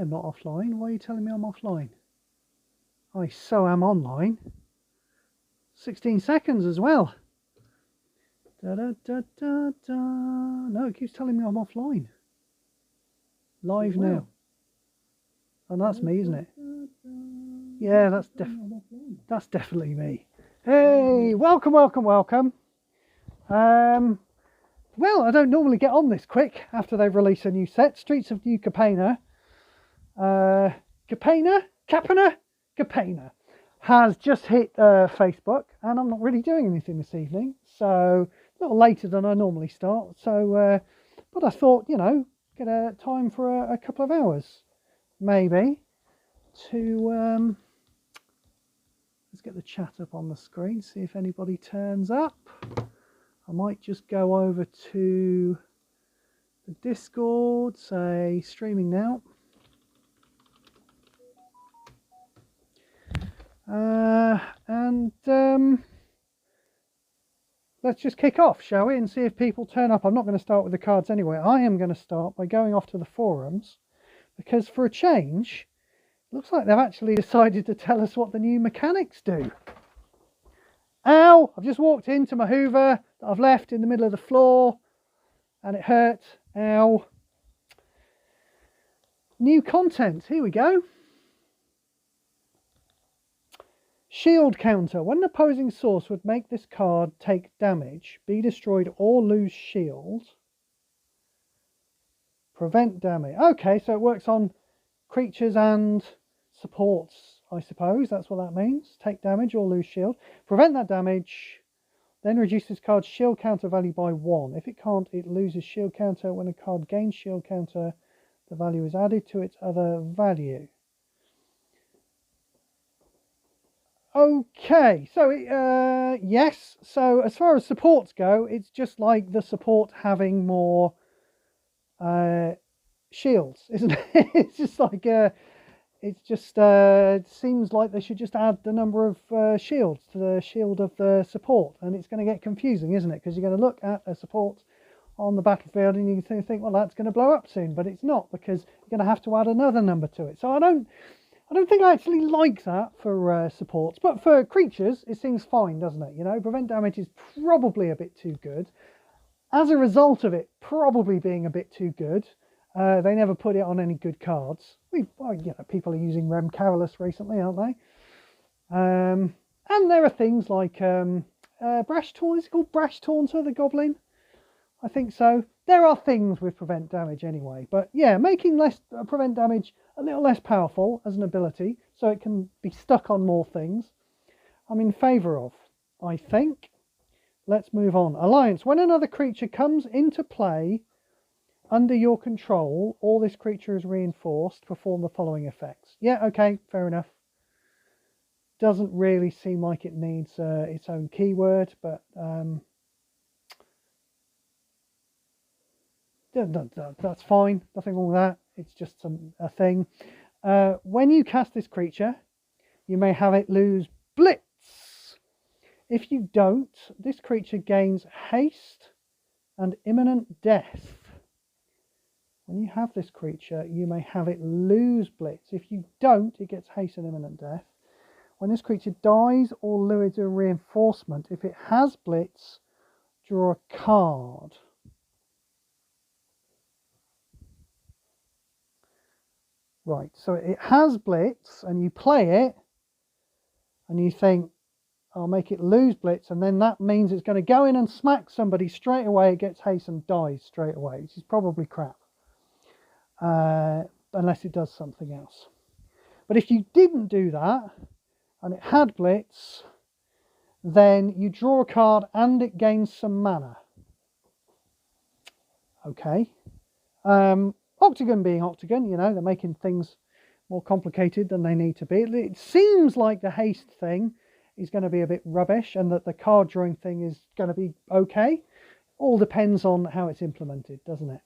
am not offline. Why are you telling me I'm offline? I so am online. 16 seconds as well. No, it keeps telling me I'm offline. Live now. And that's me, isn't it? Yeah, that's definitely me. Hey, welcome. Well, I don't normally get on this quick after they've released a new set. Streets of New Capenna. Capenna has just hit Facebook, and I'm not really doing anything this evening, so a little later than I normally start. So, but I thought, you know, get a time for a couple of hours, maybe, to let's get the chat up on the screen, see if anybody turns up. I might just go over to the Discord, say streaming now. Let's just kick off, shall we, and see if people turn up. I'm not going to start with the cards anyway. I am going to start by going off to the forums, because for a change, it looks like they've actually decided to tell us what the new mechanics do. Ow! I've just walked into my Hoover that I've left in the middle of the floor, and it hurt. Ow. New content, here we go. Shield counter. When an opposing source would make this card take damage, be destroyed or lose shield. Prevent damage. Okay, so it works on creatures and supports, I suppose. That's what that means. Take damage or lose shield. Prevent that damage. Then reduce this card's shield counter value by 1. If it can't, it loses shield counter. When a card gains shield counter, the value is added to its other value. Okay, so yes, so as far as supports go, it's just like the support having more shields, isn't it? It's just like it seems like they should just add the number of shields to the shield of the support, and it's going to get confusing, isn't it? Because you're going to look at a support on the battlefield and you think, well, that's going to blow up soon, but it's not, because you're going to have to add another number to it. So I don't think I actually like that for supports, but for creatures, it seems fine, doesn't it? You know, prevent damage is probably a bit too good. As a result of it probably being a bit too good, they never put it on any good cards. Well, you know, people are using Rem Carolus recently, aren't they? And there are things like Brash Taunter. Is it called Brash Taunter, the Goblin? I think so. There are things with prevent damage anyway, but yeah, making prevent damage a little less powerful as an ability, so it can be stuck on more things, I'm in favour of, I think. Let's move on. Alliance. When another creature comes into play under your control, or this creature is reinforced, perform the following effects. Yeah, okay, fair enough. Doesn't really seem like it needs its own keyword, but that's fine. Nothing wrong with that. It's just a thing. When you cast this creature, you may have it lose Blitz. If you don't, this creature gains haste and imminent death. When you have this creature, you may have it lose Blitz. If you don't, it gets haste and imminent death. When this creature dies or lures a reinforcement, if it has Blitz, draw a card. Right, so it has Blitz, and you play it, and you think, I'll make it lose Blitz, and then that means it's going to go in and smack somebody straight away, it gets haste and dies straight away, which is probably crap. Unless it does something else. But if you didn't do that, and it had Blitz, then you draw a card and it gains some mana. Okay. Octagon being Octagon, you know, they're making things more complicated than they need to be. It seems like the haste thing is going to be a bit rubbish, and that the card drawing thing is going to be okay. All depends on how it's implemented, doesn't it?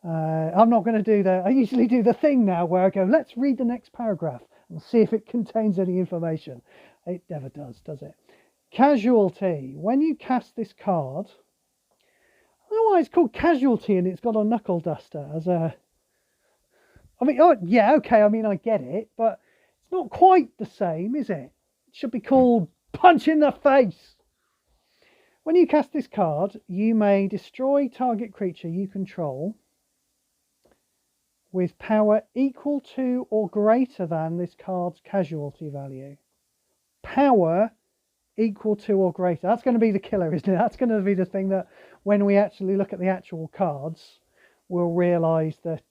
I'm not going to do I usually do the thing now where I go, let's read the next paragraph and see if it contains any information. It never does it? Casualty. When you cast this card, I don't know why it's called Casualty and it's got a knuckle duster as a... I mean, oh, yeah, okay, I mean, I get it, but it's not quite the same, is it? It should be called Punch in the Face. When you cast this card, you may destroy target creature you control with power equal to or greater than this card's casualty value. Power equal to or greater. That's going to be the killer, isn't it? That's going to be the thing that when we actually look at the actual cards, we'll realise that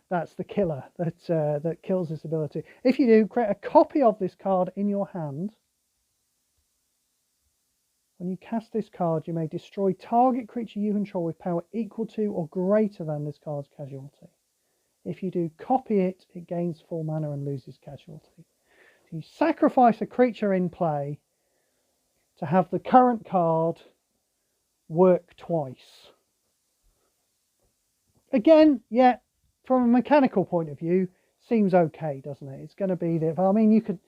that's the killer that kills this ability. If you do, create a copy of this card in your hand. When you cast this card, you may destroy target creature you control with power equal to or greater than this card's casualty. If you do copy it, it gains full mana and loses casualty. So you sacrifice a creature in play to have the current card work twice. Again, yeah, from a mechanical point of view, seems okay, doesn't it? It's going to be there. I mean, you could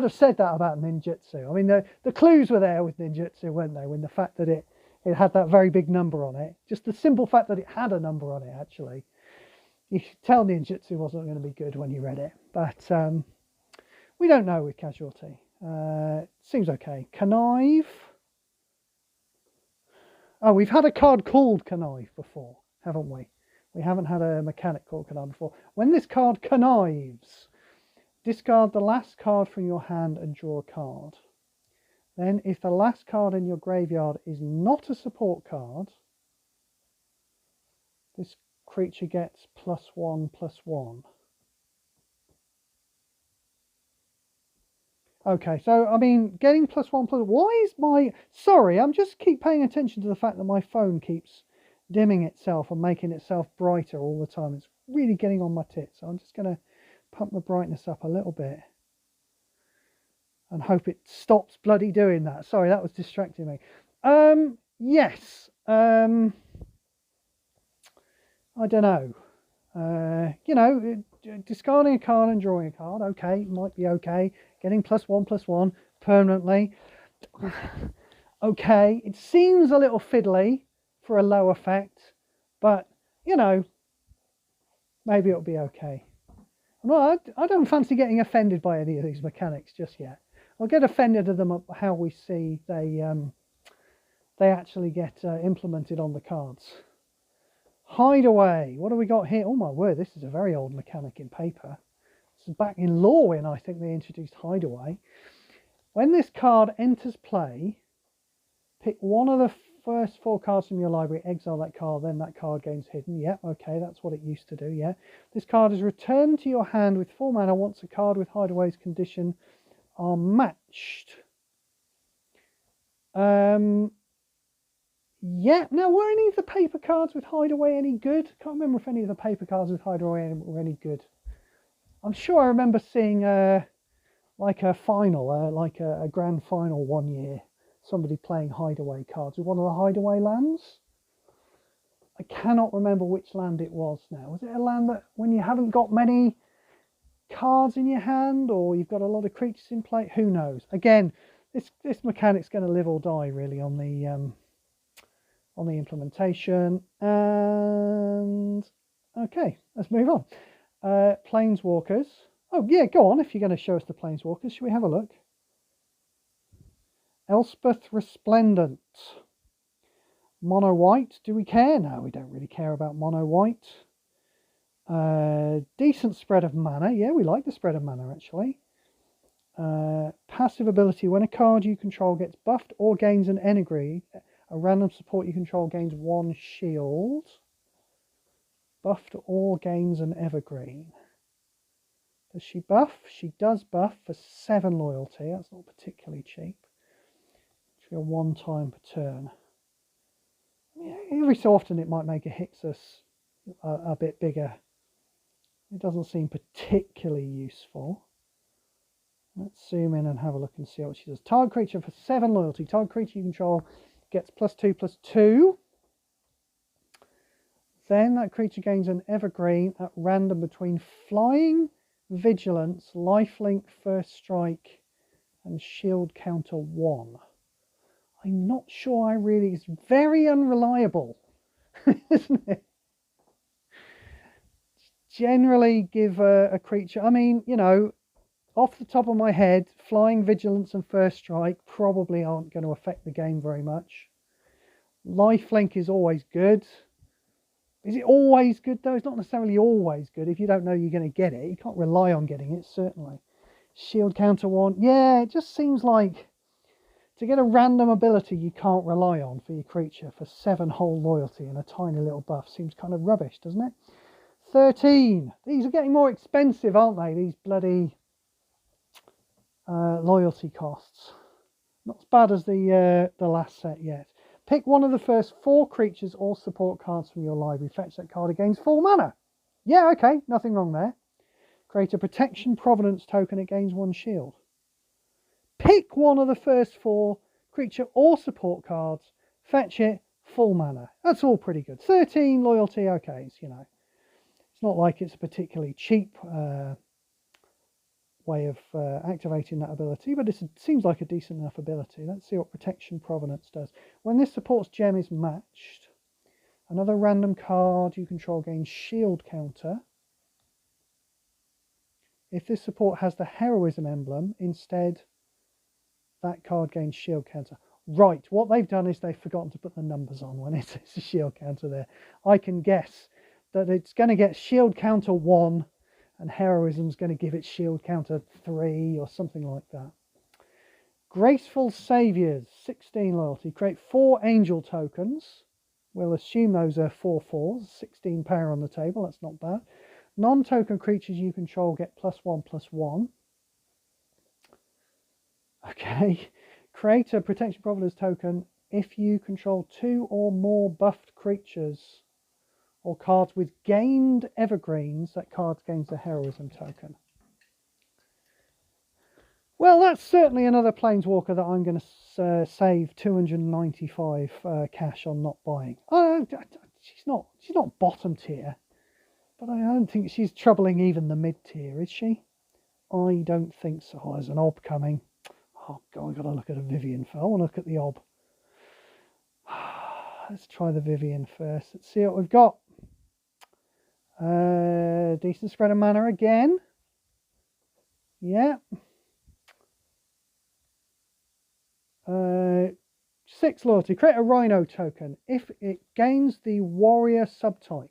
have said that about ninjutsu. I mean, the clues were there with ninjutsu, weren't they? When the fact that it had that very big number on it, just the simple fact that it had a number on it, actually, you could tell ninjutsu wasn't going to be good when you read it. But we don't know with casualty. Seems okay. Connive. Oh, we've had a card called Connive before, haven't we? We haven't had a mechanic called Connive before. When this card connives, discard the last card from your hand and draw a card. Then, if the last card in your graveyard is not a support card, this creature gets +1/+1. Okay, so, I mean, getting +1/+1... Why is my... Sorry, I'm just keep paying attention to the fact that my phone keeps dimming itself and making itself brighter all the time. It's really getting on my tits. So I'm just going to pump the brightness up a little bit and hope it stops bloody doing that. Sorry, that was distracting me. Yes. I don't know. You know, discarding a card and drawing a card, okay, might be okay. Getting +1/+1 permanently, okay. It seems a little fiddly for a low effect, but, you know, maybe it'll be okay. Well, I don't fancy getting offended by any of these mechanics just yet. I'll get offended at them at how we see they actually get implemented on the cards. Hideaway. What do we got here? Oh my word, this is a very old mechanic in paper. This is back in Lorwyn, I think they introduced Hideaway. When this card enters play, pick one of the first 4 cards from your library, exile that card, then that card gains hidden. Yeah, okay, that's what it used to do, yeah. This card is returned to your hand with 4 mana once a card with Hideaway's condition are matched. Yeah, now were any of the paper cards with Hideaway any good? Can't remember if any of the paper cards with Hideaway were any good. I'm sure I remember seeing like a final, like a grand final one year, somebody playing Hideaway cards with one of the Hideaway lands. I cannot remember which land it was now. Was it a land that when you haven't got many cards in your hand, or you've got a lot of creatures in play? Who knows? Again, this mechanic's going to live or die really on the implementation. And okay, let's move on. Planeswalkers. Oh yeah, go on. If you're going to show us the Planeswalkers, should we have a look? Elspeth Resplendent. Mono white. Do we care? No, we don't really care about mono white. Decent spread of mana. Yeah, we like the spread of mana actually. Passive ability. When a card you control gets buffed or gains an enigre, a random support you control gains 1 shield. Buffed or gains an evergreen. Does she buff? She does buff for 7 loyalty. That's not particularly cheap. It's a 1 time per turn. Yeah, every so often it might make a Hixus a bit bigger. It doesn't seem particularly useful. Let's zoom in and have a look and see what she does. Target creature for 7 loyalty. Target creature you control gets +2/+2. Then that creature gains an evergreen at random between flying, vigilance, lifelink, first strike, and shield counter 1. I'm not sure I really... It's very unreliable, isn't it? Generally give a creature... I mean, you know, off the top of my head, flying, vigilance and first strike probably aren't going to affect the game very much. Lifelink is always good. Is it always good though? It's not necessarily always good. If you don't know you're going to get it, you can't rely on getting it, certainly. Shield counter 1. Yeah, it just seems like to get a random ability you can't rely on for your creature for 7 whole loyalty and a tiny little buff seems kind of rubbish, doesn't it? 13. These are getting more expensive, aren't they? These bloody loyalty costs. Not as bad as the last set yet. Pick one of the first 4 creatures or support cards from your library. Fetch that card against full mana. Yeah, okay, nothing wrong there. Create a protection provenance token. It gains 1 shield. Pick one of the first 4 creature or support cards. Fetch it, full mana. That's all pretty good. 13 loyalty, okay, you know. It's not like it's a particularly cheap way of activating that ability, but it seems like a decent enough ability. Let's see what protection provenance does. When this support's gem is matched, another random card you control gains shield counter. If this support has the heroism emblem, instead that card gains shield counter. Right, what they've done is they've forgotten to put the numbers on when it says a shield counter there. I can guess that it's going to get shield counter 1 and heroism's going to give it shield counter 3 or something like that. Graceful Saviors, 16 loyalty. Create 4 angel tokens. We'll assume those are 4/4s, 16 power on the table, that's not bad. Non-token creatures you control get +1/+1. Okay. Create a protection provenance token if you control 2 or more buffed creatures or cards with gained evergreens. That card gains the heroism token. Well, that's certainly another planeswalker that I'm going to save 295 cash on not buying. She's not bottom tier, but I don't think she's troubling even the mid tier, is she? I don't think so. Oh, there's an Ob coming. Oh God, I've got to look at a Vivian first. I want to look at the Ob. Let's try the Vivian first. Let's see what we've got. Decent spread of mana again. Yeah. 6 loyalty. Create a Rhino token if it gains the warrior subtype.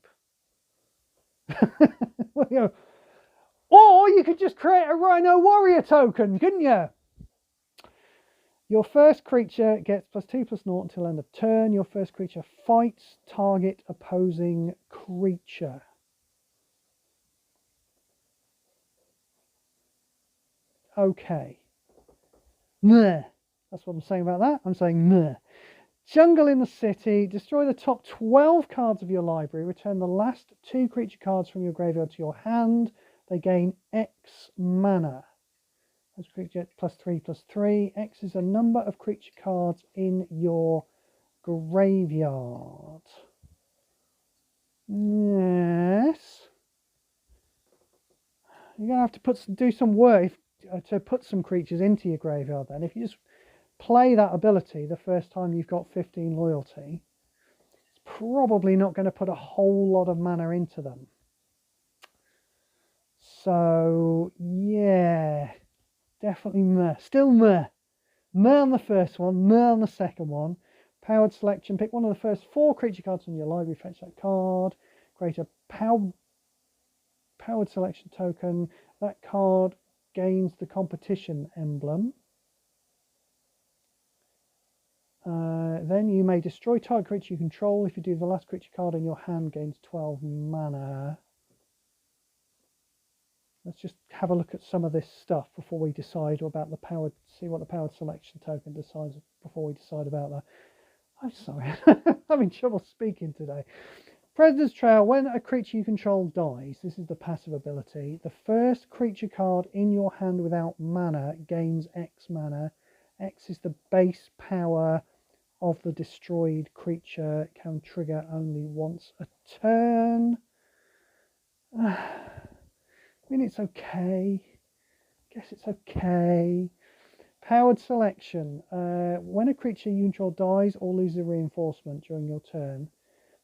Or you could just create a Rhino warrior token, couldn't you? Your first creature gets +2/+0 until end of turn. Your first creature fights target opposing creature. Okay. Meh. That's what I'm saying about that. I'm saying meh. Jungle in the City. Destroy the top 12 cards of your library. Return the last 2 creature cards from your graveyard to your hand. They gain X mana. As creature +3/+3. X is a number of creature cards in your graveyard. Yes. You're going to have to do some work to put some creatures into your graveyard then. If you just play that ability the first time you've got 15 loyalty, it's probably not going to put a whole lot of mana into them. So, yeah, definitely meh. Still meh. Meh on the first one, meh on the second one. Powered selection. Pick one of the first 4 creature cards from your library. Fetch that card. Create a powered selection token. That card gains the competition emblem. Then you may destroy target creature you control. If you do, the last creature card in your hand gains 12 mana. Let's just have a look at some of this stuff before we decide about the powered, see what the powered selection token decides before we decide about that. I'm sorry, I'm having trouble speaking today. Predator's Trail. When a creature you control dies, this is the passive ability. The first creature card in your hand without mana gains X mana. X is the base power of the destroyed creature. Can trigger only once a turn. I mean, it's okay. I guess it's okay. Powered selection. When a creature you control dies or loses a reinforcement during your turn,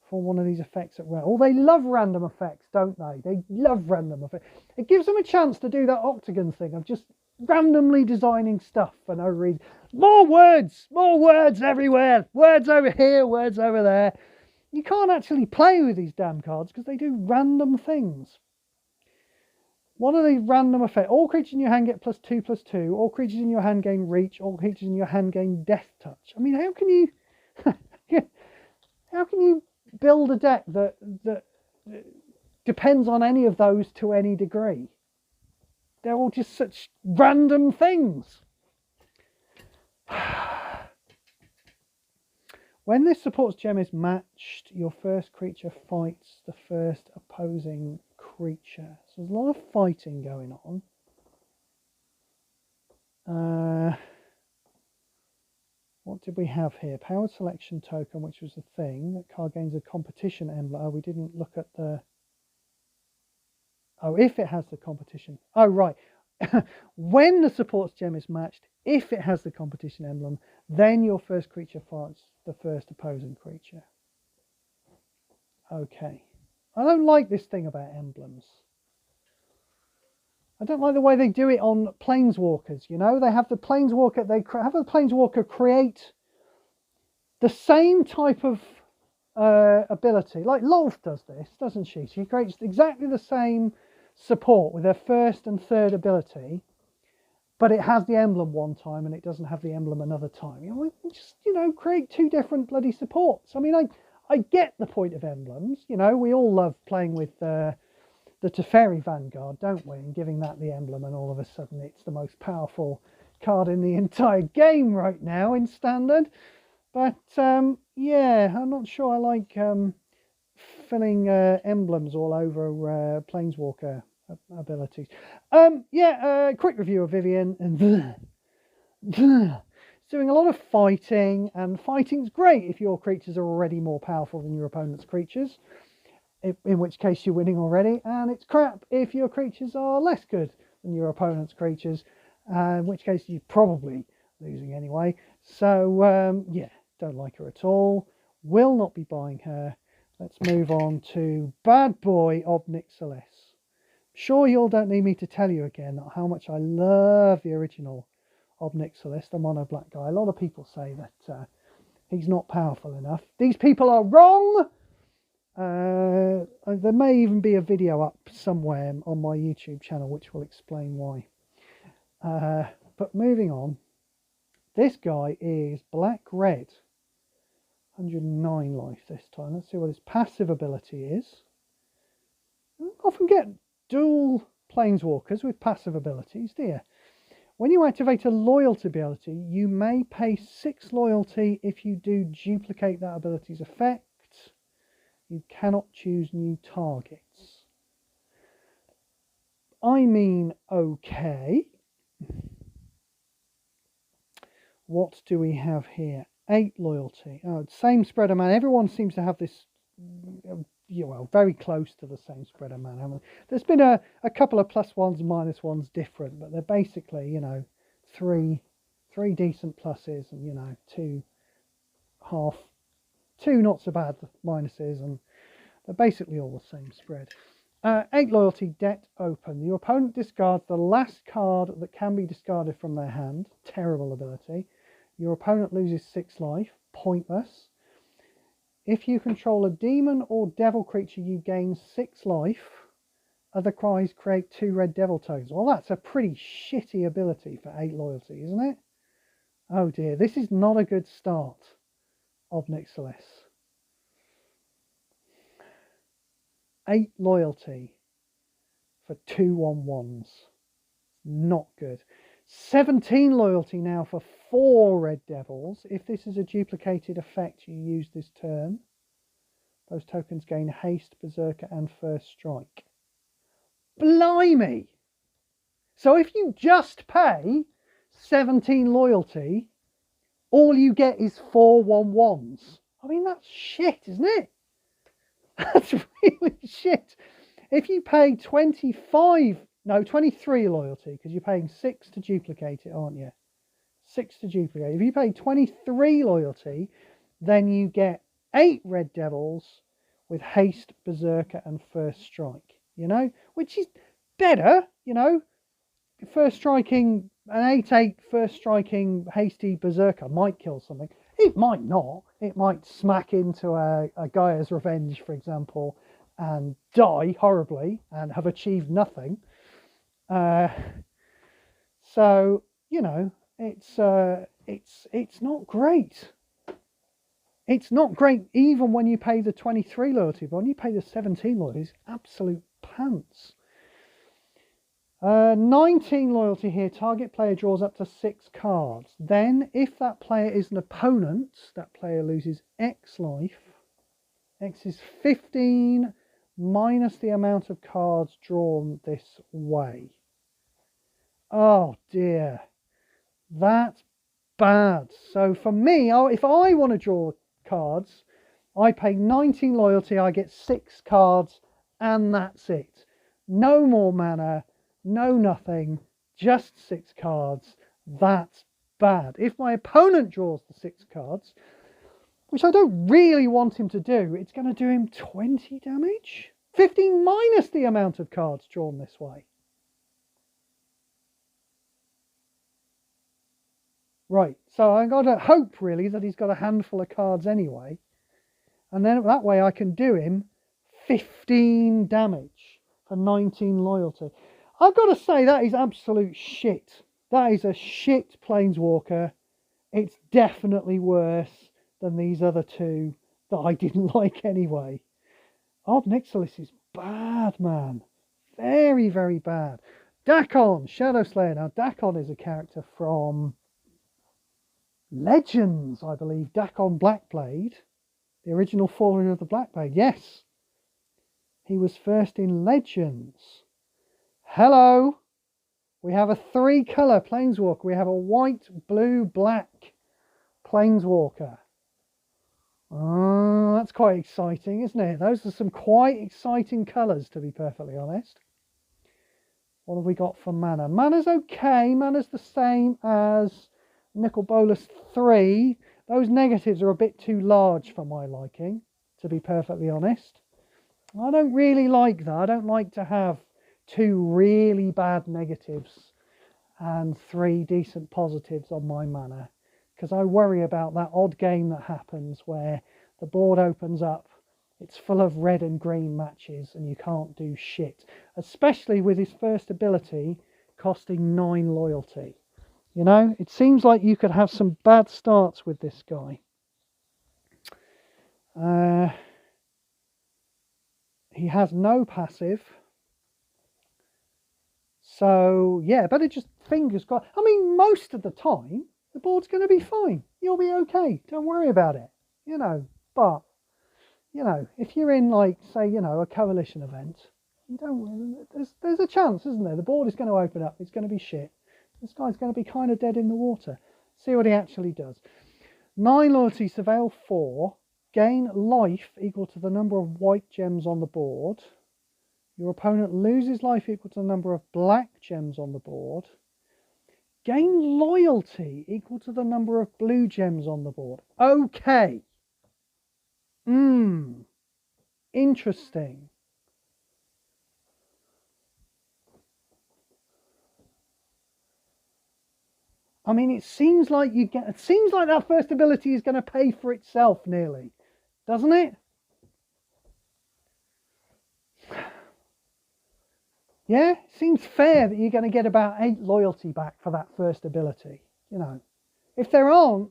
perform one of these effects at random. Oh, they love random effects, don't they? They love random effects. It gives them a chance to do that octagon thing of just randomly designing stuff for no reason. More words everywhere. Words over here, words over there. You can't actually play with these damn cards because they do random things. One of these random effects. All creatures in your hand get +2/+2. All creatures in your hand gain reach. All creatures in your hand gain death touch. I mean, how can you how can you build a deck that depends on any of those to any degree? They're all just such random things. When this supports gem is matched, your first creature fights the first opposing creature. So there's a lot of fighting going on. What did we have here? Powered selection token, which was the thing. That card gains a competition emblem. Oh, we didn't look at the... Oh, if it has the competition. Oh, right. When the supports gem is matched, if it has the competition emblem, then your first creature fights the first opposing creature. Okay. I don't like this thing about emblems. I don't like the way they do it on planeswalkers, you know. They have the planeswalker, have the planeswalker create the same type of ability. Like Lolth does this, doesn't she? She creates exactly the same support with her first and third ability, but it has the emblem one time and it doesn't have the emblem another time. You know, just, you know, create two different bloody supports. I mean, I get the point of emblems. You know, we all love playing with the Teferi Vanguard, don't we? And giving that the emblem, and all of a sudden it's the most powerful card in the entire game right now in Standard. But yeah, I'm not sure I like filling emblems all over Planeswalker abilities. Yeah, quick review of Vivian. And doing a lot of fighting, and fighting's great if your creatures are already more powerful than your opponent's creatures, in which case you're winning already, and it's crap if your creatures are less good than your opponent's creatures, in which case you're probably losing anyway. So yeah, don't like her at all, will not be buying her. Let's move on to Bad Boy Obnixilis. Sure, you all don't need me to tell you again how much I love the original Obnixilis, the mono black guy. A lot of people say that he's not powerful enough. These people are wrong. There may even be a video up somewhere on my YouTube channel which will explain why. But moving on, this guy is black-red, 109 life this time. Let's see what his passive ability is. I don't often get dual planeswalkers with passive abilities, do you? When you activate a loyalty ability, you may pay 6 loyalty if you do duplicate that ability's effect. You cannot choose new targets. I mean, okay. What do we have here? 8 loyalty. Oh, same spread of mana. Everyone seems to have this, well, very close to the same spread of mana, haven't they? There's been a couple of +1s, -1s different, but they're basically, you know, three decent pluses and, you know, two not so bad minuses, and they're basically all the same spread. 8 loyalty, debt open. Your opponent discards the last card that can be discarded from their hand. Terrible ability. Your opponent loses 6 life. Pointless. If you control a demon or devil creature, you gain 6 life. Otherwise, create 2 red devil tokens. Well, that's a pretty shitty ability for 8 loyalty, isn't it? Oh dear, this is not a good start of Nixilis. 8 loyalty for 2/1/1s. Not good. 17 loyalty now for 4 red devils. If this is a duplicated effect you use this turn, those tokens gain haste, berserker, and first strike. Blimey! So if you just pay 17 loyalty, all you get is 4/1/1s. I mean, that's shit, isn't it? That's really shit. If you pay 23 loyalty, because you're paying 6 to duplicate it, aren't you? 6 to duplicate. If you pay 23 loyalty, then you get 8 red devils with haste, berserker, and first strike. You know, which is better. You know, first striking an 8/8 first striking hasty berserker might kill something. It might not. It might smack into a Gaia's Revenge, for example, and die horribly and have achieved nothing. So you know, it's not great. It's not great even when you pay the 23 loyalty, but when you pay the 17 loyalty, it's absolute pants. 19 loyalty here. Target player draws up to 6 cards. Then, if that player is an opponent, that player loses X life. X is 15 minus the amount of cards drawn this way. Oh dear. That's bad. So for me, if I want to draw cards, I pay 19 loyalty, I get 6 cards, and that's it. No more mana, no nothing, just 6 cards. That's bad. If my opponent draws the 6 cards, which I don't really want him to do, it's going to do him 20 damage. 15 minus the amount of cards drawn this way. Right, so I've got to hope really that he's got a handful of cards anyway. And then that way I can do him 15 damage for 19 loyalty. I've got to say that is absolute shit. That is a shit Planeswalker. It's definitely worse than these other two that I didn't like anyway. Odd Nixilis is bad, man. Very, very bad. Dakon, Shadow Slayer. Now, Dakon is a character from Legends, I believe. Dakon Blackblade. The original Fallen of the Blackblade. Yes. He was first in Legends. Hello. We have a 3-colour Planeswalker. We have a white, blue, black Planeswalker. Oh, that's quite exciting, isn't it? Those are some quite exciting colours, to be perfectly honest. What have we got for mana? Mana's okay. Mana's the same as Nicol Bolas 3. Those negatives are a bit too large for my liking, to be perfectly honest. I don't really like that. I don't like to have 2 really bad negatives and 3 decent positives on my mana, because I worry about that odd game that happens where the board opens up, it's full of red and green matches and you can't do shit, especially with his first ability costing 9 loyalty. You know, it seems like you could have some bad starts with this guy. He has no passive. So, yeah, better just fingers crossed. I mean, most of the time, the board's going to be fine. You'll be okay. Don't worry about it. You know, but, you know, if you're in, like, say, you know, a coalition event, you don't, there's a chance, isn't there? The board is going to open up. It's going to be shit. This guy's going to be kind of dead in the water. See what he actually does. 9 loyalty, Surveil 4. Gain life equal to the number of white gems on the board. Your opponent loses life equal to the number of black gems on the board. Gain loyalty equal to the number of blue gems on the board. Okay. Interesting. I mean, it seems like that first ability is going to pay for itself nearly, doesn't it? Yeah, it seems fair that you're going to get about 8 loyalty back for that first ability. You know, if there are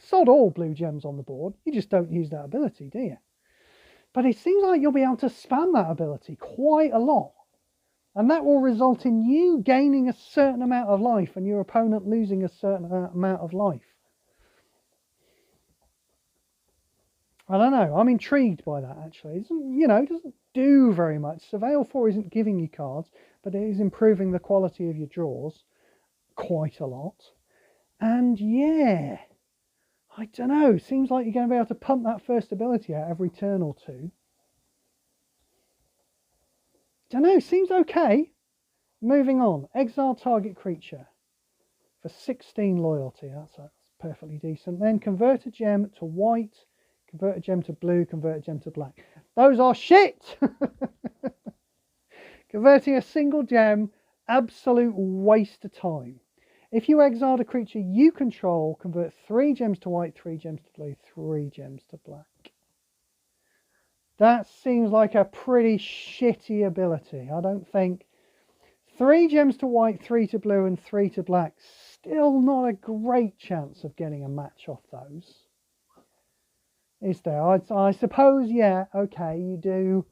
sod all blue gems on the board, you just don't use that ability, do you? But it seems like you'll be able to spam that ability quite a lot. And that will result in you gaining a certain amount of life and your opponent losing a certain amount of life. I don't know. I'm intrigued by that, actually. It doesn't do very much. Surveil 4 isn't giving you cards, but it is improving the quality of your draws quite a lot. And yeah, I don't know. Seems like you're going to be able to pump that first ability out every turn or two. Don't know, seems okay. Moving on. Exile target creature. for 16 loyalty. That's perfectly decent. Then convert a gem to white, convert a gem to blue, convert a gem to black. Those are shit! Converting a single gem, absolute waste of time. If you exiled a creature you control, convert 3 gems to white, 3 gems to blue, 3 gems to black. That seems like a pretty shitty ability. I don't think 3 gems to white, 3 to blue, and 3 to black. Still not a great chance of getting a match off those. Is there? I suppose, yeah, okay, you do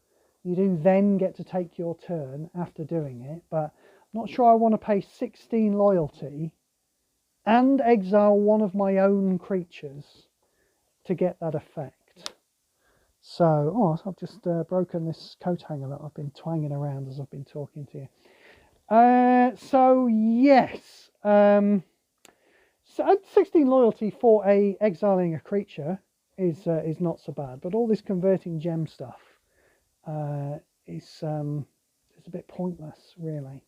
then get to take your turn after doing it, but I'm not sure I want to pay 16 loyalty and exile one of my own creatures to get that effect. So, oh, I've just broken this coat hanger that I've been twanging around as I've been talking to you. So yes, so 16 loyalty for exiling a creature is not so bad, but all this converting gem stuff is a bit pointless, really.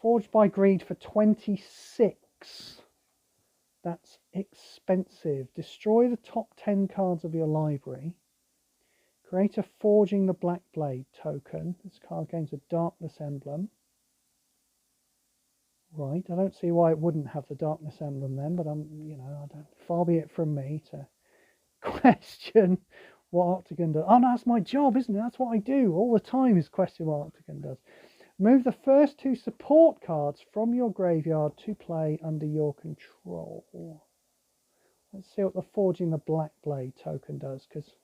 Forged by Greed for 26. That's expensive. Destroy the top 10 cards of your library. Create a Forging the Black Blade token. This card gains a Darkness emblem. Right, I don't see why it wouldn't have the Darkness emblem then, but far be it from me to question what Octagon does. Oh no, that's my job, isn't it? That's what I do all the time, is question what Octagon does. Move the first 2 support cards from your graveyard to play under your control. Let's see what the Forging the Black Blade token does, because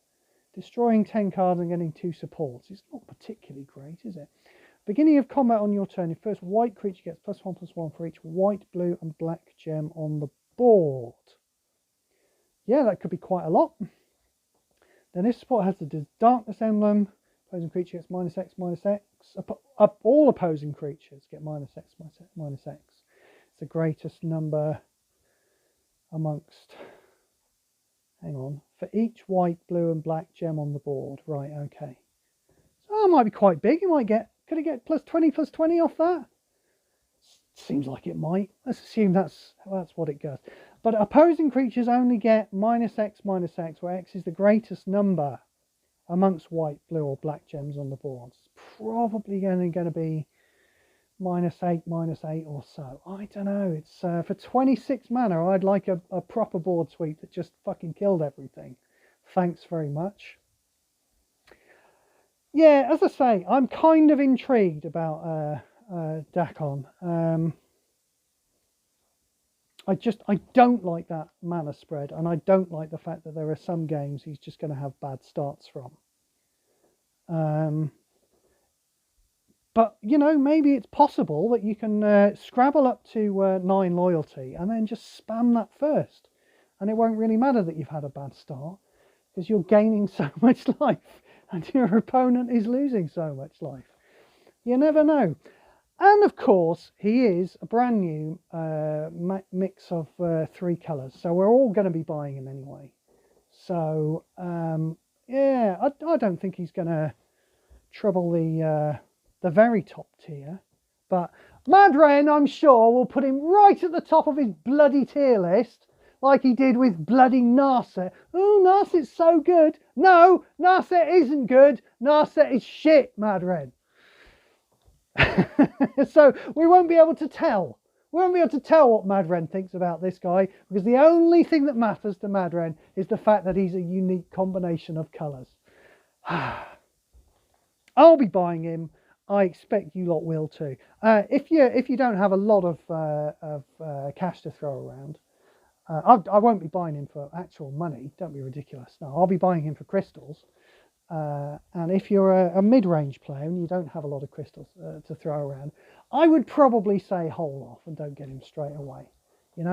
destroying 10 cards and getting 2 supports is not particularly great, is it? Beginning of combat on your turn, your first white creature gets +1/+1 for each white, blue, and black gem on the board. Yeah, that could be quite a lot. Then this support has the Darkness emblem. Opposing creature gets -X/-X. All opposing creatures get -X/-X. It's the greatest number amongst... Hang on. For each white, blue, and black gem on the board. Right, okay. So that might be quite big. You might get... Could it get +20/+20 off that? Seems like it might. Let's assume that's what it does. But opposing creatures only get -X/-X, where X is the greatest number amongst white, blue, or black gems on the board. It's probably going to be -8 or so. I don't know. It's for 26 mana, I'd like a proper board sweep that just fucking killed everything. Thanks very much. Yeah, as I say, I'm kind of intrigued about Dakon. I don't like that mana spread, and I don't like the fact that there are some games he's just going to have bad starts from. But, you know, maybe it's possible that you can scrabble up to 9 loyalty and then just spam that first. And it won't really matter that you've had a bad start, because you're gaining so much life and your opponent is losing so much life. You never know. And of course, he is a brand new mix of 3 colours, so we're all going to be buying him anyway. So, yeah, I don't think he's going to trouble the very top tier. But Madren, I'm sure, will put him right at the top of his bloody tier list, like he did with bloody Narset. Oh, Narset's so good. No, Narset isn't good. Narset is shit, Madren. So we won't be able to tell. We won't be able to tell what Madren thinks about this guy, because the only thing that matters to Madren is the fact that he's a unique combination of colours. I'll be buying him. I expect you lot will too. If you don't have a lot of cash to throw around, I won't be buying him for actual money. Don't be ridiculous. No, I'll be buying him for crystals. And if you're a mid-range player and you don't have a lot of crystals to throw around, I would probably say hold off and don't get him straight away. You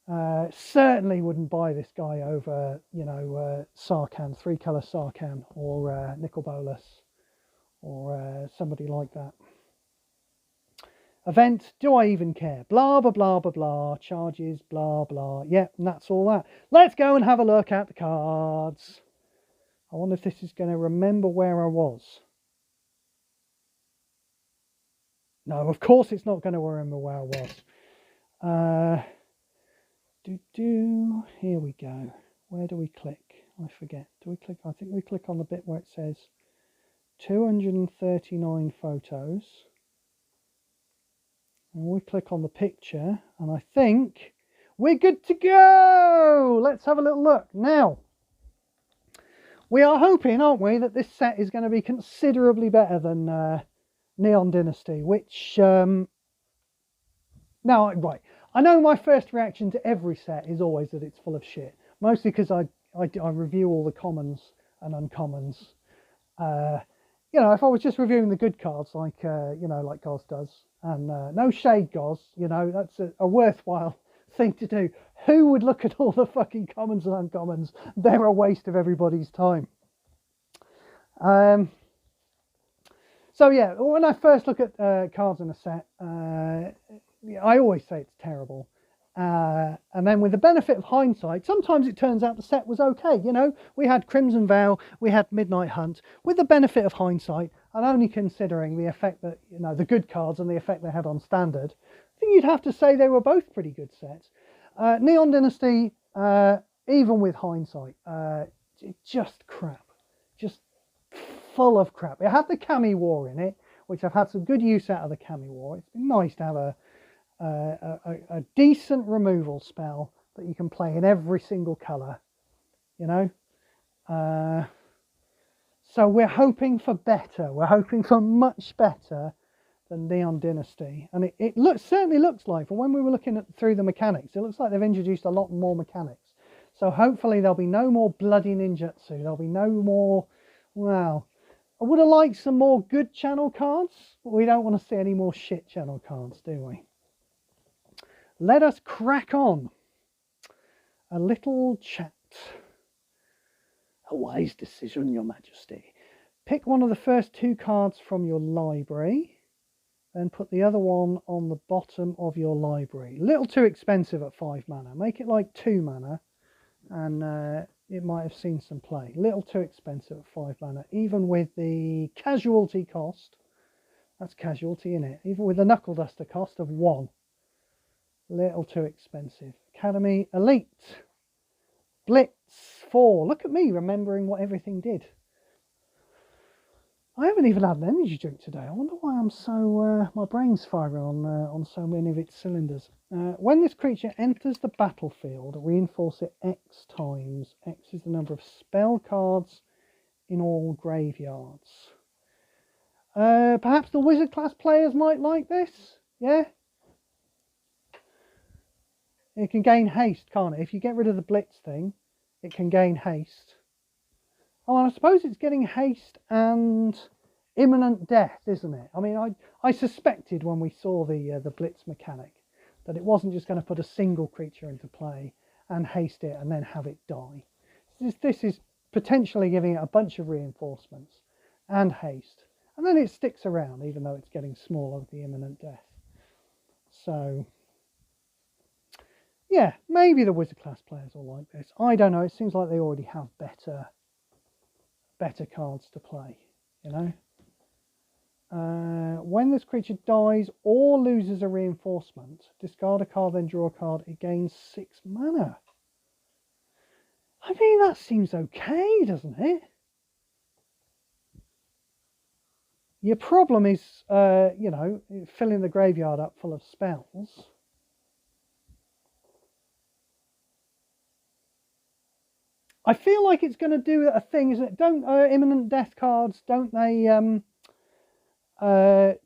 know, certainly wouldn't buy this guy over, you know, Sarkhan, 3-colour Sarkhan, or Nicol Bolas, or somebody like that. Event, do I even care? Blah, blah, blah, blah, blah. Charges, blah, blah. Yep, and that's all that. Let's go and have a look at the cards. I wonder if this is going to remember where I was. No, of course it's not going to remember where I was. Here we go. Where do we click? I forget. Do we click? I think we click on the bit where it says 239 photos. And we click on the picture, and I think we're good to go. Let's have a little look. Now, we are hoping, aren't we, that this set is going to be considerably better than Neon Dynasty, which, now, right, I know my first reaction to every set is always that it's full of shit, mostly because I review all the commons and uncommons. You know, if I was just reviewing the good cards like, you know, like Goz does, and no shade Goz, you know, that's a worthwhile thing to do. Who would look at all the fucking commons and uncommons? They're a waste of everybody's time. So yeah, when I first look at cards in a set, I always say it's terrible. And then with the benefit of hindsight, sometimes it turns out the set was okay. You know, we had Crimson Veil, we had Midnight Hunt. With the benefit of hindsight, and only considering the effect that, you know, the good cards and the effect they had on standard, I think you'd have to say they were both pretty good sets. Neon Dynasty, even with hindsight, just crap. Just full of crap. It had the Kami War in it, which I've had some good use out of the Kami War. It's been nice to have a decent removal spell that you can play in every single colour, you know. So we're hoping for better. We're hoping for much better than Neon Dynasty, and it certainly looks like, for when we were looking through the mechanics, it looks like they've introduced a lot more mechanics. So hopefully there'll be no more bloody ninjutsu. There'll be no more. Wow, I would have liked some more good channel cards, but we don't want to see any more shit channel cards, do we? Let us crack on. A little chat. A wise decision, Your Majesty. Pick one of the first two cards from your library, then put the other one on the bottom of your library. Little too expensive at 5 mana. Make it like 2 mana, and it might have seen some play. Little too expensive at 5 mana, even with the casualty cost. That's casualty in it. Even with the knuckle duster cost of 1. Little too expensive. Academy Elite. Blitz 4. Look at me remembering what everything did. I haven't even had an energy drink today. I wonder why I'm so my brain's firing on so many of its cylinders. When this creature enters the battlefield, reinforce it X times. X is the number of spell cards in all graveyards. Perhaps the wizard class players might like this. Yeah. It can gain haste, can't it? If you get rid of the blitz thing, it can gain haste. Oh, and I suppose it's getting haste and imminent death, isn't it? I mean, I suspected when we saw the blitz mechanic that it wasn't just going to put a single creature into play and haste it and then have it die. This is potentially giving it a bunch of reinforcements and haste. And then it sticks around, even though it's getting smaller with the imminent death. So, yeah, maybe the wizard class players will like this. I don't know. It seems like they already have better cards to play, you know. When this creature dies or loses a reinforcement, discard a card, then draw a card. It gains 6 mana. I mean, that seems okay, doesn't it? Your problem is, you know, filling the graveyard up full of spells. I feel like it's going to do a thing, isn't it? Don't imminent death cards, don't they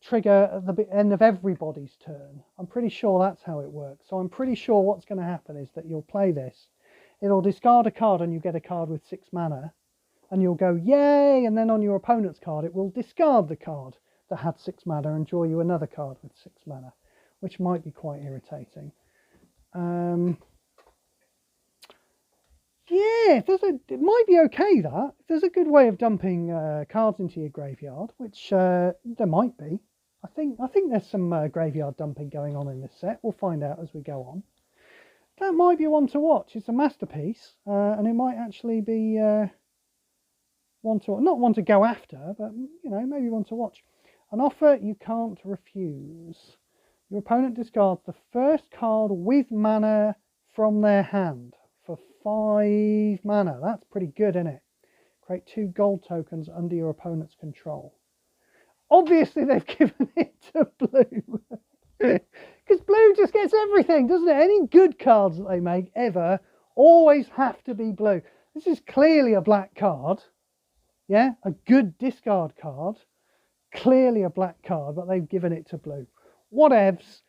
trigger at the end of everybody's turn? I'm pretty sure that's how it works. So I'm pretty sure what's going to happen is that you'll play this. It'll discard a card and you get a card with 6 mana. And you'll go, yay! And then on your opponent's card, it will discard the card that had 6 mana and draw you another card with 6 mana, which might be quite irritating. Yeah, it might be okay, that. If there's a good way of dumping cards into your graveyard, which there might be. I think there's some graveyard dumping going on in this set. We'll find out as we go on. That might be one to watch. It's a masterpiece, and it might actually be not one to go after, but you know, maybe one to watch. An offer you can't refuse. Your opponent discards the first card with mana from their hand for 5 mana. That's pretty good, isn't it? Create 2 gold tokens under your opponent's control. Obviously, they've given it to blue. Because blue just gets everything, doesn't it? Any good cards that they make ever always have to be blue. This is clearly a black card. Yeah, a good discard card. Clearly a black card, but they've given it to blue. Whatevs.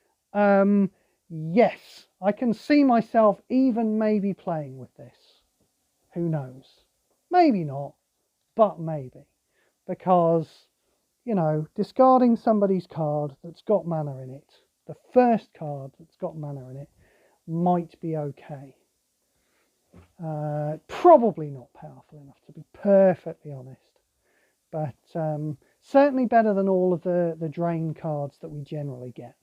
Yes, I can see myself even maybe playing with this. Who knows? Maybe not, but maybe. Because, you know, discarding somebody's card that's got mana in it, the first card that's got mana in it, might be okay. Probably not powerful enough, to be perfectly honest. But certainly better than all of the drain cards that we generally get.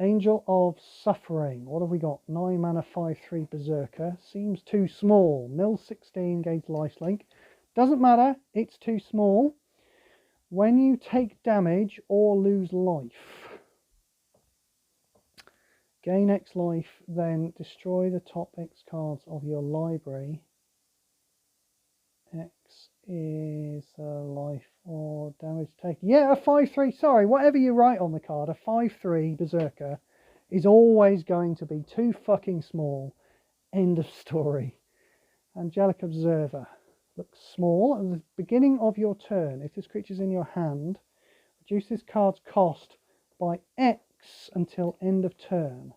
Angel of Suffering. What have we got? 9 mana, 5/3 Berserker. Seems too small. Mill 16, gains lifelink. Doesn't matter. It's too small. When you take damage or lose life, gain X life, then destroy the top X cards of your library. X is life or damage taken. Yeah, a 5/3. Sorry, whatever you write on the card, a 5/3 Berserker is always going to be too fucking small. End of story. Angelic Observer. Looks small. At the beginning of your turn, if this creature's in your hand, reduce this card's cost by X until end of turn.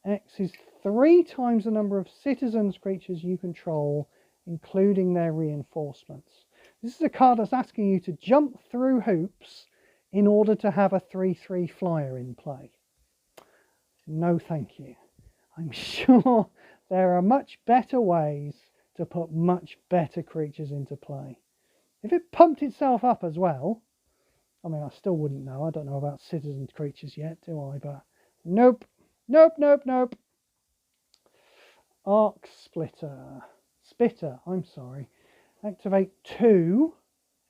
X is 3 times the number of citizens creatures you control, including their reinforcements. This is a card that's asking you to jump through hoops in order to have a 3/3 flyer in play. No thank you. I'm sure there are much better ways to put much better creatures into play. If it pumped itself up as well, I mean, I still wouldn't know. I don't know about citizen creatures yet, do I? But nope. Nope, nope, nope. Arc Splitter. Spitter, I'm sorry. Activate 2.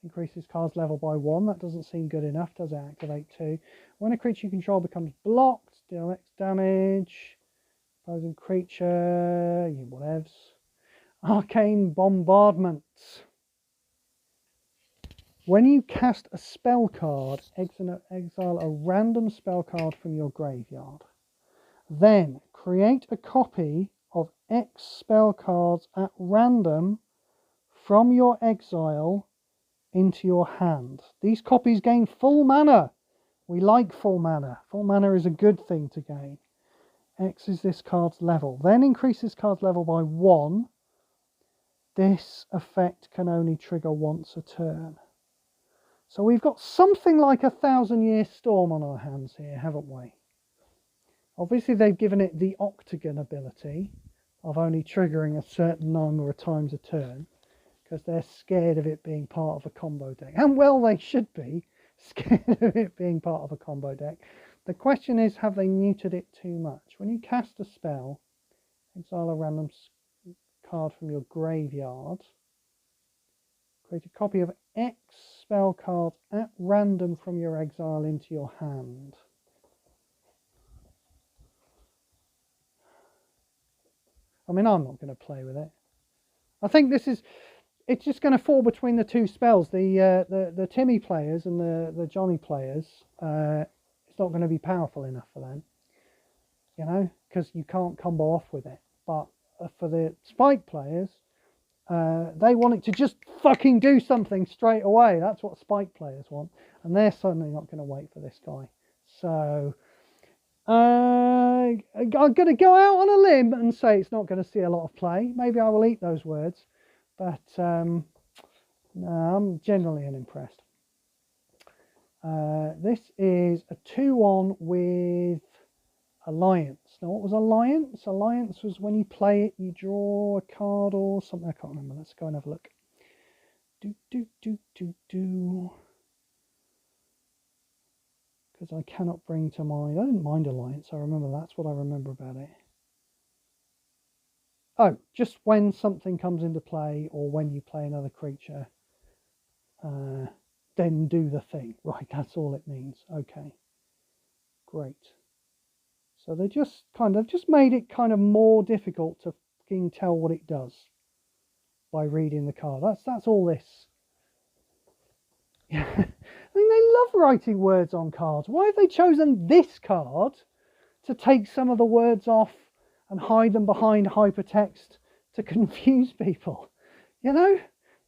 Increases card's level by 1. That doesn't seem good enough, does it? Activate 2. When a creature you control becomes blocked, deal X damage. Opposing creature, whatevs. Arcane Bombardment. When you cast a spell card, exile a random spell card from your graveyard. Then create a copy of X spell cards at random from your exile into your hand. These copies gain full mana. We like full mana. Full mana is a good thing to gain. X is this card's level. Then increase this card's level by 1. This effect can only trigger once a turn. So we've got something like a 1,000-year storm on our hands here, haven't we? Obviously they've given it the octagon ability of only triggering a certain number of times a turn, because they're scared of it being part of a combo deck. And well, they should be scared of it being part of a combo deck. The question is, have they neutered it too much? When you cast a spell, exile a random card from your graveyard, create a copy of X spell cards at random from your exile into your hand. I mean, I'm not going to play with it. I think it's just going to fall between the two spells. The Timmy players and the Johnny players, it's not going to be powerful enough for them, you know, because you can't combo off with it. But for the Spike players, they want it to just fucking do something straight away. That's what Spike players want, and they're certainly not going to wait for this guy. So I'm going to go out on a limb and say it's not going to see a lot of play. Maybe I will eat those words, but no, I'm generally unimpressed. This is a 2/1 with Alliance. Now, what was Alliance? Alliance was when you play it, you draw a card or something. I can't remember. Let's go and have a look. Because I cannot bring to mind. I didn't mind Alliance. I remember that's what I remember about it. Oh, just when something comes into play or when you play another creature, then do the thing. Right, that's all it means. Okay. Great. So they just made it kind of more difficult to fucking tell what it does by reading the card. That's all this. Yeah. I mean, they love writing words on cards. Why have they chosen this card to take some of the words off and hide them behind hypertext to confuse people? You know,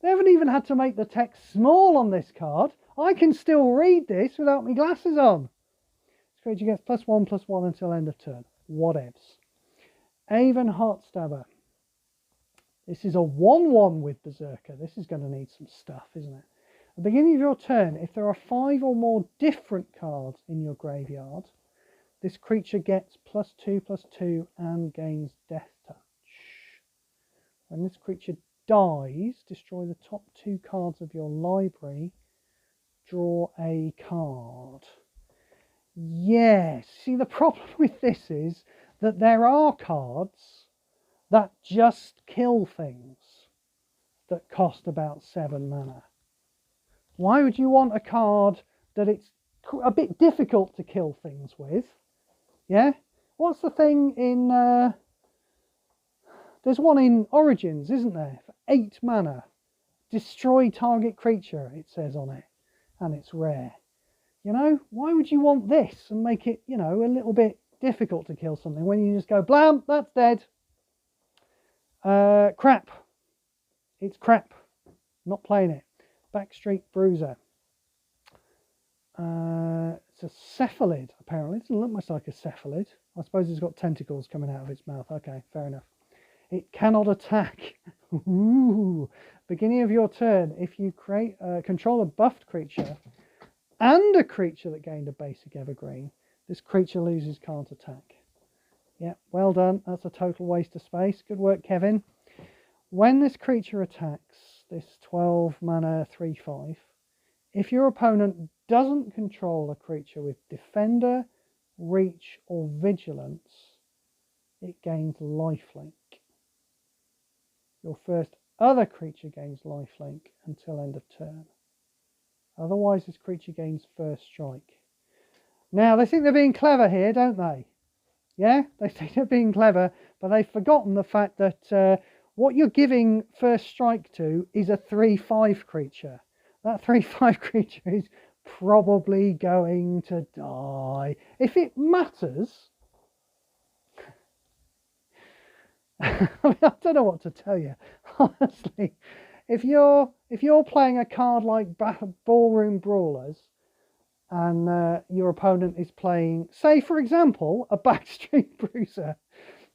they haven't even had to make the text small on this card. I can still read this without my glasses on. This creature gets +1/+1 until end of turn. Whatevs. Aven Heartstabber. This is a 1/1 with Berserker. This is going to need some stuff, isn't it? At the beginning of your turn, if there are 5 or more different cards in your graveyard, this creature gets +2/+2 and gains Death Touch. When this creature dies, destroy the top 2 cards of your library, draw a card. Yes, see, the problem with this is that there are cards that just kill things that cost about 7 mana. Why would you want a card that it's a bit difficult to kill things with? Yeah? What's the thing in... there's one in Origins, isn't there? For 8 mana. Destroy target creature, it says on it. And it's rare. You know? Why would you want this and make it, you know, a little bit difficult to kill something when you just go, blam, that's dead. Crap. It's crap. Not playing it. Backstreet Bruiser. It's a cephalid, apparently. It doesn't look much like a cephalid. I suppose it's got tentacles coming out of its mouth. Okay, fair enough. It cannot attack. Ooh. Beginning of your turn, if you control a buffed creature and a creature that gained a basic evergreen, this creature loses can't attack. Yeah, well done. That's a total waste of space. Good work, Kevin. When this creature attacks, this 12 mana 3/5, if your opponent doesn't control a creature with Defender, Reach, or Vigilance, it gains lifelink. Your first other creature gains lifelink until end of turn. Otherwise, this creature gains first strike. Now, they think they're being clever here, don't they? Yeah, they think they're being clever, but they've forgotten the fact that what you're giving first strike to is a 3/5 creature. That 3/5 creature is probably going to die. If it matters, I mean, I don't know what to tell you, honestly. If you're playing a card like Ballroom Brawlers, and your opponent is playing, say for example, a Backstreet Bruiser,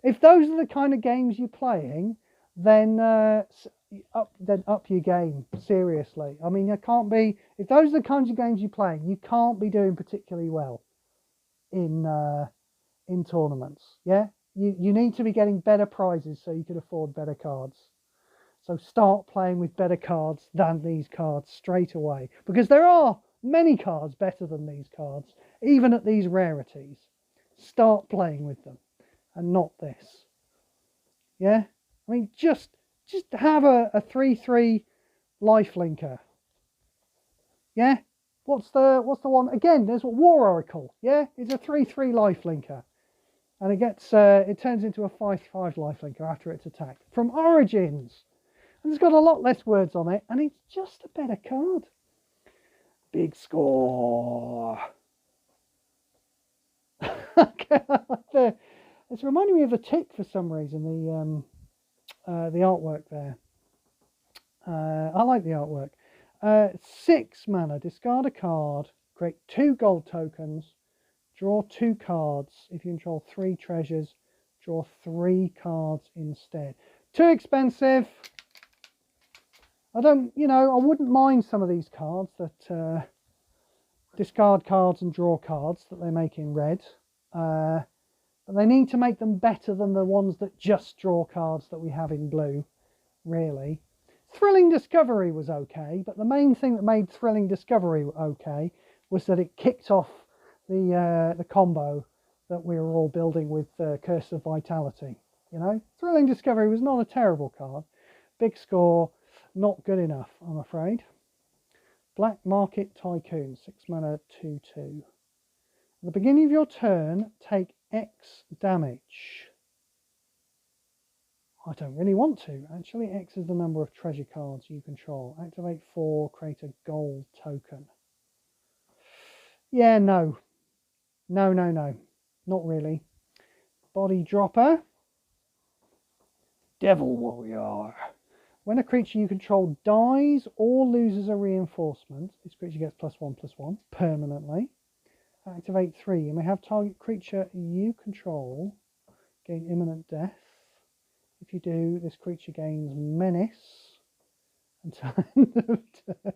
if those are the kind of games you're playing, then up your game, seriously. I mean, if those are the kinds of games you're playing, you can't be doing particularly well in tournaments. Yeah, you need to be getting better prizes so you can afford better cards. So start playing with better cards than these cards straight away, because there are many cards better than these cards, even at these rarities. Start playing with them and not this. Yeah, I mean, just have a 3/3 lifelinker. Yeah, what's the one again? There's War Oracle. Yeah, it's a 3/3 lifelinker, and it turns into a 5/5 lifelinker after it's attacked from Origins, and it's got a lot less words on it, and it's just a better card. Big score. Okay, it's reminding me of a tick for some reason. The artwork there. I like the artwork. 6 mana. Discard a card. Create 2 gold tokens. Draw 2 cards. If you control 3 treasures, draw 3 cards instead. Too expensive. I wouldn't mind some of these cards that discard cards and draw cards that they make in red. But they need to make them better than the ones that just draw cards that we have in blue, really. Thrilling Discovery was okay, but the main thing that made Thrilling Discovery okay was that it kicked off the combo that we were all building with Curse of Vitality. You know, Thrilling Discovery was not a terrible card. Big score, not good enough, I'm afraid. Black Market Tycoon, 6 mana, 2/2. At the beginning of your turn, take X damage. I don't really want to. Actually, X is the number of treasure cards you control. Activate 4, create a gold token. Yeah, no. No, no, no. Not really. Body dropper. Devil Warrior. When a creature you control dies or loses a reinforcement, this creature gets +1/+1 permanently. Activate 3. You may have target creature you control gain imminent death. If you do, this creature gains menace until end of turn.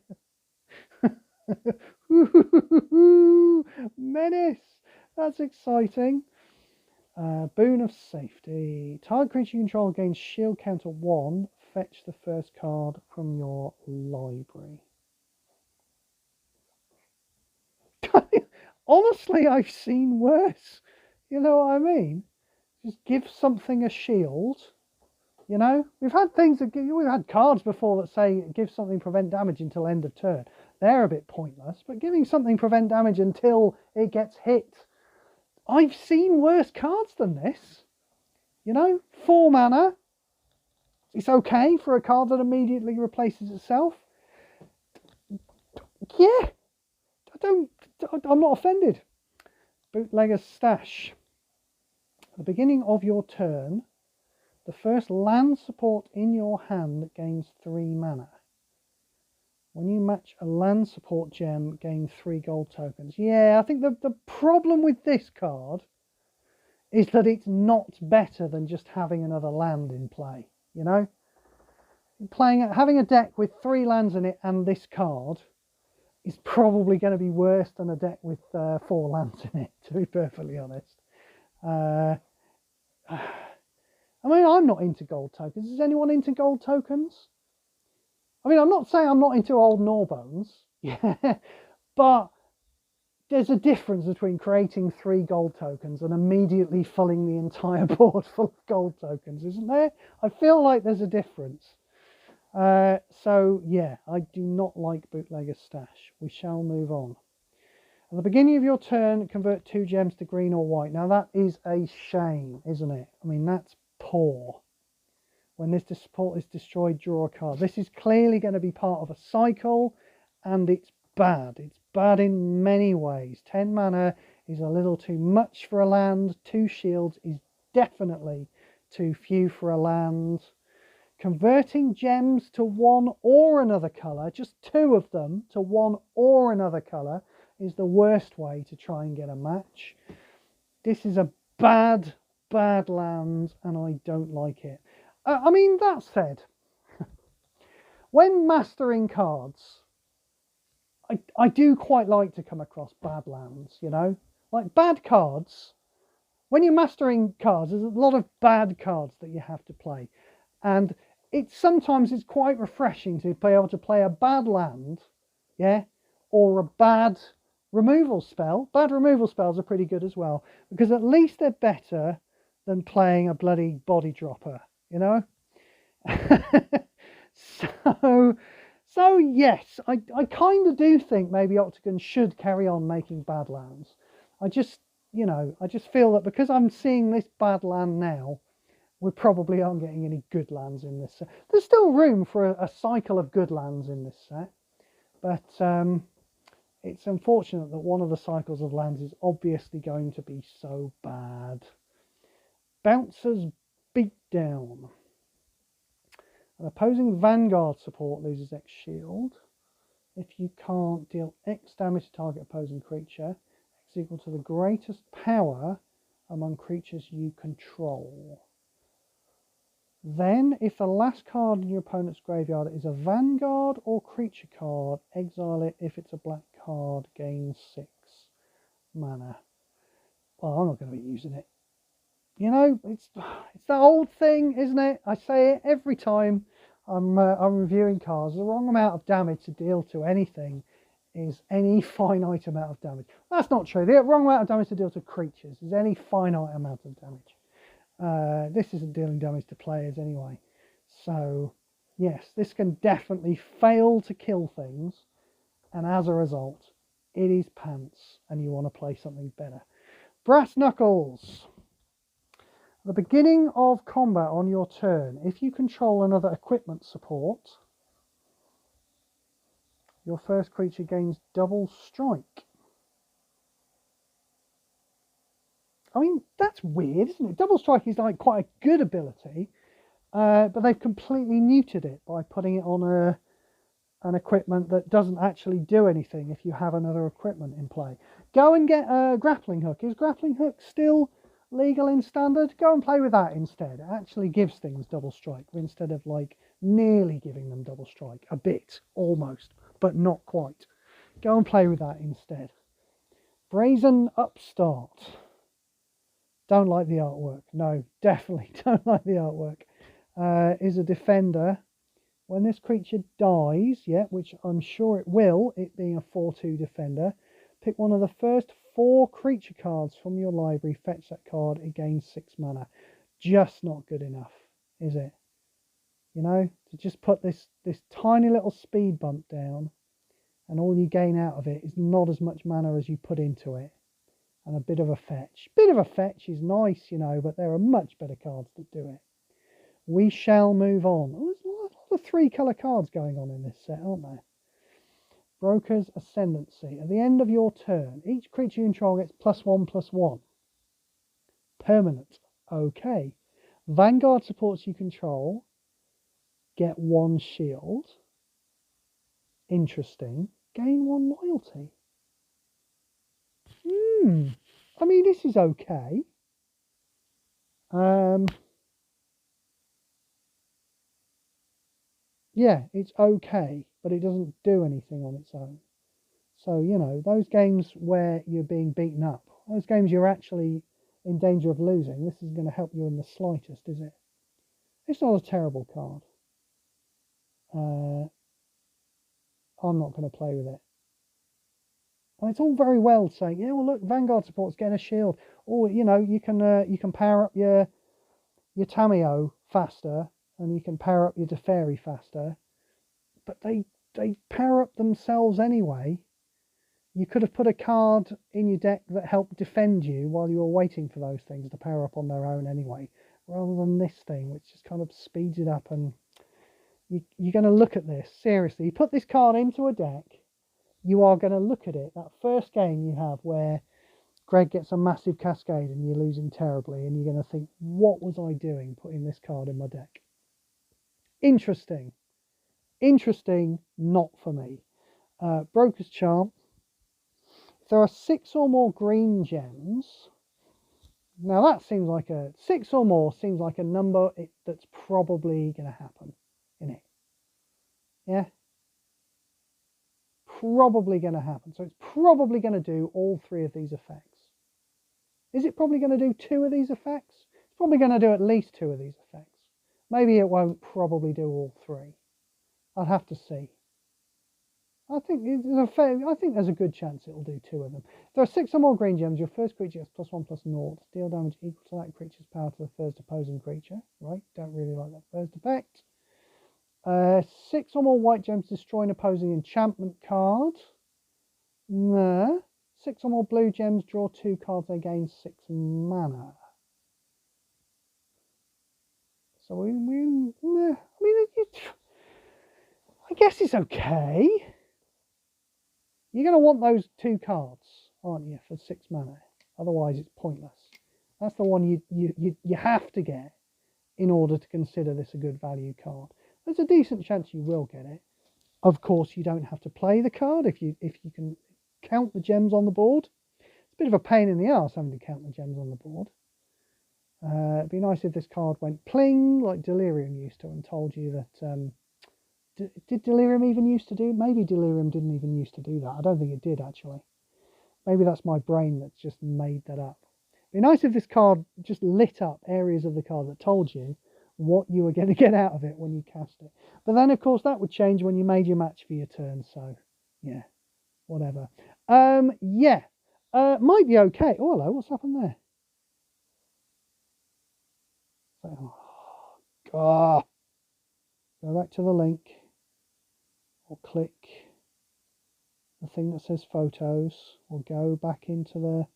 Menace! That's exciting. Boon of safety. Target creature you control gains shield counter 1. Fetch the first card from your library. Honestly, I've seen worse. You know what I mean? Just give something a shield. You know, we've had things that we've had cards before that say give something prevent damage until end of turn. They're a bit pointless, but giving something prevent damage until it gets hit. I've seen worse cards than this. You know, 4 mana. It's okay for a card that immediately replaces itself. Yeah, I'm not offended. Bootlegger's Stash. At the beginning of your turn, the first land support in your hand gains 3 mana. When you match a land support gem, gain 3 gold tokens. Yeah, I think the problem with this card is that it's not better than just having another land in play. You know, having a deck with 3 lands in it and this card is probably going to be worse than a deck with 4 lands in it, to be perfectly honest. I mean, I'm not into gold tokens. Is anyone into gold tokens? I mean, I'm not saying I'm not into old Norbones, yeah, but there's a difference between creating 3 gold tokens and immediately filling the entire board full of gold tokens, isn't there? I feel like there's a difference. So, yeah, I do not like Bootlegger's Stash. We shall move on. At the beginning of your turn, convert 2 gems to green or white. Now, that is a shame, isn't it? I mean, that's poor. When this support is destroyed, draw a card. This is clearly going to be part of a cycle, and it's bad. It's bad in many ways. 10 mana is a little too much for a land. 2 shields is definitely too few for a land. Converting gems to one or another colour, just 2 of them to one or another colour, is the worst way to try and get a match. This is a bad land, and I don't like it. I mean, that said, when mastering cards, I do quite like to come across bad lands, you know? Like bad cards, when you're mastering cards, there's a lot of bad cards that you have to play. And sometimes it's quite refreshing to be able to play a bad land, yeah? Or a bad removal spell. Bad removal spells are pretty good as well, because at least they're better than playing a bloody body dropper. You know, so yes, I kind of do think maybe Octagon should carry on making bad lands. I just feel that because I'm seeing this bad land now, we probably aren't getting any good lands in this set. There's still room for a cycle of good lands in this set, but it's unfortunate that one of the cycles of lands is obviously going to be so bad. Bouncer's Beatdown. An opposing Vanguard support loses X shield. If you can't deal X damage to target opposing creature, X equal to the greatest power among creatures you control. Then, if the last card in your opponent's graveyard is a Vanguard or creature card, exile it. If it's a black card, gain 6 mana. Well, I'm not going to be using it. You know, it's that old thing, isn't it? I say it every time I'm reviewing cards. The wrong amount of damage to deal to anything is any finite amount of damage. That's not true. The wrong amount of damage to deal to creatures is any finite amount of damage. This isn't dealing damage to players anyway. So, yes, this can definitely fail to kill things, and as a result, it is pants and you want to play something better. Brass Knuckles. At the beginning of combat on your turn, if you control another equipment support, your first creature gains double strike. I mean, that's weird, isn't it? Double strike is like quite a good ability, but they've completely neutered it by putting it on an equipment that doesn't actually do anything if you have another equipment in play. Go and get a grappling hook. Is grappling hook still legal in standard? Go and play with that instead. It actually gives things double strike instead of like nearly giving them double strike. A bit, almost, but not quite. Go and play with that instead. Brazen Upstart. Don't like the artwork. No, definitely don't like the artwork. Is a defender. When this creature dies, yeah, which I'm sure it will, it being a 4/2 defender, pick one of the first 4 creature cards from your library, fetch that card, it gains 6 mana. Just not good enough, is it? You know, to just put this tiny little speed bump down, and all you gain out of it is not as much mana as you put into it, and a bit of a fetch. Bit of a fetch is nice, you know, but there are much better cards that do it. We shall move on. Oh, there's a lot of 3-colour cards going on in this set, aren't there? Broker's Ascendancy. At the end of your turn, each creature you control gets +1/+1. Permanent. Okay. Vanguard supports you control get 1 shield. Interesting. Gain 1 loyalty. I mean, this is okay. Yeah, it's okay, but it doesn't do anything on its own. So, you know, those games where you're being beaten up, those games you're actually in danger of losing, this isn't going to help you in the slightest, is it? It's not a terrible card. I'm not going to play with it. And it's all very well saying, yeah, well, look, Vanguard support's getting a shield. Or, you know, you can power up your Tameo faster, and you can power up your Teferi faster, but they power up themselves anyway. You could have put a card in your deck that helped defend you while you were waiting for those things to power up on their own anyway, rather than this thing, which just kind of speeds it up. And you're going to look at this, seriously. You put this card into a deck, you are going to look at it, that first game you have where Greg gets a massive cascade and you're losing terribly, and you're going to think, what was I doing putting this card in my deck? Interesting. Interesting, not for me. Broker's Charm. If there are 6 or more green gems, now that seems like 6 or more seems like a number that's probably going to happen in it. Yeah? Probably going to happen. So it's probably going to do all 3 of these effects. Is it probably going to do 2 of these effects? It's probably going to do at least 2 of these effects. Maybe it won't probably do all 3. I'll have to see. I think there's a good chance it'll do 2 of them. If there are 6 or more green gems, your first creature gets +1/+0. Deal damage equal to that creature's power to the first opposing creature. Right? Don't really like that first effect. 6 or more white gems destroy an opposing enchantment card. Nah. 6 or more blue gems draw 2 cards. They gain 6 mana. So I mean, I guess it's okay. You're going to want those 2 cards, aren't you, for 6 mana? Otherwise, it's pointless. That's the one you have to get in order to consider this a good value card. There's a decent chance you will get it. Of course, you don't have to play the card if you can count the gems on the board. It's a bit of a pain in the arse having to count the gems on the board. It'd be nice if this card went pling like Delirium used to and told you that... did Delirium even used to do? Maybe Delirium didn't even used to do that. I don't think it did, actually. Maybe that's my brain that's just made that up. It'd be nice if this card just lit up areas of the card that told you what you were going to get out of it when you cast it. But then, of course, that would change when you made your match for your turn. So, yeah, whatever. Yeah, might be okay. Oh, hello, what's happened there? Oh, God. Go back to the link. Or click. the thing that says photos. We'll go back into the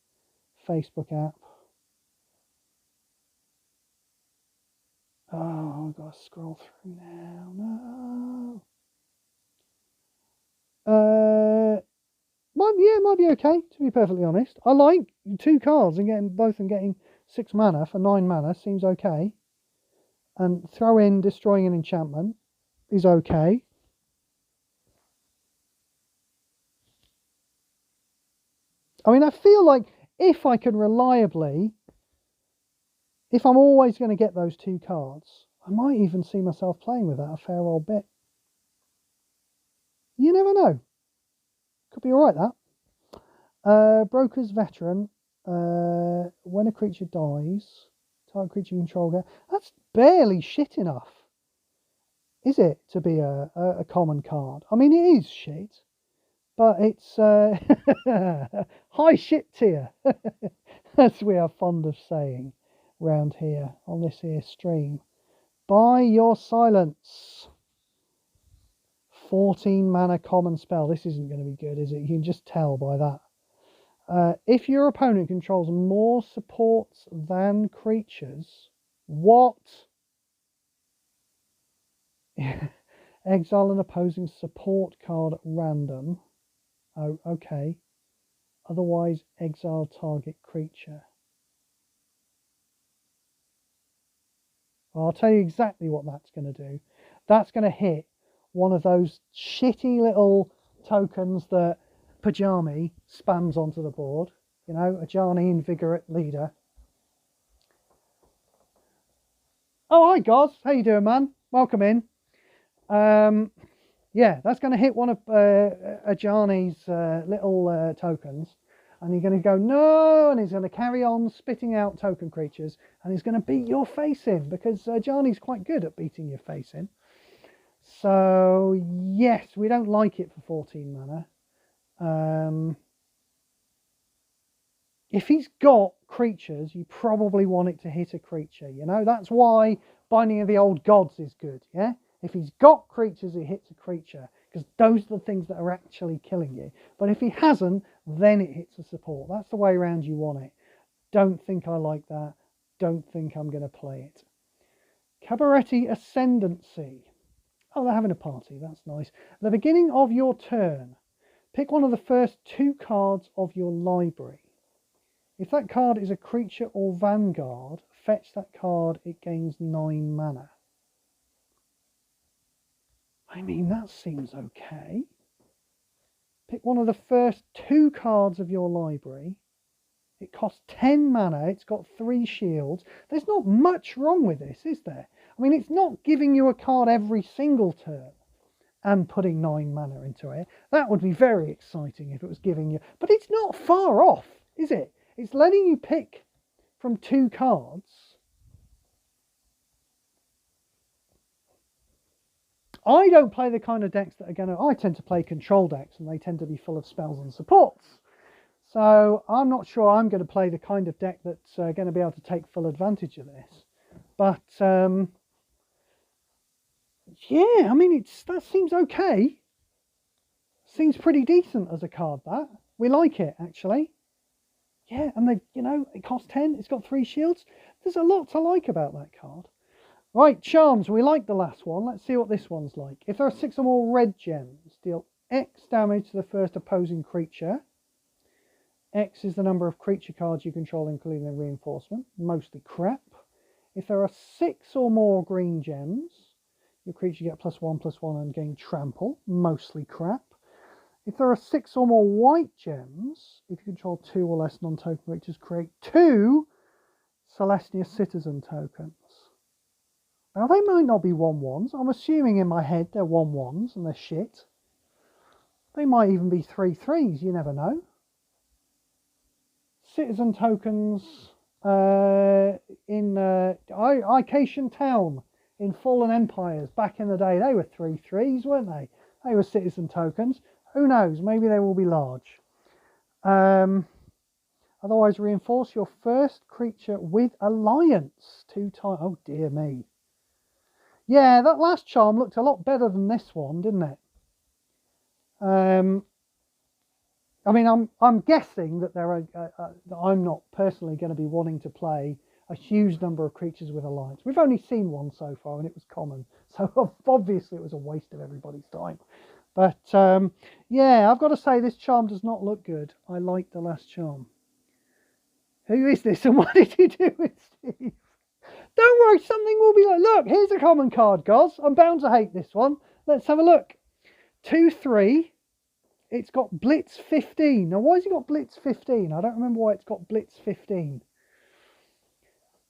Facebook app. Oh, I've got to scroll through now. No. Might be okay, to be perfectly honest. I like 2 cards and getting both and getting 6 mana for 9 mana seems okay. And throw in destroying an enchantment is okay. I mean, I feel like if I can reliably, if I'm always going to get those 2 cards, I might even see myself playing with that a fair old bit. You never know. Could be alright, that. Broker's Veteran. When a creature dies, target creature control. That's barely shit enough, is it, to be a common card? I mean, it is shit, but it's high shit tier, as we are fond of saying round here on this here stream. Buy your silence. 14 mana common spell. This isn't going to be good, is it? You can just tell by that. If your opponent controls more supports than creatures, what? Exile an opposing support card at random. Oh, okay. Otherwise, exile target creature. Well, I'll tell you exactly what that's going to do. That's going to hit one of those shitty little tokens that Pajami spams onto the board. You know, Ajani Invigorate Leader. Oh, hi, Goz. How you doing, man? Welcome in. Yeah, that's going to hit one of Ajani's little tokens. And you're going to go, no, and he's going to carry on spitting out token creatures. And he's going to beat your face in, because Ajani's quite good at beating your face in. So, yes, we don't like it for 14 mana. If he's got creatures, you probably want it to hit a creature, you know? That's why Binding of the Old Gods is good, yeah? If he's got creatures, he hits a creature, because those are the things that are actually killing you. But if he hasn't, then it hits a support. That's the way around you want it. Don't think I like that. Don't think I'm going to play it. Cabaretti Ascendancy. Oh, they're having a party. That's nice. At the beginning of your turn, pick one of the first 2 cards of your library. If that card is a creature or vanguard, fetch that card. It gains 9 mana. I mean, that seems okay. Pick one of the first 2 cards of your library. It costs 10 mana. It's got 3 shields. There's not much wrong with this, is there? I mean, it's not giving you a card every single turn and putting 9 mana into it. That would be very exciting if it was giving you... But it's not far off, is it? It's letting you pick from 2 cards. I don't play the kind of decks that are going to... I tend to play control decks, and they tend to be full of spells and supports. So I'm not sure I'm going to play the kind of deck that's going to be able to take full advantage of this. But, yeah, I mean, that seems okay. Seems pretty decent as a card, that. We like it, actually. Yeah, and they, you know, it costs 10. It's got 3 shields. There's a lot to like about that card. Right, Charms. We like the last one. Let's see what this one's like. If there are 6 or more red gems, deal X damage to the first opposing creature. X is the number of creature cards you control, including the reinforcement. Mostly crap. If there are 6 or more green gems, your creature get +1/+1 and gain trample. Mostly crap. If there are 6 or more white gems, if you control 2 or less non-token creatures, create 2 Celestia Citizen tokens. Now, they might not be 1/1s. I'm assuming in my head they're 1/1s and they're shit. They might even be 3/3s. You never know. Citizen tokens in Icatian Town in Fallen Empires back in the day. They were 3/3s, weren't they? They were citizen tokens. Who knows? Maybe they will be large. Otherwise, reinforce your first creature with Alliance 2 times. Oh, dear me. Yeah, that last charm looked a lot better than this one, didn't it? I mean, I'm guessing that there are. That I'm not personally going to be wanting to play a huge number of creatures with alliance. We've only seen one so far, and it was common. So obviously, it was a waste of everybody's time. But yeah, I've got to say this charm does not look good. I like the last charm. Who is this, and what did you do with Steve? Don't worry, something will be like. Look, here's a common card, guys. I'm bound to hate this one. Let's have a look. 2/3. It's got Blitz 15. Now, why has it got Blitz 15? I don't remember why it's got Blitz 15.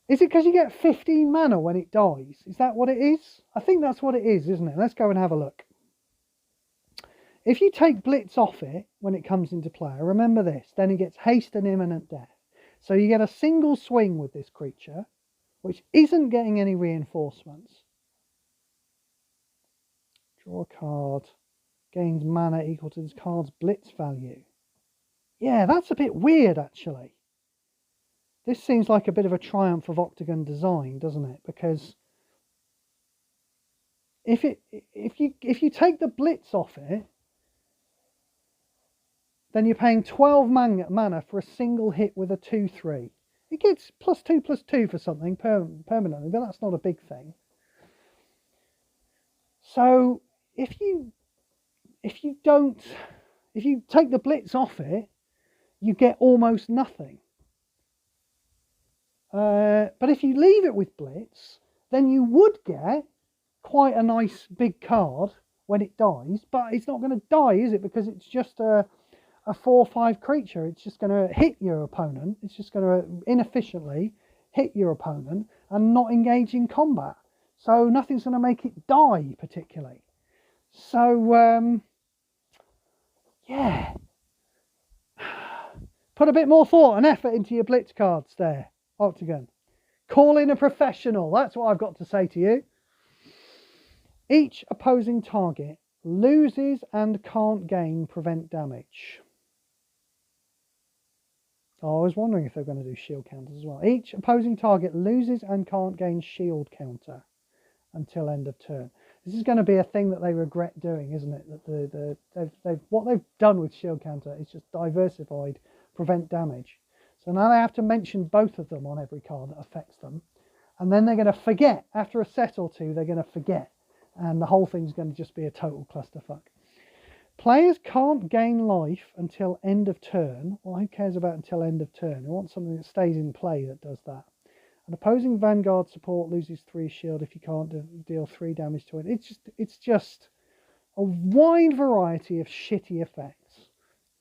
Is it because you get 15 mana when it dies? Is that what it is? I think that's what it is, isn't it? Let's go and have a look. If you take Blitz off it when it comes into play, remember this, then it gets haste and imminent death. So you get a single swing with this creature, which isn't getting any reinforcements. Draw a card. Gains mana equal to this card's Blitz value. Yeah, that's a bit weird, actually. This seems like a bit of a triumph of Octagon design, doesn't it? Because if you take the Blitz off it, then you're paying 12 mana for a single hit with a 2/3. It gets +2/+2 for something permanently, but that's not a big thing. So if you take the Blitz off it, you get almost nothing. But if you leave it with Blitz, then you would get quite a nice big card when it dies, but it's not going to die, is it? Because it's just a 4/5 creature. It's just going to hit your opponent. It's just going to inefficiently hit your opponent and not engage in combat. So nothing's going to make it die particularly. So, yeah. Put a bit more thought and effort into your Blitz cards there, Octagon. Call in a professional. That's what I've got to say to you. Each opposing target loses and can't gain prevent damage. Oh, I was wondering if they're going to do shield counters as well. Each opposing target loses and can't gain shield counter until end of turn. This is going to be a thing that they regret doing, isn't it? That what they've done with shield counter is just diversified prevent damage. So now they have to mention both of them on every card that affects them. And then they're going to forget. After a set or two, they're going to forget. And the whole thing's going to just be a total clusterfuck. Players can't gain life until end of turn. Well, who cares about until end of turn? They want something that stays in play that does that. An opposing Vanguard support loses 3 shield if you can't deal 3 damage to it. It's just a wide variety of shitty effects.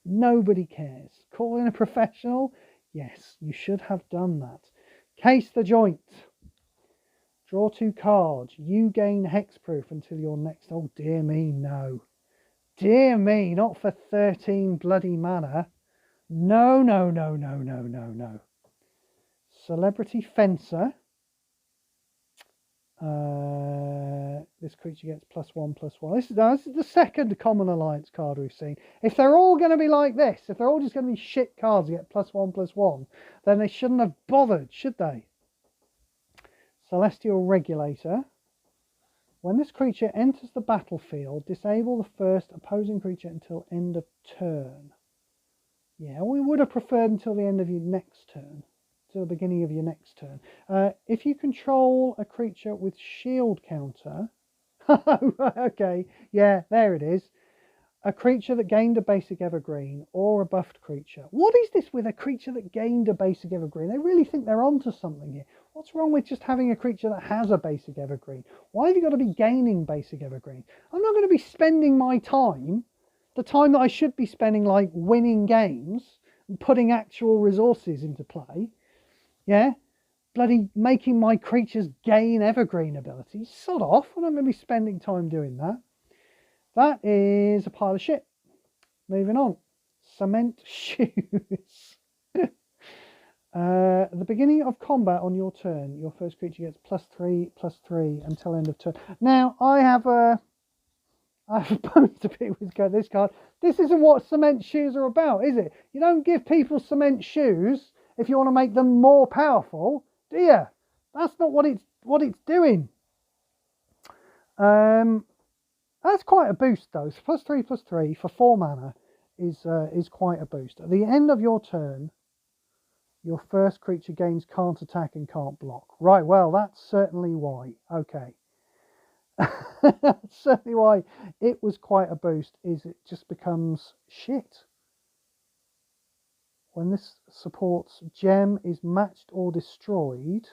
Nobody cares. Call in a professional? Yes, you should have done that. Case the joint. Draw 2 cards. You gain hexproof until your next... Oh, dear me, no. Dear me, not for 13 bloody mana. No, no, no, no, no, no, no. Celebrity Fencer. This creature gets +1/+1. This is the second common alliance card we've seen. If they're all going to be like this, if they're all just going to be shit cards that get +1/+1, then they shouldn't have bothered, should they? Celestial Regulator. When this creature enters the battlefield, disable the first opposing creature until end of turn. Yeah, we would have preferred until the end of your next turn. To the beginning of your next turn. If you control a creature with shield counter... okay, yeah, there it is. A creature that gained a basic evergreen or a buffed creature. What is this with a creature that gained a basic evergreen? They really think they're onto something here. What's wrong with just having a creature that has a basic evergreen? Why have you got to be gaining basic evergreen? I'm not going to be spending my time, the time that I should be spending like winning games and putting actual resources into play. Yeah, bloody making my creatures gain evergreen abilities. Sod off, I'm not going to be spending time doing that. That is a pile of shit. Moving on. Cement shoes. At the beginning of combat on your turn, your first creature gets +3/+3 until end of turn. Now, I have a bone to pick with this card. This isn't what cement shoes are about, is it? You don't give people cement shoes if you want to make them more powerful, do you? That's not what it's doing. That's quite a boost though. So +3/+3 for 4 mana. is quite a boost. At the end of your turn, your first creature gains can't attack and can't block. Right, well, that's certainly why. Okay. That's certainly why it was quite a boost, is it just becomes shit. When this support's gem is matched or destroyed,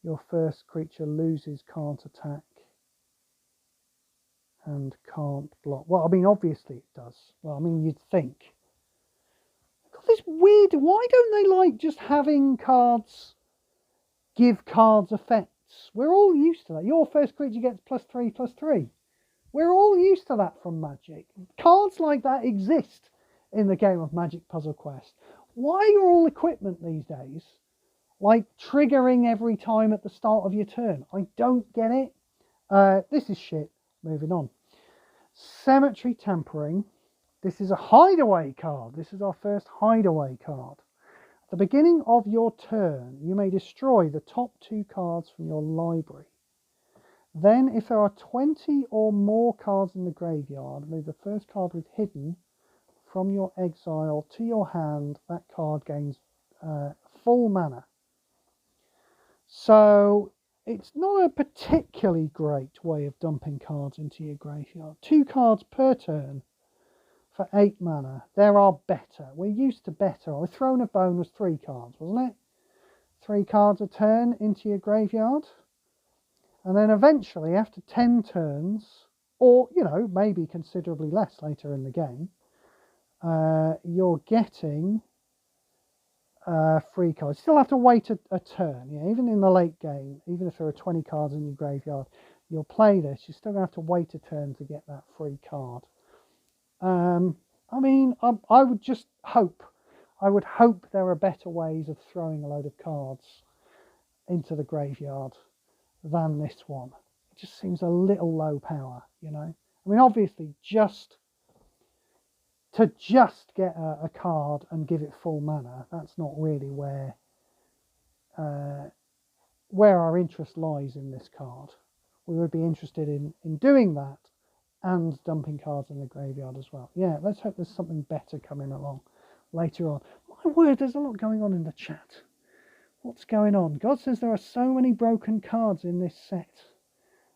your first creature loses can't attack and can't block. Well, I mean, obviously it does. Well, I mean, you'd think. Got this weird, why don't they like just having cards give cards effects? We're all used to that. Your first creature gets +3/+3. We're all used to that from Magic. Cards like that exist in the game of Magic Puzzle Quest. Why are all equipment these days like triggering every time at the start of your turn? I don't get it. This is shit. Moving on. Cemetery Tampering. This is a hideaway card. This is our first hideaway card. At the beginning of your turn, you may destroy the top 2 cards from your library. Then, if there are 20 or more cards in the graveyard, move the first card with hidden from your exile to your hand. That card gains full mana. So it's not a particularly great way of dumping cards into your graveyard. 2 cards per turn for 8 mana. There are better. We're used to better. Our Throne of Bone was 3 cards, wasn't it? 3 cards a turn into your graveyard. And then eventually, after 10 turns, or, you know, maybe considerably less later in the game, you're getting 3 cards. You still have to wait a turn. Yeah, even in the late game, even if there are 20 cards in your graveyard, you'll play this. You're still going to have to wait a turn to get that free card. I mean, I would just hope. I would hope there are better ways of throwing a load of cards into the graveyard than this one. It just seems a little low power, you know. I mean, obviously, just to get a card and give it full mana, that's not really where our interest lies in this card. We would be interested in doing that and dumping cards in the graveyard as well. Yeah, let's hope there's something better coming along later on. My word, there's a lot going on in the chat. What's going on? God says there are so many broken cards in this set.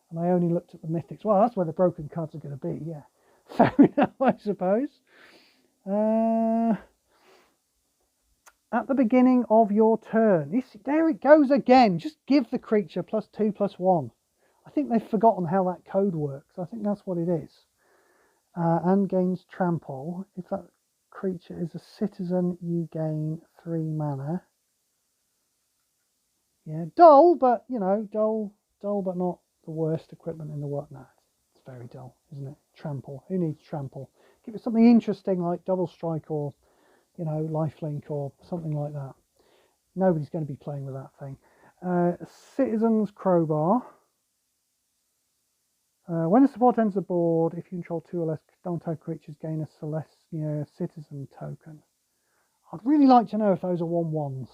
And I only looked at the mythics. Well, that's where the broken cards are going to be, yeah. Fair enough, I suppose. At the beginning of your turn. There it goes again. Just give the creature +2/+1. I think they've forgotten how that code works. I think that's what it is. And gains trample. If that creature is a citizen, you gain 3 mana. Yeah, dull, but, you know, dull, but not the worst equipment in the world. No, it's very dull, isn't it? Trample. Who needs trample? Give it something interesting like double strike or, you know, lifelink or something like that. Nobody's going to be playing with that thing. Citizen's Crowbar. When a support enters the board, if you control 2 or less non-token creatures, gain a Celestia Citizen token. I'd really like to know if those are 1/1s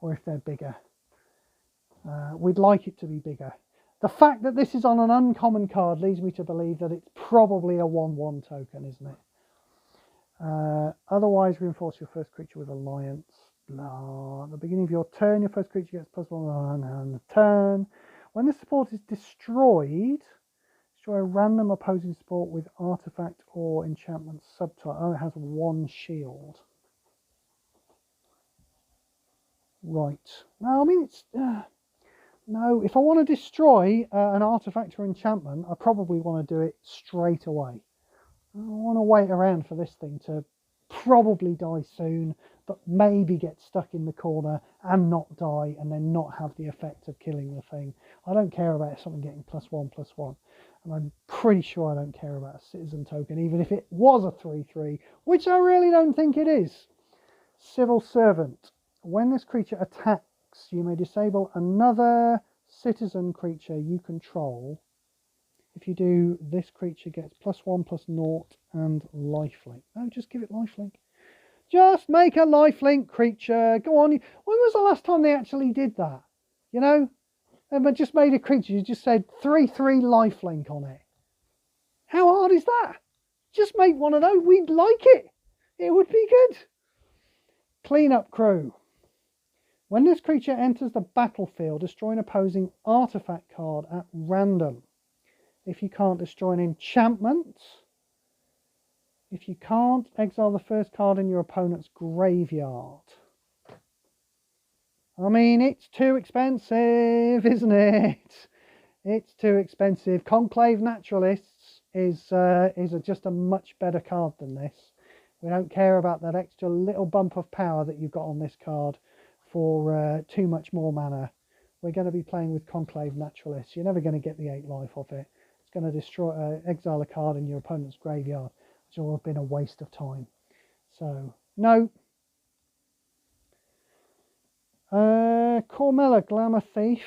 or if they're bigger. We'd like it to be bigger. The fact that this is on an uncommon card leads me to believe that it's probably a 1/1 token, isn't it? Otherwise, reinforce your first creature with Alliance. Blah. At the beginning of your turn, your first creature gets +1 on the turn. When the support is destroyed, destroy a random opposing support with artifact or enchantment subtype. Oh, it has 1 shield. Right. No, I mean, it's... no, if I want to destroy an artifact or enchantment, I probably want to do it straight away. I don't want to wait around for this thing to probably die soon, but maybe get stuck in the corner and not die and then not have the effect of killing the thing. I don't care about something getting +1/+1. And I'm pretty sure I don't care about a citizen token, even if it was a 3/3, which I really don't think it is. Civil Servant. When this creature attacks, you may disable another citizen creature you control. If you do, this creature gets +1/+0 and lifelink. No, just give it lifelink. Just make a lifelink creature. Go on. When was the last time they actually did that? You know? And just made a creature. You just said 3/3 lifelink on it. How hard is that? Just make one of those. We'd like it. It would be good. Cleanup Crew. When this creature enters the battlefield, destroy an opposing artifact card at random. If you can't, destroy an enchantment. If you can't, exile the first card in your opponent's graveyard. I mean, it's too expensive, isn't it? It's too expensive. Conclave Naturalists is just a much better card than this. We don't care about that extra little bump of power that you've got on this card for too much more mana. We're going to be playing with Conclave Naturalists. You're never going to get the 8 life off it. It's going to destroy, exile a card in your opponent's graveyard, which will have been a waste of time. So, no. Cormella Glamour Thief.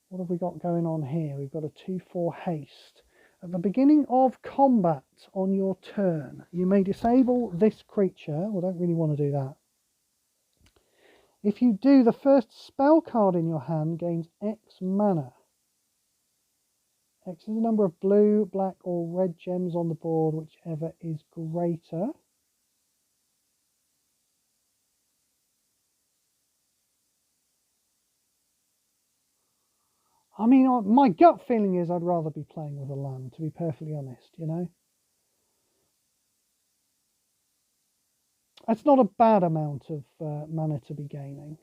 What have we got going on here? We've got a 2/4 haste. At the beginning of combat on your turn, you may disable this creature. Well, don't really want to do that. If you do, the first spell card in your hand gains X mana. X is the number of blue, black, or red gems on the board, whichever is greater. I mean, my gut feeling is I'd rather be playing with a land, to be perfectly honest, you know. It's not a bad amount of mana to be gaining.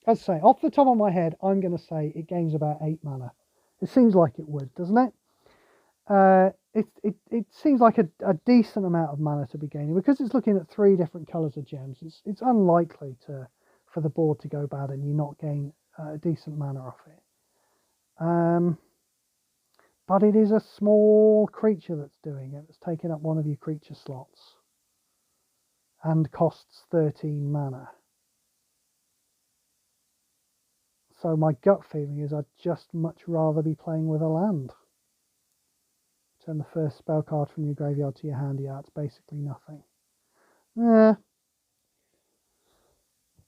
As I say, off the top of my head, I'm going to say it gains about 8 mana. It seems like it would, doesn't it? It seems like a decent amount of mana to be gaining because it's looking at 3 different colours of gems. It's unlikely for the board to go bad and you not gain a decent mana off it. But it is a small creature that's doing it. That's taking up one of your creature slots and costs 13 mana. So my gut feeling is I'd just much rather be playing with a land. Turn the first spell card from your graveyard to your hand. Yeah, it's basically nothing.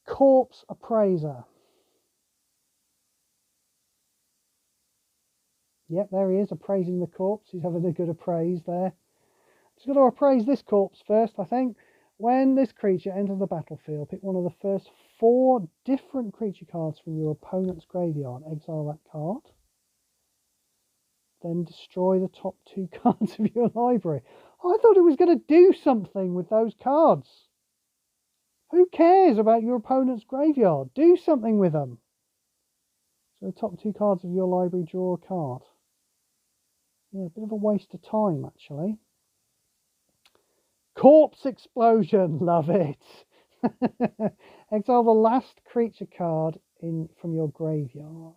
Corpse Appraiser. Yep, there he is, appraising the corpse. He's having a good appraise there. Just got to appraise this corpse first, I think. When this creature enters the battlefield, pick one of the first 4 different creature cards from your opponent's graveyard. Exile that card. Then destroy the top 2 cards of your library. I thought it was going to do something with those cards. Who cares about your opponent's graveyard? Do something with them. So the top 2 cards of your library, draw a card. Yeah, a bit of a waste of time, actually. Corpse Explosion, love it. Exile the last creature card from your graveyard.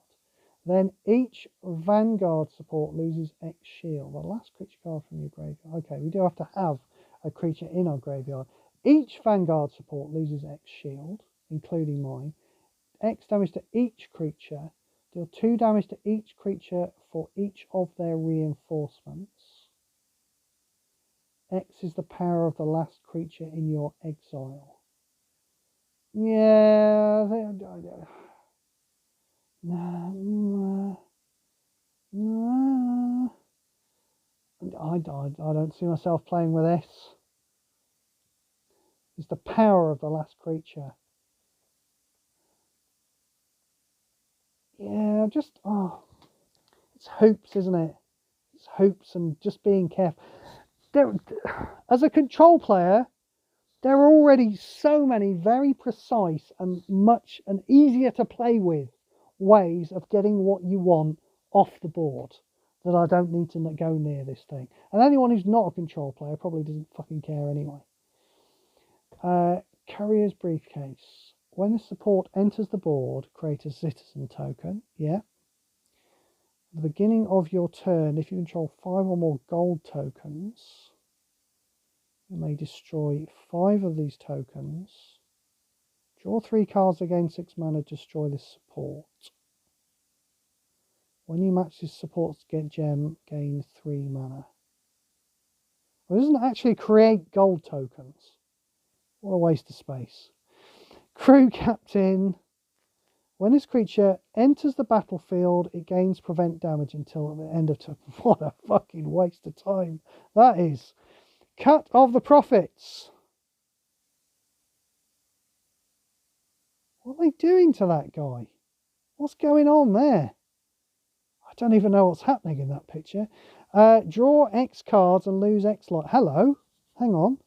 Then each Vanguard support loses X shield. The last creature card from your graveyard. Okay, we do have to have a creature in our graveyard. Each Vanguard support loses X shield, including mine. X damage to each creature. Deal 2 damage to each creature for each of their reinforcements. X is the power of the last creature in your exile. Yeah, I don't see myself playing with this. It's the power of the last creature. Yeah, just, it's hoops, isn't it? It's hoops and just being careful. As a control player, there are already so many very precise and much and easier to play with ways of getting what you want off the board that I don't need to go near this thing. And anyone who's not a control player probably doesn't fucking care anyway. Courier's Briefcase. When the support enters the board, create a citizen token. Yeah. At the beginning of your turn, if you control 5 or more gold tokens, you may destroy 5 of these tokens. Draw 3 cards, again 6 mana, destroy this support. When you match this support's gem, gain 3 mana. Well, it doesn't actually create gold tokens. What a waste of space. Crew Captain. When this creature enters the battlefield, it gains prevent damage until the end of turn. What a fucking waste of time that is. Cut of the profits. What are they doing to that guy? What's going on there? I don't even know what's happening in that picture. Draw X cards and lose X life. Hello? Hang on.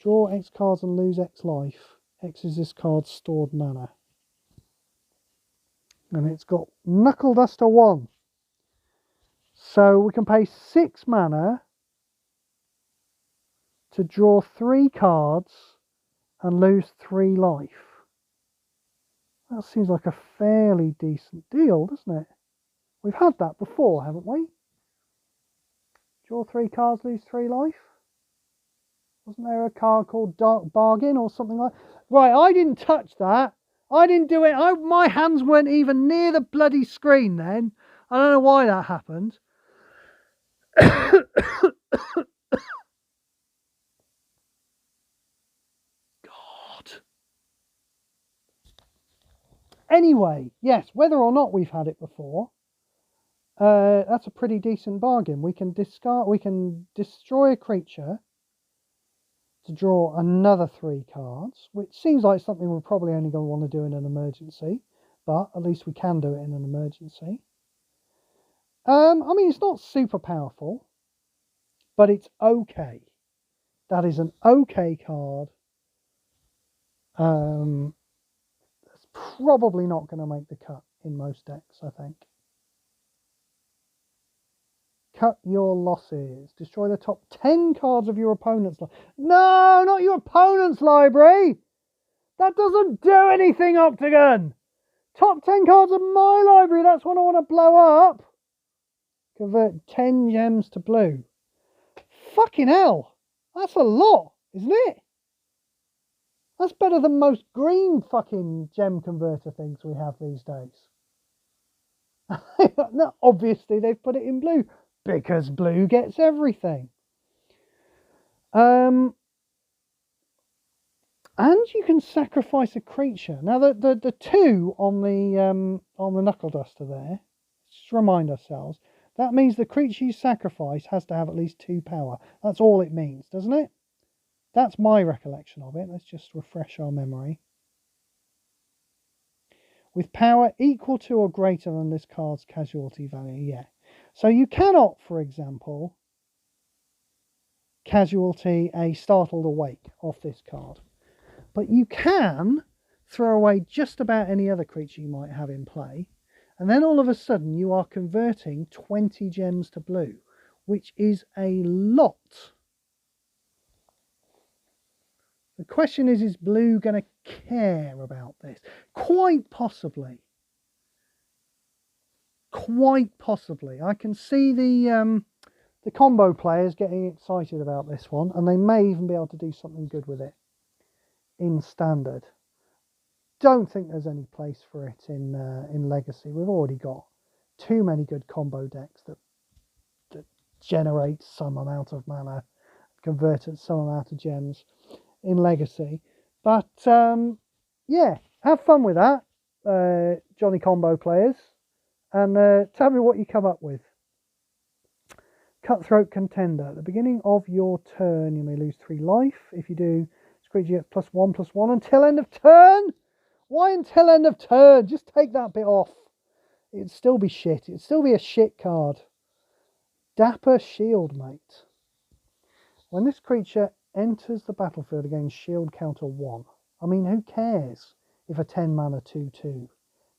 Draw X cards and lose X life. X is this card's stored mana. And it's got Knuckle Duster 1. So we can pay 6 mana to draw 3 cards and lose 3 life. That seems like a fairly decent deal, doesn't it? We've had that before, haven't we? Draw 3 cards, lose 3 life. Wasn't there a card called Dark Bargain or something like that? Right, I didn't touch that. I didn't do it. My hands weren't even near the bloody screen then. I don't know why that happened. Anyway, yes, whether or not we've had it before, that's a pretty decent bargain. We can destroy a creature to draw another 3 cards, which seems like something we're probably only going to want to do in an emergency, but at least we can do it in an emergency. I mean, it's not super powerful, but it's okay. That is an okay card. Probably not going to make the cut in most decks, I think. Cut your losses. Destroy the top 10 cards of your opponent's library. No, not your opponent's library! That doesn't do anything, Octagon! Top 10 cards of my library, that's what I want to blow up. Convert 10 gems to blue. Fucking hell! That's a lot, isn't it? That's better than most green fucking gem converter things we have these days. No, obviously they've put it in blue because blue gets everything. And you can sacrifice a creature. Now the 2 on the Knuckle Duster there, just remind ourselves, that means the creature you sacrifice has to have at least 2 power. That's all it means, doesn't it? That's my recollection of it. Let's just refresh our memory. With power equal to or greater than this card's casualty value, yeah. So you cannot, for example, casualty a Startled Awake off this card. But you can throw away just about any other creature you might have in play. And then all of a sudden you are converting 20 gems to blue, which is a lot. The question is blue going to care about this? Quite possibly. Quite possibly. I can see the combo players getting excited about this one, and they may even be able to do something good with it in standard. Don't think there's any place for it in Legacy. We've already got too many good combo decks that generate some amount of mana, convert at some amount of gems in Legacy. But yeah, have fun with that, Johnny Combo players, and tell me what you come up with. Cutthroat Contender. At the beginning of your turn, you may lose 3 life. If you do, this creature gets +1/+1 until end of turn. Why until end of turn? Just take that bit off. It'd still be shit. It'd still be a shit card. Dapper Shieldmate. When this creature enters the battlefield against shield counter 1. I mean, who cares if a 10 mana 2/2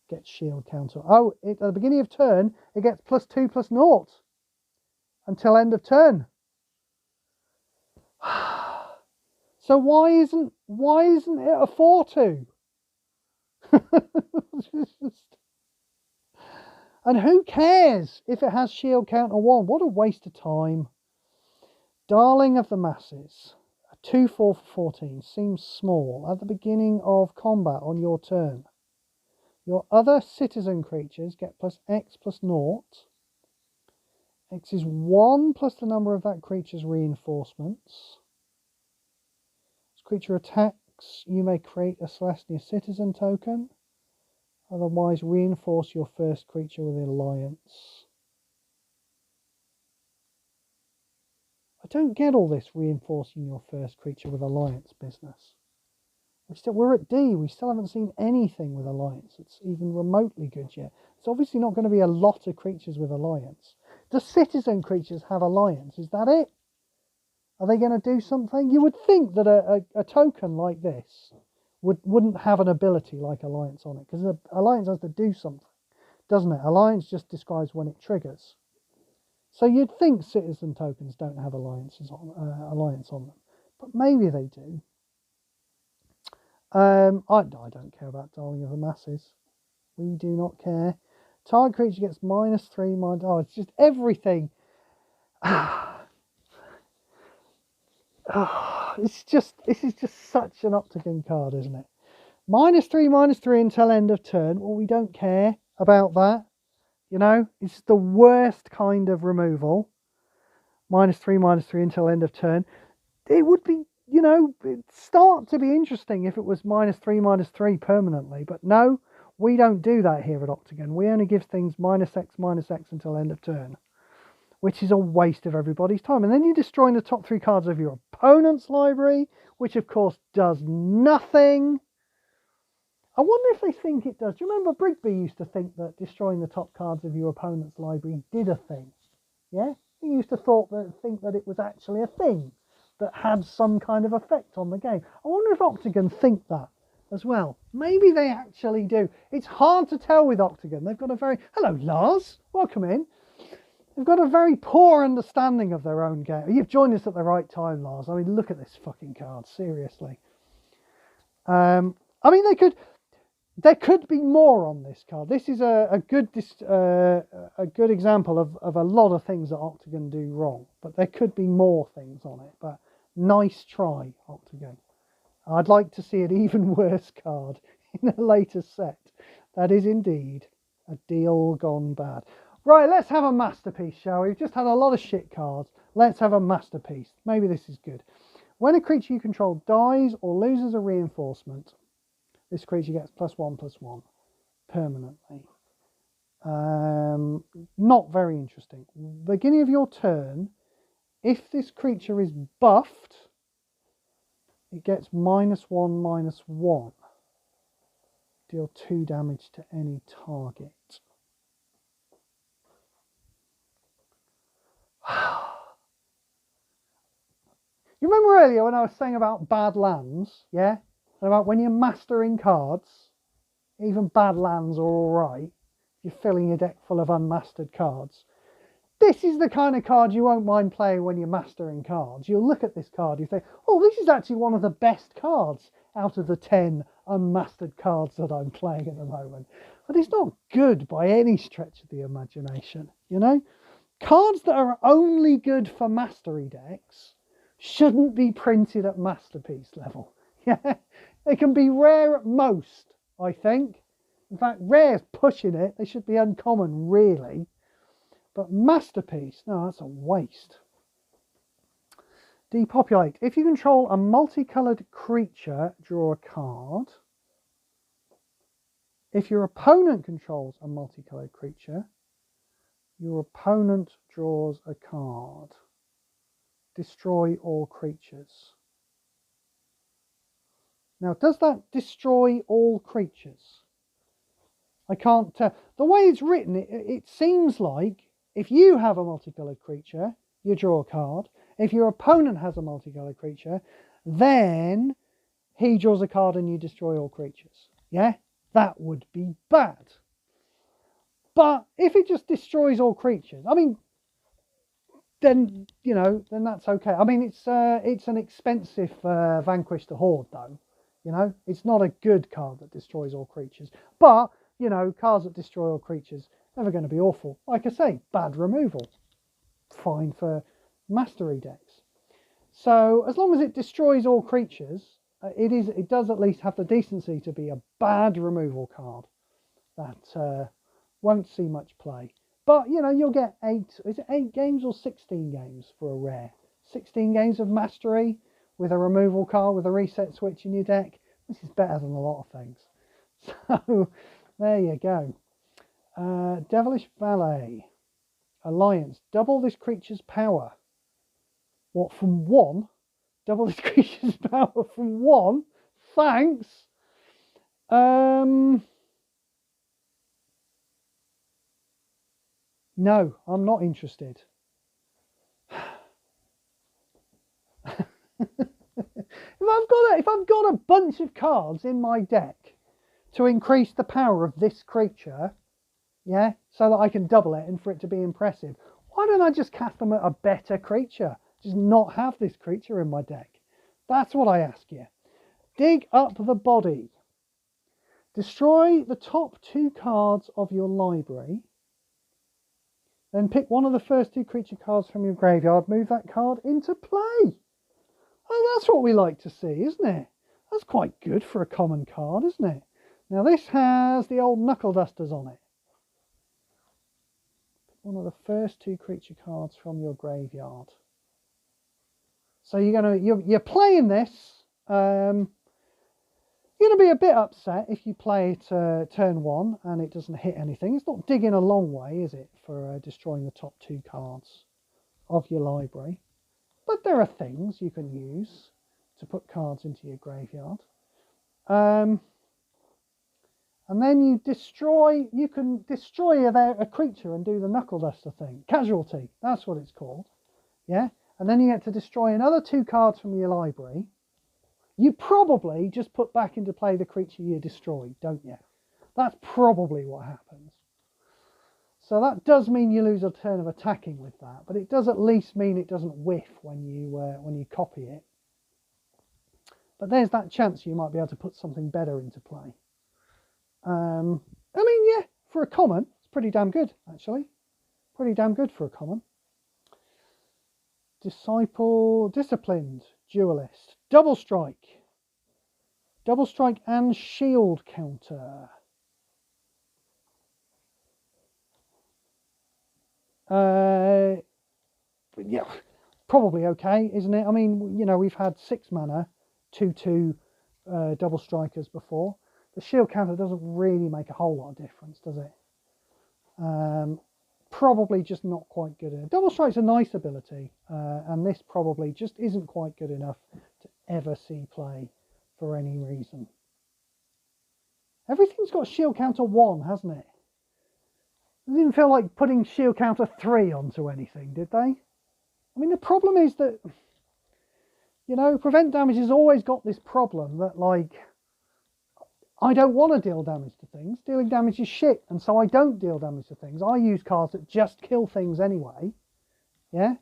gets shield counter? Oh, at the beginning of turn, it gets +2/+0 until end of turn. So why isn't it a 4/2? And who cares if it has shield counter 1? What a waste of time. Darling of the Masses. 2/4 for 14 seems small. At the beginning of combat on your turn, your other citizen creatures get +X/0. X is 1 plus the number of that creature's reinforcements. This creature attacks you may create a Celestia citizen token. Otherwise, reinforce your first creature with alliance. I don't get all this reinforcing your first creature with alliance business. We're at D. We still haven't seen anything with alliance. It's even remotely good yet. It's obviously not going to be a lot of creatures with alliance. Do citizen creatures have alliance? Is that it? Are they going to do something? You would think that a token like this wouldn't have an ability like alliance on it, because alliance has to do something, doesn't it? Alliance just describes when it triggers. So you'd think citizen tokens don't have alliance on them, but maybe they do. I don't care about Darling of the Masses. We do not care. Target creature gets -3, oh, it's just everything. This is just such an Octagon card, isn't it? -3/-3 until end of turn. Well, we don't care about that. You know, it's the worst kind of removal. -3/-3 until end of turn. It would be, you know, it'd start to be interesting if it was -3/-3 permanently, but no, we don't do that here at Octagon. We only give things -X/-X until end of turn, which is a waste of everybody's time. And then you're destroying the top 3 cards of your opponent's library, which of course does nothing. I wonder if they think it does. Do you remember Brigby used to think that destroying the top cards of your opponent's library did a thing? Yeah? He used to think that it was actually a thing that had some kind of effect on the game. I wonder if Octagon think that as well. Maybe they actually do. It's hard to tell with Octagon. They've got a very... Hello, Lars. Welcome in. They've got a very poor understanding of their own game. You've joined us at the right time, Lars. I mean, look at this fucking card. Seriously. I mean, there could be more on this card. This is a good example of a lot of things that Octagon do wrong, but there could be more things on it. But nice try, Octagon. I'd like to see an even worse card in a later set. That is indeed a deal gone bad. Right, let's have a masterpiece, shall we? We've just had a lot of shit cards. Let's have a masterpiece. Maybe this is good. When a creature you control dies or loses a reinforcement, this creature gets +1/+1 permanently. Not very interesting. Beginning of your turn, if this creature is buffed, it gets -1/-1. Deal 2 damage to any target. You remember earlier when I was saying about bad lands, yeah? About when you're mastering cards, even bad lands are alright. You're filling your deck full of unmastered cards. This is the kind of card you won't mind playing when you're mastering cards. You'll look at this card, you think, oh, this is actually one of the best cards out of the 10 unmastered cards that I'm playing at the moment. But it's not good by any stretch of the imagination, you know? Cards that are only good for mastery decks shouldn't be printed at masterpiece level. Yeah, they can be rare at most, I think. In fact, rare's pushing it. They should be uncommon, really. But masterpiece, no, that's a waste. Depopulate. If you control a multicoloured creature, draw a card. If your opponent controls a multicoloured creature, your opponent draws a card. Destroy all creatures. Now, does that destroy all creatures? I can't tell. The way it's written, it seems like if you have a multicoloured creature, you draw a card. If your opponent has a multicoloured creature, then he draws a card and you destroy all creatures. Yeah? That would be bad. But if it just destroys all creatures, I mean, then, you know, then that's okay. I mean, it's an expensive Vanquish the Horde, though. You know, it's not a good card that destroys all creatures. But, you know, cards that destroy all creatures, never going to be awful. Like I say, bad removal. Fine for mastery decks. So, as long as it destroys all creatures, it does at least have the decency to be a bad removal card that won't see much play. But, you know, you'll get 8 games or 16 games for a rare? 16 games of mastery with a removal card, with a reset switch in your deck, this is better than a lot of things. So there you go. Devilish Valet. Alliance. Double this creature's power. What, from 1? Double this creature's power from 1? Thanks. No, I'm not interested. If I've got a bunch of cards in my deck to increase the power of this creature, yeah, so that I can double it and for it to be impressive, why don't I just cast them at a better creature? Just not have this creature in my deck. That's what I ask you. Dig up the body. Destroy the top 2 cards of your library. Then pick one of the first 2 creature cards from your graveyard. Move that card into play. Oh, that's what we like to see, isn't it? That's quite good for a common card, isn't it? Now this has the old knuckle dusters on it. One of the first 2 creature cards from your graveyard. So you're playing this. You're going to be a bit upset if you play it turn 1 and it doesn't hit anything. It's not digging a long way, is it, for destroying the top 2 cards of your library. But there are things you can use to put cards into your graveyard. And then you can destroy a creature and do the knuckle duster thing. Casualty, that's what it's called. Yeah? And then you get to destroy another 2 cards from your library. You probably just put back into play the creature you destroyed, don't you? That's probably what happens. So that does mean you lose a turn of attacking with that, but it does at least mean it doesn't whiff when you copy it. But there's that chance you might be able to put something better into play. I mean, yeah, for a common, it's pretty damn good, actually. Pretty damn good for a common. Disciple, Disciplined, Duelist, Double Strike. Double Strike and Shield counter. Yeah, probably okay, isn't it? I mean, you know, we've had 6 mana, 2/2 double strikers before. The shield counter doesn't really make a whole lot of difference, does it? Probably just not quite good enough. Double strike's a nice ability, and this probably just isn't quite good enough to ever see play for any reason. Everything's got shield counter 1, hasn't it? They didn't feel like putting shield counter 3 onto anything, did they? I mean, the problem is that, you know, prevent damage has always got this problem that, like, I don't want to deal damage to things. Dealing damage is shit, and so I don't deal damage to things. I use cards that just kill things anyway, yeah?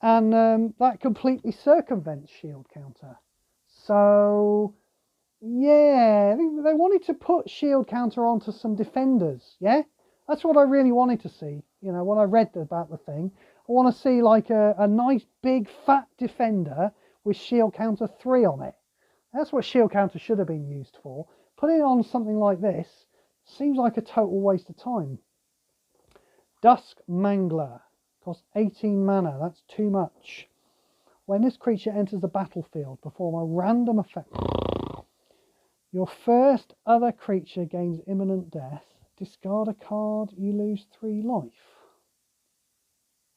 And that completely circumvents shield counter. So, yeah, they wanted to put shield counter onto some defenders, yeah? That's what I really wanted to see. You know, when I read about the thing, I want to see like a nice big fat defender with shield counter 3 on it. That's what shield counter should have been used for. Putting it on something like this seems like a total waste of time. Dusk Mangler. Costs 18 mana. That's too much. When this creature enters the battlefield, perform a random effect. Your first other creature gains imminent death. Discard a card, you lose 3 life.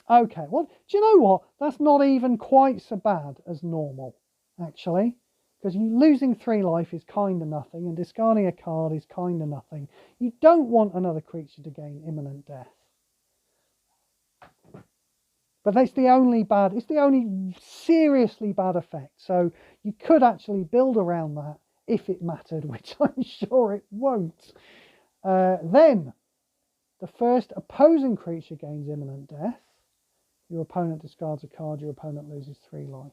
Okay, well, do you know what? That's not even quite so bad as normal, actually. Because losing 3 life is kind of nothing, and discarding a card is kind of nothing. You don't want another creature to gain imminent death. But that's the only bad, it's the only seriously bad effect. So you could actually build around that if it mattered, which I'm sure it won't. Then, the first opposing creature gains imminent death. Your opponent discards a card, your opponent loses 3 life.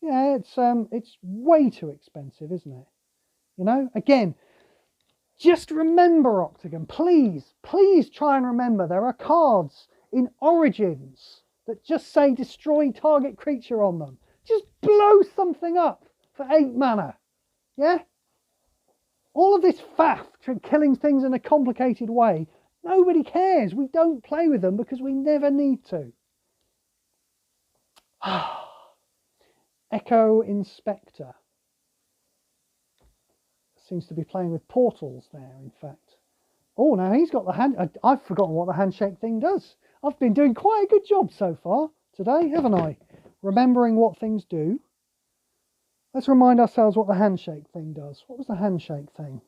Yeah, it's way too expensive, isn't it? You know, again, just remember, Octagon, please try and remember there are cards in Origins that just say destroy target creature on them. Just blow something up for 8 mana. Yeah? All of this faff killing things in a complicated way. Nobody cares. We don't play with them because we never need to. Echo Inspector. Seems to be playing with portals there, in fact. Oh, now he's got the hand... I've forgotten what the handshake thing does. I've been doing quite a good job so far today, haven't I? Remembering what things do. Let's remind ourselves what the handshake thing does. What was the handshake thing?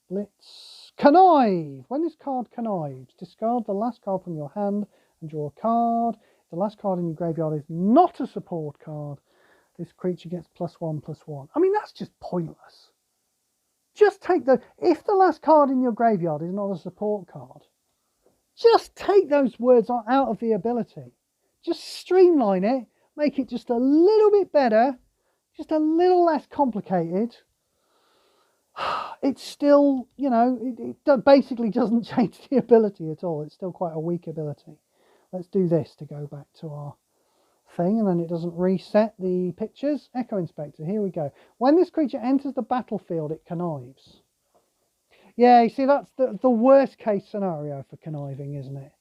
Blitz. Connive. When this card connives, discard the last card from your hand and draw a card. If the last card in your graveyard is not a support card, this creature gets +1/+1. I mean, that's just pointless. Just take the... If the last card in your graveyard is not a support card, just take those words out of the ability. Just streamline it. Make it just a little bit better. Just a little less complicated. It's still, you know, it basically doesn't change the ability at all. It's still quite a weak ability. Let's do this to go back to our thing, and then it doesn't reset the pictures. Echo Inspector, here we go. When this creature enters the battlefield, it connives. Yeah, you see, that's the worst case scenario for conniving, isn't it?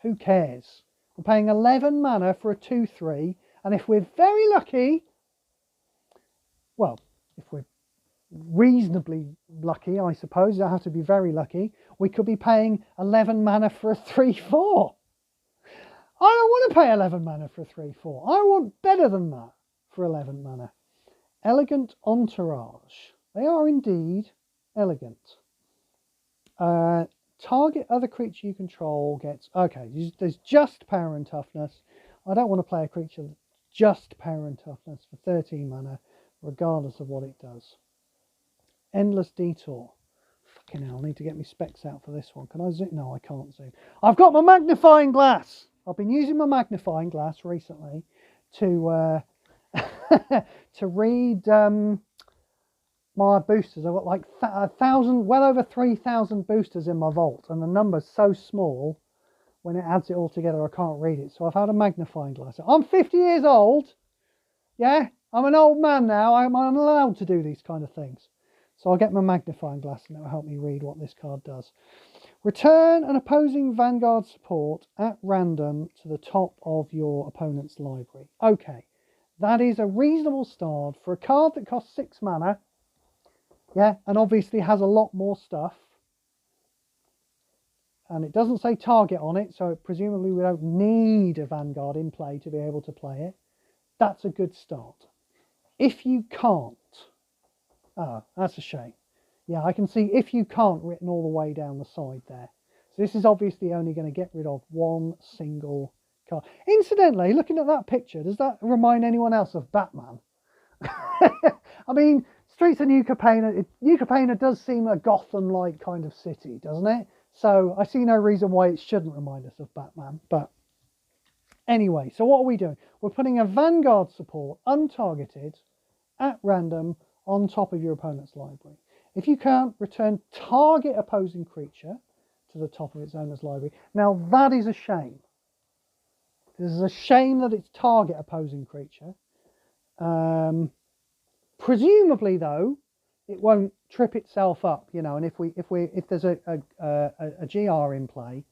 Who cares? We're paying 11 mana for a 2/3, and if we're very lucky, well, if we're reasonably lucky, I suppose, you don't have to be very lucky, we could be paying 11 mana for a 3/4. I don't want to pay 11 mana for a 3/4. I want better than that for 11 mana. Elegant Entourage. They are indeed elegant. Target other creature you control gets... Okay, there's just power and toughness. I don't want to play a creature with just power and toughness for 13 mana, regardless of what it does. Endless Detour. Fucking hell, I need to get my specs out for this one. Can I zoom? No, I can't zoom. I've got my magnifying glass. I've been using my magnifying glass recently to to read my boosters. I've got like 1,000, well over 3,000 boosters in my vault, and the number's so small, when it adds it all together, I can't read it. So I've had a magnifying glass. I'm 50 years old. Yeah, I'm an old man now. I'm allowed to do these kind of things. So I'll get my magnifying glass and it will help me read what this card does. Return an opposing Vanguard support at random to the top of your opponent's library. Okay, that is a reasonable start for a card that costs 6 mana. Yeah, and obviously has a lot more stuff. And it doesn't say target on it, so presumably we don't need a Vanguard in play to be able to play it. That's a good start. If you can't... Ah, that's a shame. Yeah, I can see if you can't written all the way down the side there. So this is obviously only going to get rid of one single card. Incidentally, looking at that picture, does that remind anyone else of Batman? I mean, Streets of New Capenna, New Capenna does seem a Gotham-like kind of city, doesn't it? So I see no reason why it shouldn't remind us of Batman. But anyway, so what are we doing? We're putting a Vanguard support, untargeted, at random, on top of your opponent's library. If you can't, return target opposing creature to the top of its owner's library. Now that is a shame. This is a shame that it's target opposing creature. Presumably though, it won't trip itself up, you know, and if there's a GR in play,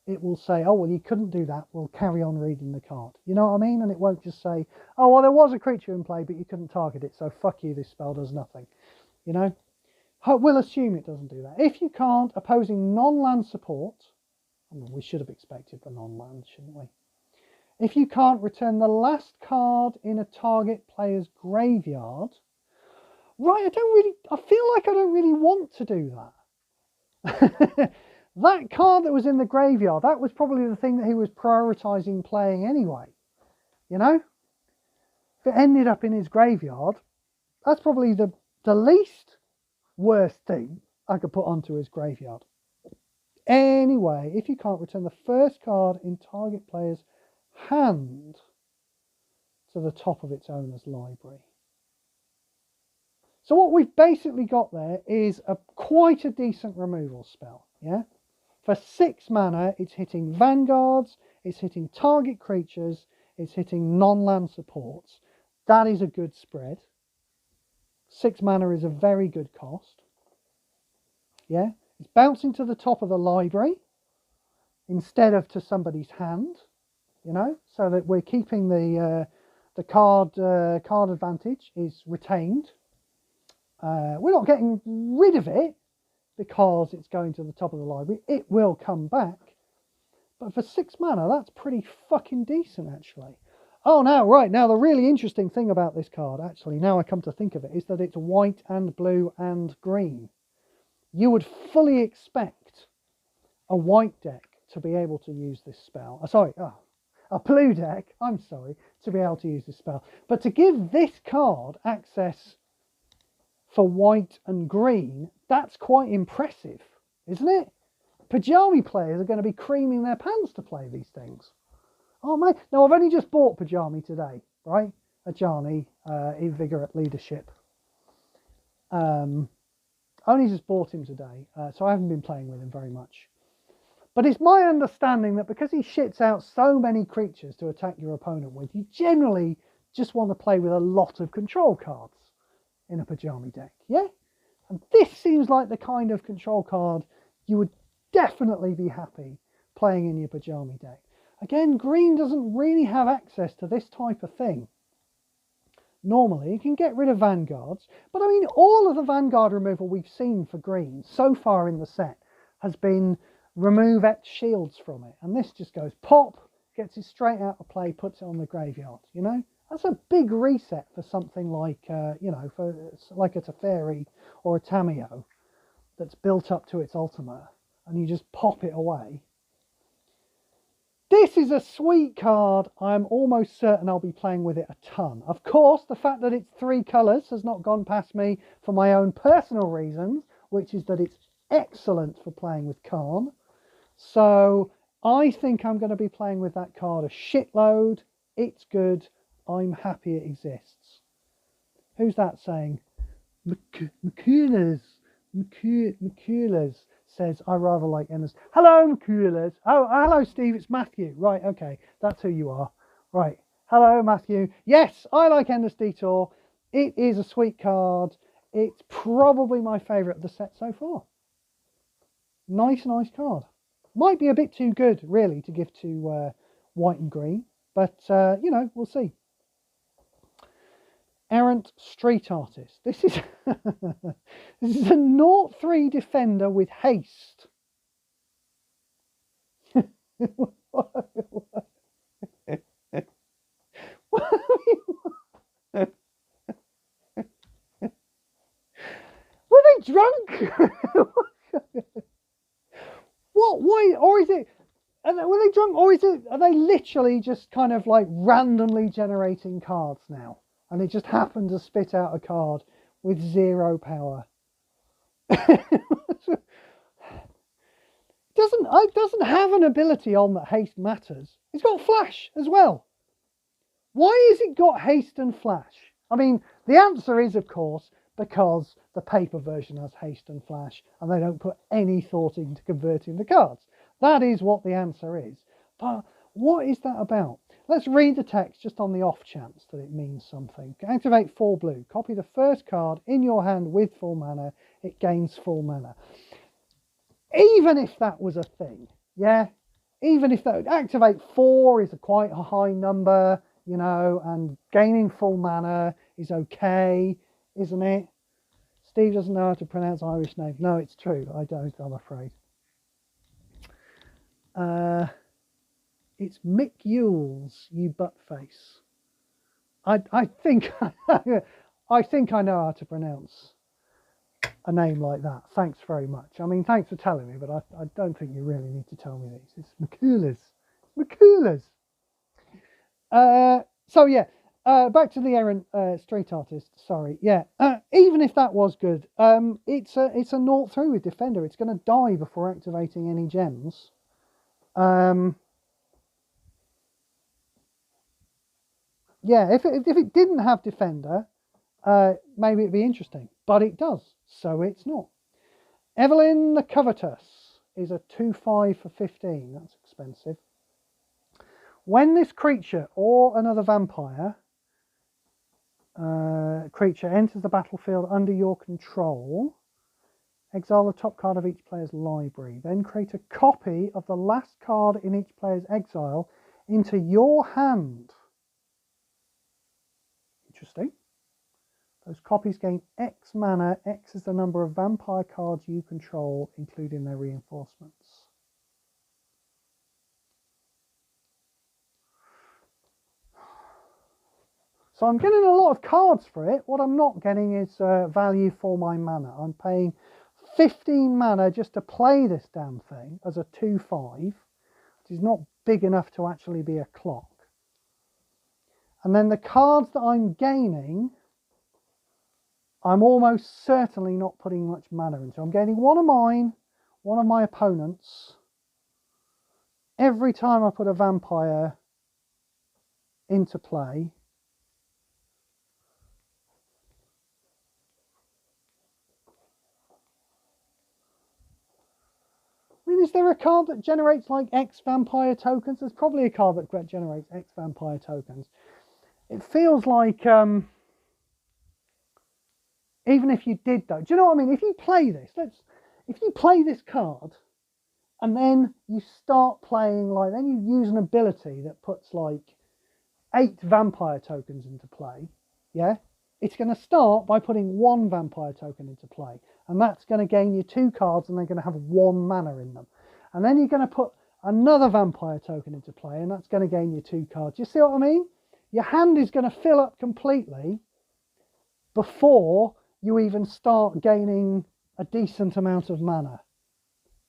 it will say, oh, well, you couldn't do that. We'll carry on reading the card. You know what I mean? And it won't just say, oh, well, there was a creature in play, but you couldn't target it. So fuck you, this spell does nothing. You know? We'll assume it doesn't do that. If you can't, opposing non-land support, I mean, we should have expected the non-land, shouldn't we? If you can't, return the last card in a target player's graveyard. Right, I feel like I don't really want to do that. That card that was in the graveyard, that was probably the thing that he was prioritising playing anyway. You know? If it ended up in his graveyard, that's probably the least worst thing I could put onto his graveyard. Anyway, if you can't, return the first card in target player's hand to the top of its owner's library. So what we've basically got there is quite a decent removal spell, yeah? For 6 mana, it's hitting Vanguards, it's hitting target creatures, it's hitting non-land supports. That is a good spread. 6 mana is a very good cost. Yeah, it's bouncing to the top of the library instead of to somebody's hand, you know, so that we're keeping the card advantage is retained. We're not getting rid of it because it's going to the top of the library. It will come back, but for 6 mana, that's pretty fucking decent, actually. Oh, now, right, now the really interesting thing about this card, actually, now I come to think of it, is that it's white and blue and green. You would fully expect a white deck to be able to use this spell. A blue deck, I'm sorry, to be able to use this spell. But to give this card access for white and green, that's quite impressive, isn't it? Pajami players are going to be creaming their pants to play these things. Oh, man. Now, I've only just bought Pajami today, right? Ajani, Invigorate Leadership. Only just bought him today, so I haven't been playing with him very much. But it's my understanding that because he shits out so many creatures to attack your opponent with, you generally just want to play with a lot of control cards in a Pajami deck, yeah? And this seems like the kind of control card you would definitely be happy playing in your Pajami deck. Again, green doesn't really have access to this type of thing. Normally, you can get rid of Vanguards, but I mean, all of the Vanguard removal we've seen for green so far in the set has been remove X shields from it. And this just goes pop, gets it straight out of play, puts it on the graveyard, you know? That's a big reset for something like, you know, for like a Teferi or a Tamiyo that's built up to its ultimate, and you just pop it away. This is a sweet card. I'm almost certain I'll be playing with it a ton. Of course, the fact that it's 3 colours has not gone past me for my own personal reasons, which is that it's excellent for playing with Karn. So I think I'm going to be playing with that card a shitload. It's good. I'm happy it exists. Who's that saying? McCullers says, I rather like Enders. Hello, McCullers. Oh, hello, Steve. It's Matthew. Right, okay. That's who you are. Right. Hello, Matthew. Yes, I like Enders Detour. It is a sweet card. It's probably my favourite of the set so far. Nice card. Might be a bit too good, really, to give to white and green. But, you know, we'll see. Errant Street Artist. This is this is a 0-3 defender with haste. Were they drunk? What? Why? Or is it? Were they drunk? Or is it? Are they literally just kind of like randomly generating cards now? And it just happened to spit out a card with 0 power. Doesn't have an ability on that haste matters. It's got flash as well. Why has it got haste and flash? I mean, the answer is, of course, because the paper version has haste and flash, and they don't put any thought into converting the cards. That is what the answer is. But what is that about? Let's read the text just on the off chance that it means something. Activate 4 blue. Copy the first card in your hand with full mana. It gains full mana. Even if that was a thing, yeah? Even if that, activate 4 is quite a high number, you know, and gaining full mana is okay, isn't it? Steve doesn't know how to pronounce Irish names. No, it's true. I don't, I'm afraid. It's Mick Yules, you buttface. I think I think I know how to pronounce a name like that. Thanks very much. I mean, thanks for telling me, but I don't think you really need to tell me this. It's McCullers. McCullers. So yeah, back to the errant street artist. Sorry. Yeah. Even if that was good, it's a 0-3 with defender. It's going to die before activating any gems. Yeah, if it didn't have defender, maybe it'd be interesting, but it does, so it's not. Evelyn the Covetous is a 2/5 for 15. That's expensive. When this creature or another vampire creature enters the battlefield under your control, exile the top card of each player's library. Then create a copy of the last card in each player's exile into your hand. Interesting. Those copies gain X mana. X is the number of vampire cards you control, including their reinforcements. So I'm getting a lot of cards for it. What I'm not getting is value for my mana. I'm paying 15 mana just to play this damn thing as a 2/5, which is not big enough to actually be a clock. And then the cards that I'm gaining, I'm almost certainly not putting much mana into. I'm gaining one of mine, one of my opponents, every time I put a vampire into play. I mean, is there a card that generates like X vampire tokens? There's probably a card that generates X vampire tokens. It feels like, even if you did though, do you know what I mean? If you play this, if you play this card and then you start playing like, then you use an ability that puts like 8 vampire tokens into play, yeah? It's going to start by putting 1 vampire token into play. And that's going to gain you 2 cards and they're going to have 1 mana in them. And then you're going to put another vampire token into play and that's going to gain you 2 cards. You see what I mean? Your hand is going to fill up completely before you even start gaining a decent amount of mana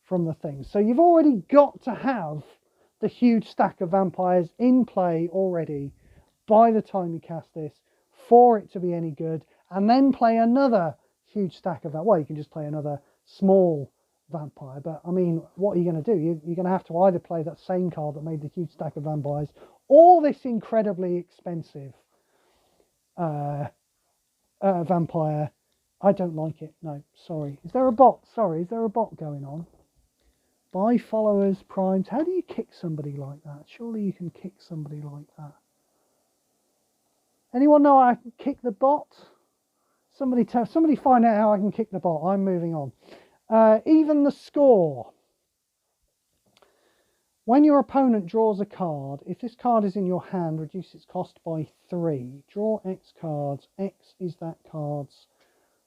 from the thing. So you've already got to have the huge stack of vampires in play already by the time you cast this for it to be any good, and then play another huge stack of that. Well, you can just play another small vampire, but I mean, what are you going to do? You're going to have to either play that same card that made the huge stack of vampires, or this incredibly expensive vampire. I don't like it. No, sorry. Is there a bot? Sorry, is there a bot going on? Buy followers, primes. How do you kick somebody like that? Surely you can kick somebody like that. Anyone know how I can kick the bot? Somebody find out how I can kick the bot. I'm moving on. Even the score. When your opponent draws a card, if this card is in your hand, reduce its cost by 3. Draw X cards. X is that card's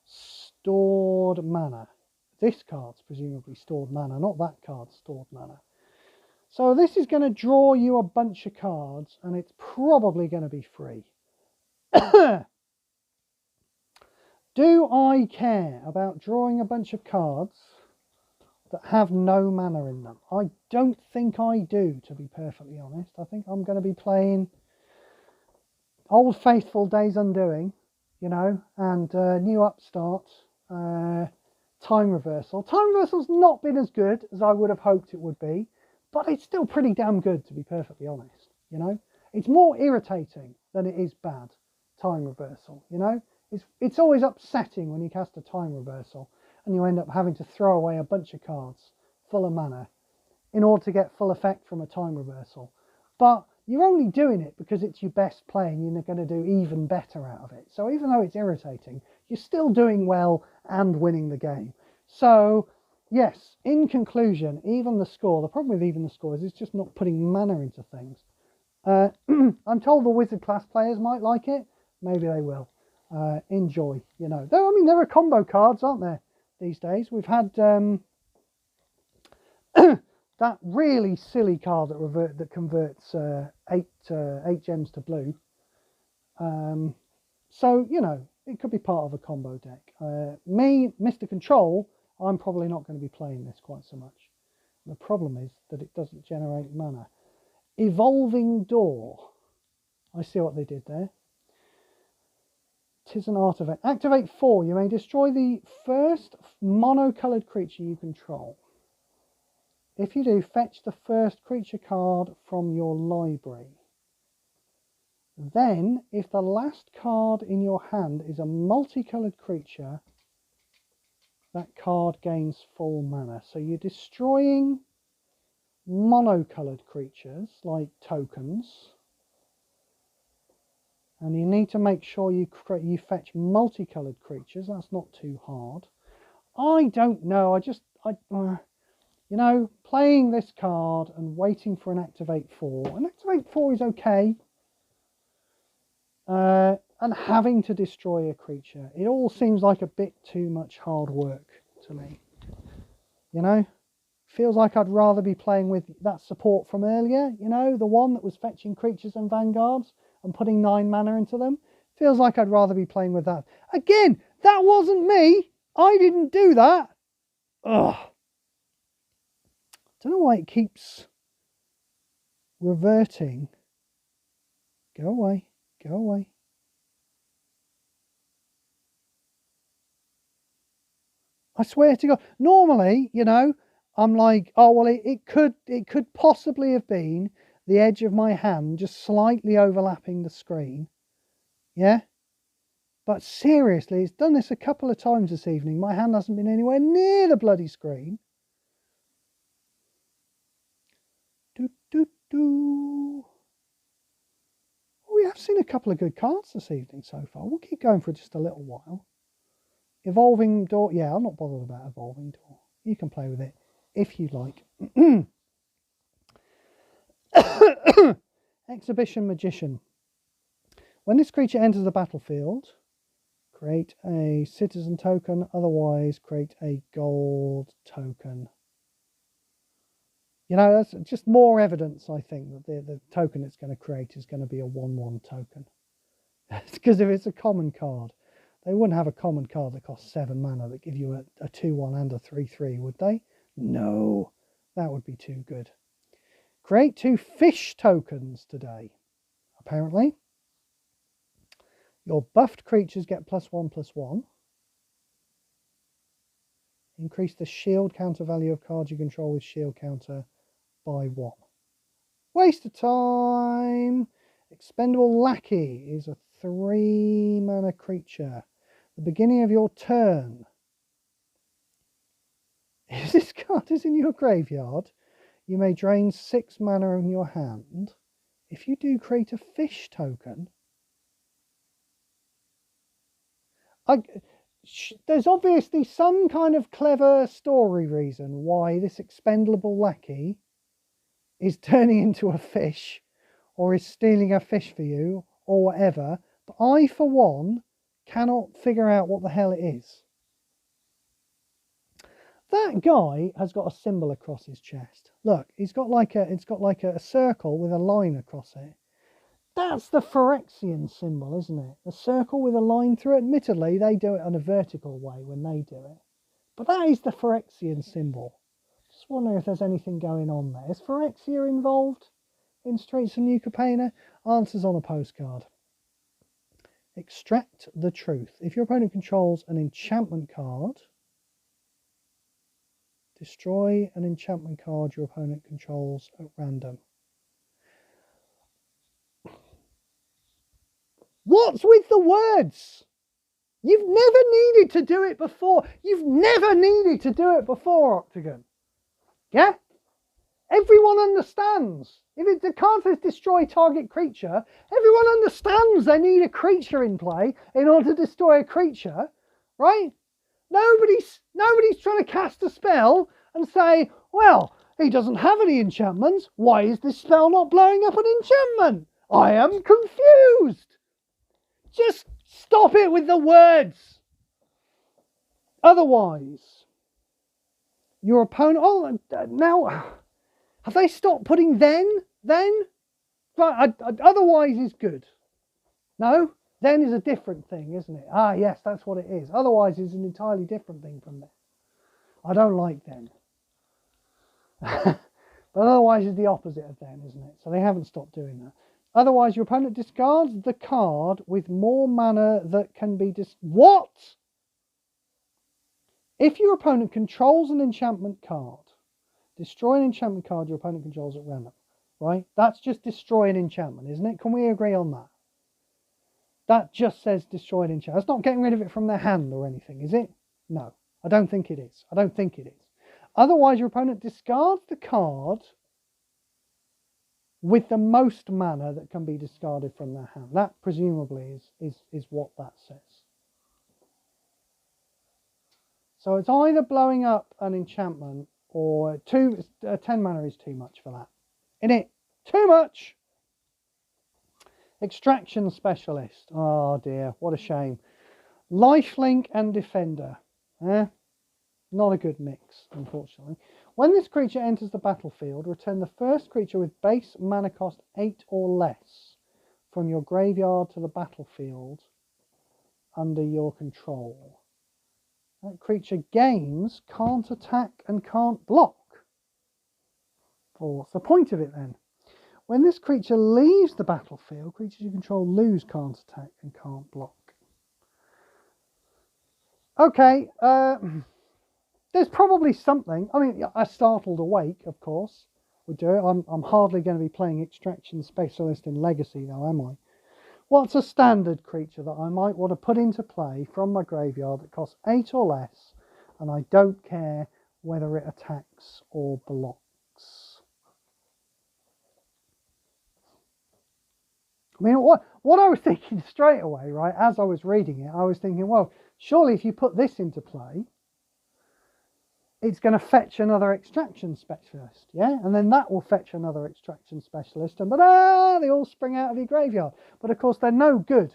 stored mana. This card's presumably stored mana, not that card's stored mana. So this is going to draw you a bunch of cards, and it's probably going to be free. Do I care about drawing a bunch of cards that have no mana in them? I don't think I do, to be perfectly honest. I think I'm going to be playing Old Faithful Days Undoing, you know, and New Upstart, Time Reversal. Time Reversal's not been as good as I would have hoped it would be, but it's still pretty damn good, to be perfectly honest, you know. It's more irritating than it is bad, Time Reversal, you know. It's always upsetting when you cast a Time Reversal and you end up having to throw away a bunch of cards full of mana in order to get full effect from a Time Reversal. But you're only doing it because it's your best play and you're going to do even better out of it. So even though it's irritating, you're still doing well and winning the game. So yes, in conclusion, even the score, the problem with even the score is it's just not putting mana into things. I'm told the Wizard class players might like it. Maybe they will. Enjoy, you know. Though, I mean, there are combo cards, aren't there, these days? We've had that really silly card that converts 8 gems to blue. So, you know, it could be part of a combo deck. Me, Mr. Control, I'm probably not going to be playing this quite so much. The problem is that it doesn't generate mana. Evolving Door. I see what they did there. 'Tis an artifact. Activate 4. You may destroy the first mono-coloured creature you control. If you do, fetch the first creature card from your library. Then, if the last card in your hand is a multicoloured creature, that card gains full mana. So you're destroying mono-coloured creatures, like tokens. And you need to make sure you fetch multicolored creatures. That's not too hard. I don't know. You know, playing this card and waiting for an Activate 4. An Activate 4 is okay. And having to destroy a creature. It all seems like a bit too much hard work to me. You know? Feels like I'd rather be playing with that support from earlier. You know, the one that was fetching creatures and vanguards and putting 9 mana into them. Feels like I'd rather be playing with that. Again, that wasn't me. I didn't do that. Ugh. Don't know why it keeps reverting. Go away. Go away. I swear to God. Normally, you know, I'm like, oh, well, it could possibly have been the edge of my hand just slightly overlapping the screen. Yeah? But seriously, it's done this a couple of times this evening. My hand hasn't been anywhere near the bloody screen. We have seen a couple of good cards this evening so far. We'll keep going for just a little while. Evolving Door. Yeah, I'm not bothered about Evolving Door. You can play with it if you like. Exhibition Magician. When this creature enters the battlefield, create a citizen token, otherwise create a gold token. You know, that's just more evidence, I think, that the token it's going to create is going to be a 1/1 token. Because if it's a common card, they wouldn't have a common card that costs 7 mana that give you a 2/1 and a 3/3, would they? No, that would be too good. Create 2 fish tokens today, apparently. Your buffed creatures get +1/+1. Increase the shield counter value of cards you control with shield counter by 1. Waste of time. Expendable Lackey is a 3 mana creature. The beginning of your turn. If this card is in your graveyard, you may drain 6 mana in your hand. If you do, create a fish token. There's obviously some kind of clever story reason why this expendable lackey is turning into a fish or is stealing a fish for you or whatever, but I for one cannot figure out what the hell it is. That guy has got a symbol across his chest. Look, it's got like a circle with a line across it. That's the Phyrexian symbol, isn't it? A circle with a line through it. Admittedly, they do it on a vertical way when they do it. But that is the Phyrexian symbol. Just wondering if there's anything going on there. Is Phyrexia involved in Streets of New Capenna? Answers on a postcard. Extract the Truth. If your opponent controls an enchantment card, destroy an enchantment card your opponent controls at random. What's with the words? You've never needed to do it before. You've never needed to do it before, Octagon. Yeah? Everyone understands. If the card says destroy target creature, everyone understands they need a creature in play in order to destroy a creature, right? Nobody's trying to cast a spell and say, well, he doesn't have any enchantments. Why is this spell not blowing up an enchantment? I am confused. Just stop it with the words. Otherwise, your opponent... Oh, now, have they stopped putting then? Right, otherwise is good. No? Then is a different thing, isn't it? Ah, yes, that's what it is. Otherwise is an entirely different thing from then. I don't like then. But otherwise is the opposite of then, isn't it? So they haven't stopped doing that. Otherwise, your opponent discards the card with more mana that can be What? If your opponent controls an enchantment card, destroy an enchantment card your opponent controls at random. Right? That's just destroy an enchantment, isn't it? Can we agree on that? That just says destroy an enchantment. That's not getting rid of it from their hand or anything, is it? No, I don't think it is. I don't think it is. Otherwise, your opponent discards the card with the most mana that can be discarded from their hand. That presumably is what that says. So it's either blowing up an enchantment or 10 mana is too much for that. Innit? Too much! Extraction Specialist. Oh dear, what a shame. Lifelink and Defender. Not a good mix, unfortunately. When this creature enters the battlefield, return the first creature with base mana cost 8 or less from your graveyard to the battlefield under your control. That creature gains, can't attack and can't block. Well, what's the point of it then? When this creature leaves the battlefield, creatures you control lose, can't attack and can't block. Okay, there's probably something. I mean, a Startled Awake, of course, would do it. I'm hardly going to be playing Extraction Specialist in Legacy, though, am I? What's a standard creature that I might want to put into play from my graveyard that costs 8 or less, and I don't care whether it attacks or blocks? I mean, what I was thinking straight away, right, as I was reading it, I was thinking, well, surely if you put this into play, it's going to fetch another Extraction Specialist, yeah? And then that will fetch another Extraction Specialist, and they all spring out of your graveyard. But of course, they're no good.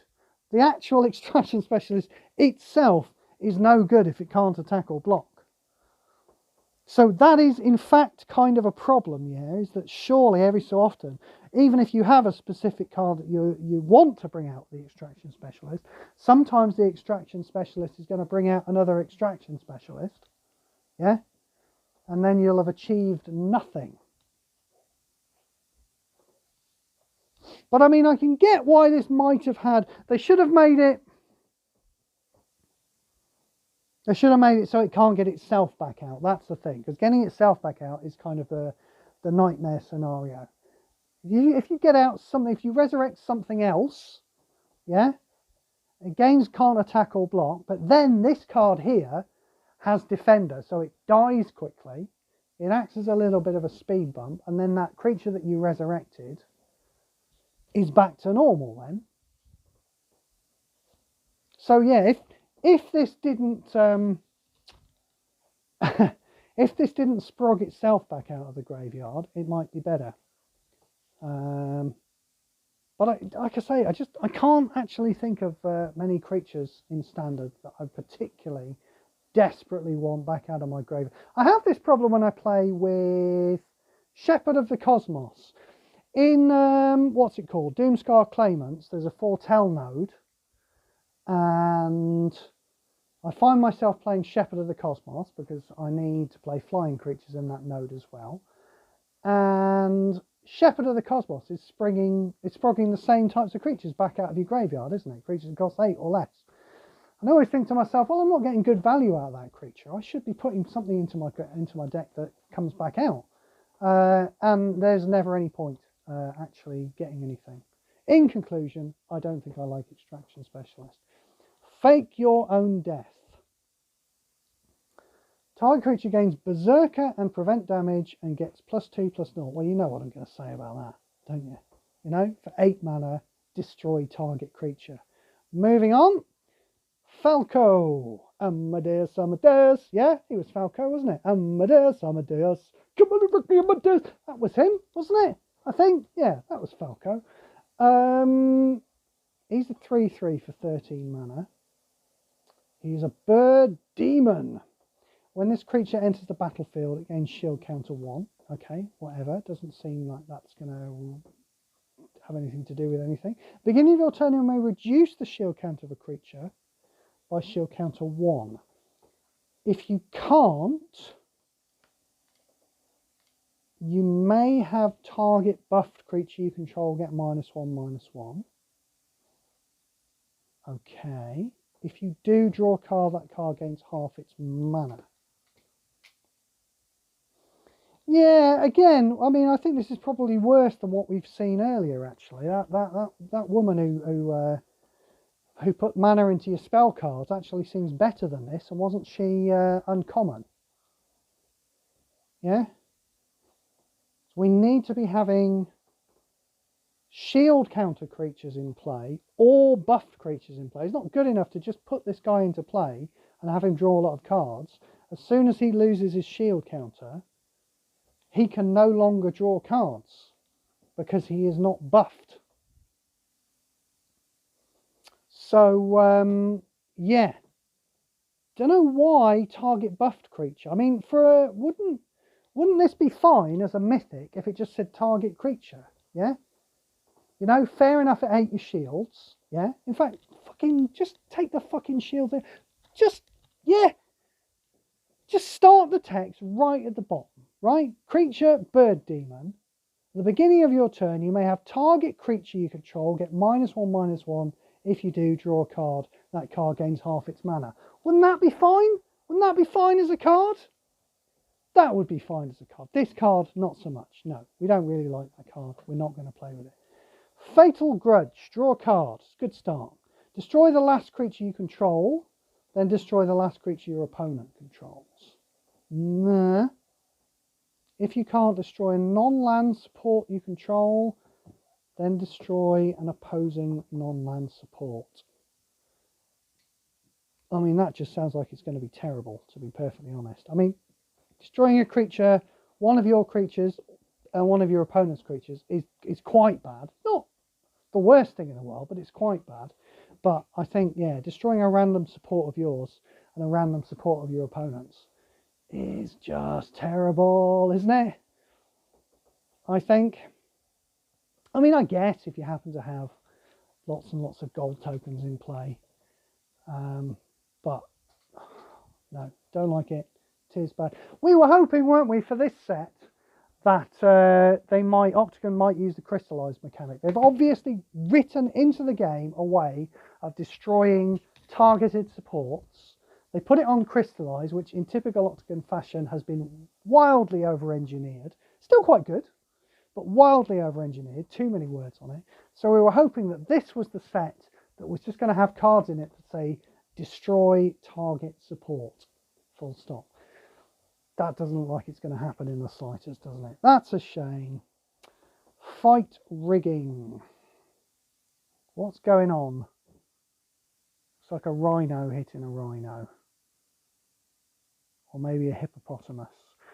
The actual Extraction Specialist itself is no good if it can't attack or block. So that is, in fact, kind of a problem, yeah, is that surely every so often, even if you have a specific card that you want to bring out the Extraction Specialist, sometimes the Extraction Specialist is going to bring out another Extraction Specialist. Yeah, and then you'll have achieved nothing. But I mean, I can get why this might have had. They should have made it. They should have made it so it can't get itself back out. That's the thing, because getting itself back out is kind of the nightmare scenario. If you get out something, if you resurrect something else, yeah, it gains can't attack or block. But then this card here has Defender, so it dies quickly. It acts as a little bit of a speed bump, and then that creature that you resurrected is back to normal then. So yeah, if this didn't if this didn't sprog itself back out of the graveyard, it might be better. But like I say, I can't actually think of many creatures in Standard that I particularly desperately want back out of my graveyard. I have this problem when I play with Shepherd of the Cosmos. In, what's it called? Doomscar Claimants, there's a Foretell node. And I find myself playing Shepherd of the Cosmos because I need to play flying creatures in that node as well. And Shepherd of the Cosmos is sprogging the same types of creatures back out of your graveyard, isn't it? Creatures that cost 8 or less. And I always think to myself, well, I'm not getting good value out of that creature. I should be putting something into my deck that comes back out. And there's never any point actually getting anything. In conclusion, I don't think I like Extraction Specialist. Fake Your Own Death. Target creature gains Berserker and prevent damage and gets +2/+0. Well, you know what I'm going to say about that, don't you? You know, for 8 mana, destroy target creature. Moving on. Falco. Amadeus, Amadeus. Yeah, he was Falco, wasn't it? Amadeus, Amadeus. Come on, Amadeus. That was him, wasn't it? I think. Yeah, that was Falco. He's a 3/3 for 13 mana. He's a bird demon. When this creature enters the battlefield, it gains shield counter 1. Okay, whatever. Doesn't seem like that's going to have anything to do with anything. Beginning of your turn, you may reduce the shield counter of a creature by shield counter 1. If you can't, you may have target buffed creature you control get -1/-1. Okay. If you do draw a card, that card gains half its mana. Yeah, again, I mean, I think this is probably worse than what we've seen earlier. Actually, that woman who put mana into your spell cards actually seems better than this, and wasn't she uncommon? Yeah. So we need to be having shield counter creatures in play or buffed creatures in play. It's not good enough to just put this guy into play and have him draw a lot of cards. As soon as he loses his shield counter, he can no longer draw cards because he is not buffed. So, yeah. Don't know why target buffed creature. I mean, wouldn't this be fine as a mythic if it just said target creature? Yeah? You know, fair enough, it ate your shields. Yeah? In fact, fucking just take the fucking shield there. Just start the text right at the bottom, right? Creature, bird demon. At the beginning of your turn, you may have target creature you control get -1/-1. If you do, draw a card. That card gains half its mana. Wouldn't that be fine? Wouldn't that be fine as a card? That would be fine as a card. This card, not so much. No, we don't really like that card. We're not going to play with it. Fatal Grudge. Draw a card. It's a good start. Destroy the last creature you control, then destroy the last creature your opponent controls. Nah. If you can't destroy a non-land support you control, then destroy an opposing non-land support. I mean, that just sounds like it's going to be terrible, to be perfectly honest. I mean, destroying a creature, one of your creatures and one of your opponent's creatures is quite bad. Not the worst thing in the world, but it's quite bad. But I think, yeah, destroying a random support of yours and a random support of your opponent's is just terrible, isn't it? I think. I mean, I guess if you happen to have lots and lots of gold tokens in play. But no, don't like it. It is bad. We were hoping, weren't we, for this set that Octagon might use the crystallized mechanic. They've obviously written into the game a way of destroying targeted supports. They put it on crystallize, which in typical Octagon fashion has been wildly over-engineered. Still quite good, but wildly over-engineered. Too many words on it. So we were hoping that this was the set that was just going to have cards in it that say destroy target support. Full stop. That doesn't look like it's going to happen in the slightest, doesn't it? That's a shame. Fight rigging. What's going on? It's like a rhino hitting a rhino. Or maybe a hippopotamus.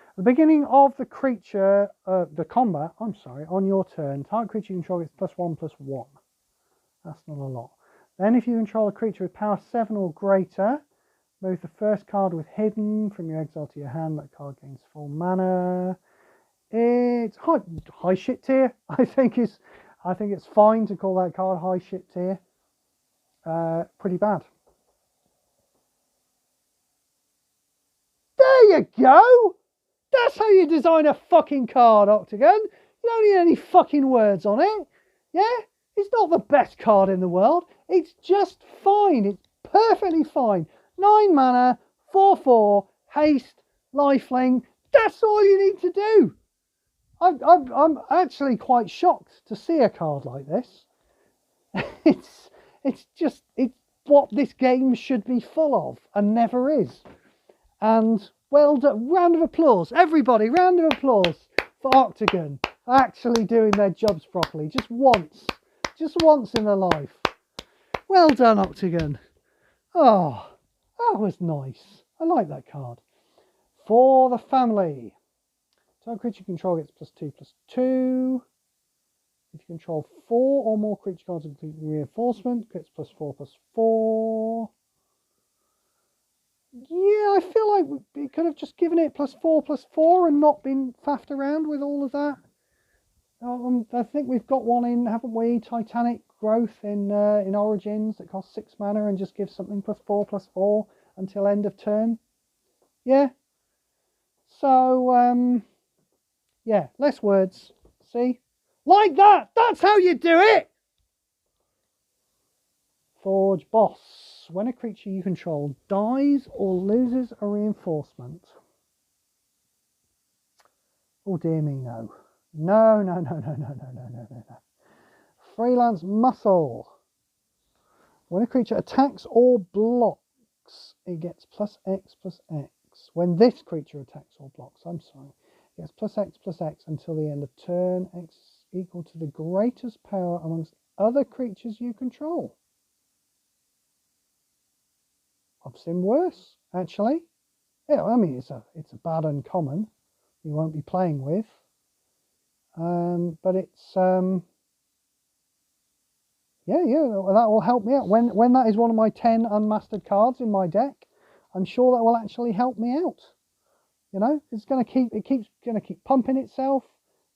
At the beginning of the creature, the combat, on your turn, target creature you control gets +1/+1. That's not a lot. Then if you control a creature with power 7 or greater, move the first card with hidden from your exile to your hand. That card gains full mana. It's high shit tier. I think it's fine to call that card high shit tier. Pretty bad. There you go. That's how you design a fucking card, Octagon. You don't need any fucking words on it. Yeah? It's not the best card in the world. It's just fine. It's perfectly fine. 9 mana, 4/4, haste, lifelink. That's all you need to do. I'm actually quite shocked to see a card like this. It's what this game should be full of and never is. And well done. Round of applause, everybody. Round of applause for Octagon actually doing their jobs properly. Just once in their life. Well done, Octagon. Oh. That was nice. I like that card. For the family. Target creature control gets +2/+2. If you control 4 or more creature cards including reinforcement, gets +4/+4. Yeah, I feel like we could have just given it +4/+4 and not been faffed around with all of that. I think we've got one in, haven't we? Titanic Growth in Origins that costs 6 mana and just gives something +4/+4 until end of turn. Yeah. So, yeah, less words. See? Like that! That's how you do it! Forge Boss. When a creature you control dies or loses a reinforcement. Oh dear me, no. No. Freelance Muscle. When a creature attacks or blocks, it gets +X/+X. When this creature attacks or blocks, it gets +X/+X until the end of turn. X equal to the greatest power amongst other creatures you control. I've seen worse, actually. Yeah, I mean, it's a bad uncommon you won't be playing with. But it's yeah, that will help me out. When that is one of my 10 unmastered cards in my deck, I'm sure that will actually help me out. You know, it's going to keep pumping itself,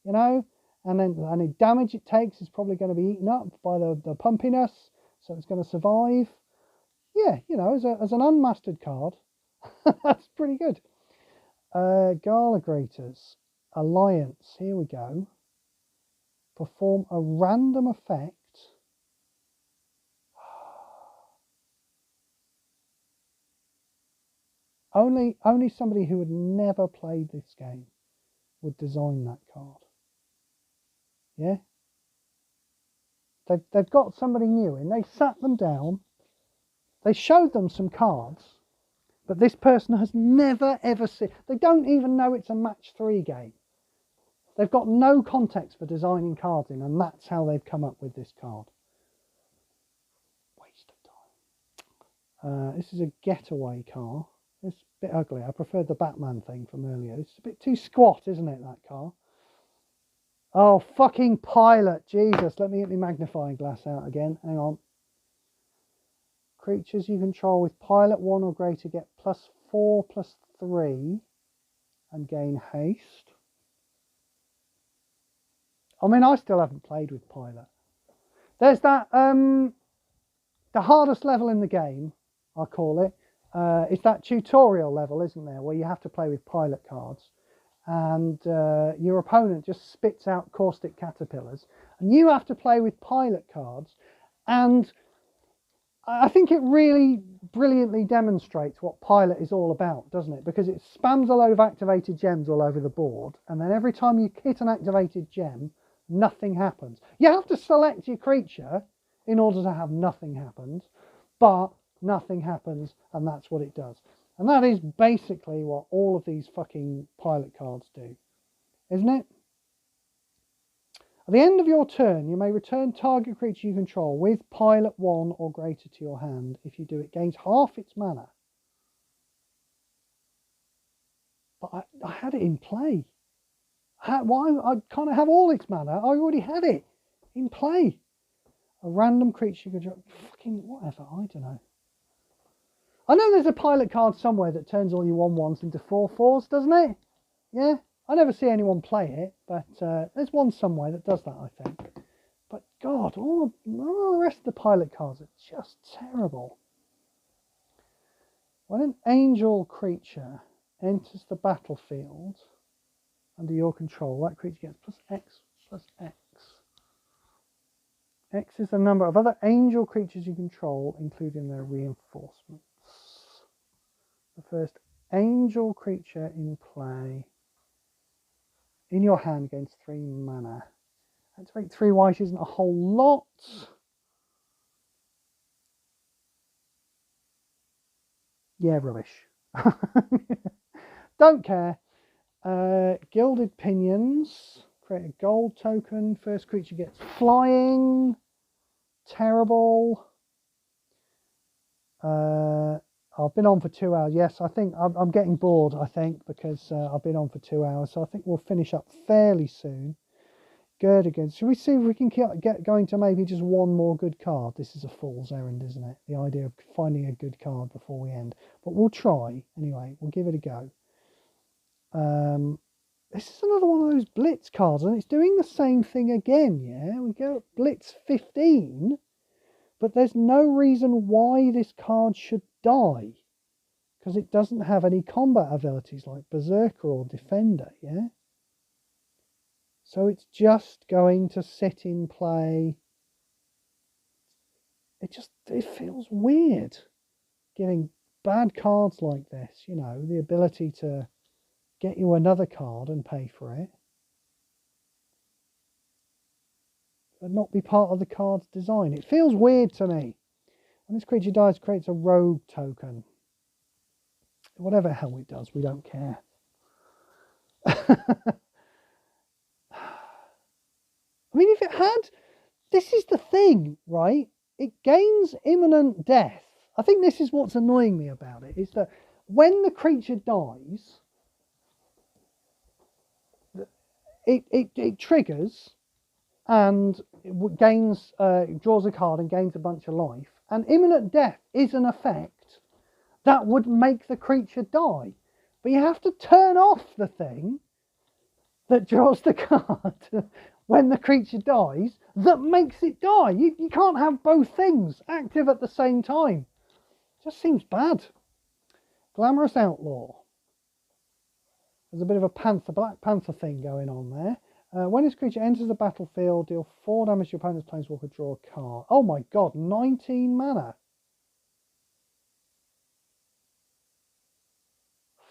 you know, and then any damage it takes is probably going to be eaten up by the pumpiness, so it's going to survive. Yeah, you know, as an unmastered card, that's pretty good. Gala Graters, Alliance, here we go. Perform a random effect. Only somebody who had never played this game would design that card. Yeah? They've got somebody new in. They sat them down. They showed them some cards. But this person has never ever seen. They don't even know it's a match 3 game. They've got no context for designing cards in, and that's how they've come up with this card. Waste of time. This is a getaway car. It's a bit ugly. I preferred the Batman thing from earlier. It's a bit too squat, isn't it, that car? Oh, fucking pilot. Jesus, let me get my magnifying glass out again. Hang on. Creatures you control with pilot 1 or greater get +4/+3 and gain haste. I mean, I still haven't played with pilot. There's that, the hardest level in the game, I call it. It's that tutorial level, isn't there, where you have to play with pilot cards. And your opponent just spits out caustic caterpillars. And you have to play with pilot cards. And I think it really brilliantly demonstrates what pilot is all about, doesn't it? Because it spams a load of activated gems all over the board. And then every time you hit an activated gem, nothing happens. You have to select your creature in order to have nothing happens. But nothing happens, and that's what it does. And that is basically what all of these fucking pilot cards do, isn't it? At the end of your turn, you may return target creature you control with pilot 1 or greater to your hand. If you do, it gains half its mana. But I had it in play. Why? I can't have all its mana. I already had it in play. A random creature you control. Fucking whatever, I don't know. I know there's a pilot card somewhere that turns all your 1/1s into 4/4s, doesn't it? Yeah? I never see anyone play it, but there's one somewhere that does that, I think. But God, all the rest of the pilot cards are just terrible. When an angel creature enters the battlefield under your control, that creature gets +X/+X. X is the number of other angel creatures you control, including their reinforcements. The first angel creature in play in your hand gains 3 mana. Activate 3 white isn't a whole lot. Yeah, rubbish. Don't care. Gilded Pinions. Create a gold token. First creature gets flying. Terrible. I've been on for 2 hours. Yes, I think I'm getting bored, I think, because I've been on for 2 hours. So I think we'll finish up fairly soon. Gerdigans. Shall we see if we can get going to maybe just one more good card? This is a fool's errand, isn't it? The idea of finding a good card before we end. But we'll try. Anyway, we'll give it a go. This is another one of those Blitz cards, and it's doing the same thing again, yeah? We go Blitz 15, but there's no reason why this card should die, because it doesn't have any combat abilities like Berserker or Defender, yeah? So it's just going to sit in play. It feels weird getting bad cards like this, you know, the ability to get you another card and pay for it, but not be part of the card's design. It feels weird to me. When this creature dies, creates a rogue token. Whatever the hell it does, we don't care. I this is the thing, right? It gains imminent death. I think this is what's annoying me about it, is that when the creature dies, it triggers and it gains, draws a card and gains a bunch of life. And imminent death is an effect that would make the creature die. But you have to turn off the thing that draws the card when the creature dies that makes it die. You can't have both things active at the same time. Just seems bad. Glamorous Outlaw. There's a bit of a Black Panther thing going on there. When this creature enters the battlefield, deal 4 damage to your opponent's planeswalker, draw a card. Oh my god, 19 mana.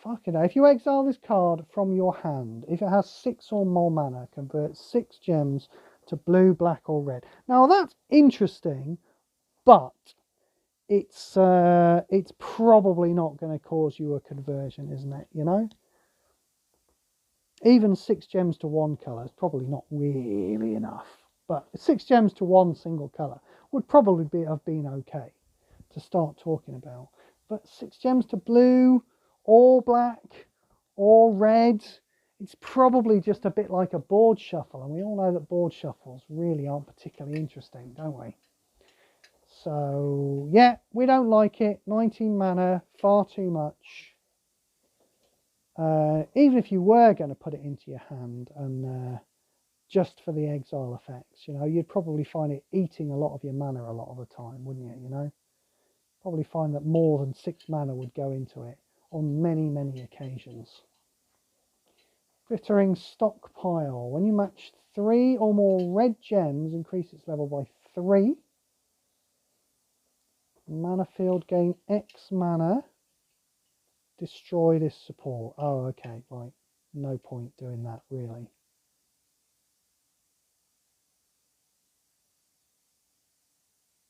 Fucking hell. If you exile this card from your hand, if it has 6 or more mana, convert 6 gems to blue, black or red. Now that's interesting, but it's probably not going to cause you a conversion, isn't it? You know? Even 6 gems to 1 colour is probably not really enough. But 6 gems to 1 single colour would probably have been okay to start talking about. But 6 gems to blue, or black, or red, it's probably just a bit like a board shuffle. And we all know that board shuffles really aren't particularly interesting, don't we? So, yeah, we don't like it. 19 mana, far too much. Even if you were going to put it into your hand and just for the exile effects, you know, you'd probably find it eating a lot of your mana a lot of the time, wouldn't you? You know, probably find that more than 6 mana would go into it on many, many occasions. Glittering Stockpile. When you match 3 or more red gems, increase its level by 3. Mana field, gain X mana. Destroy this support. Oh, okay, right. No point doing that, really.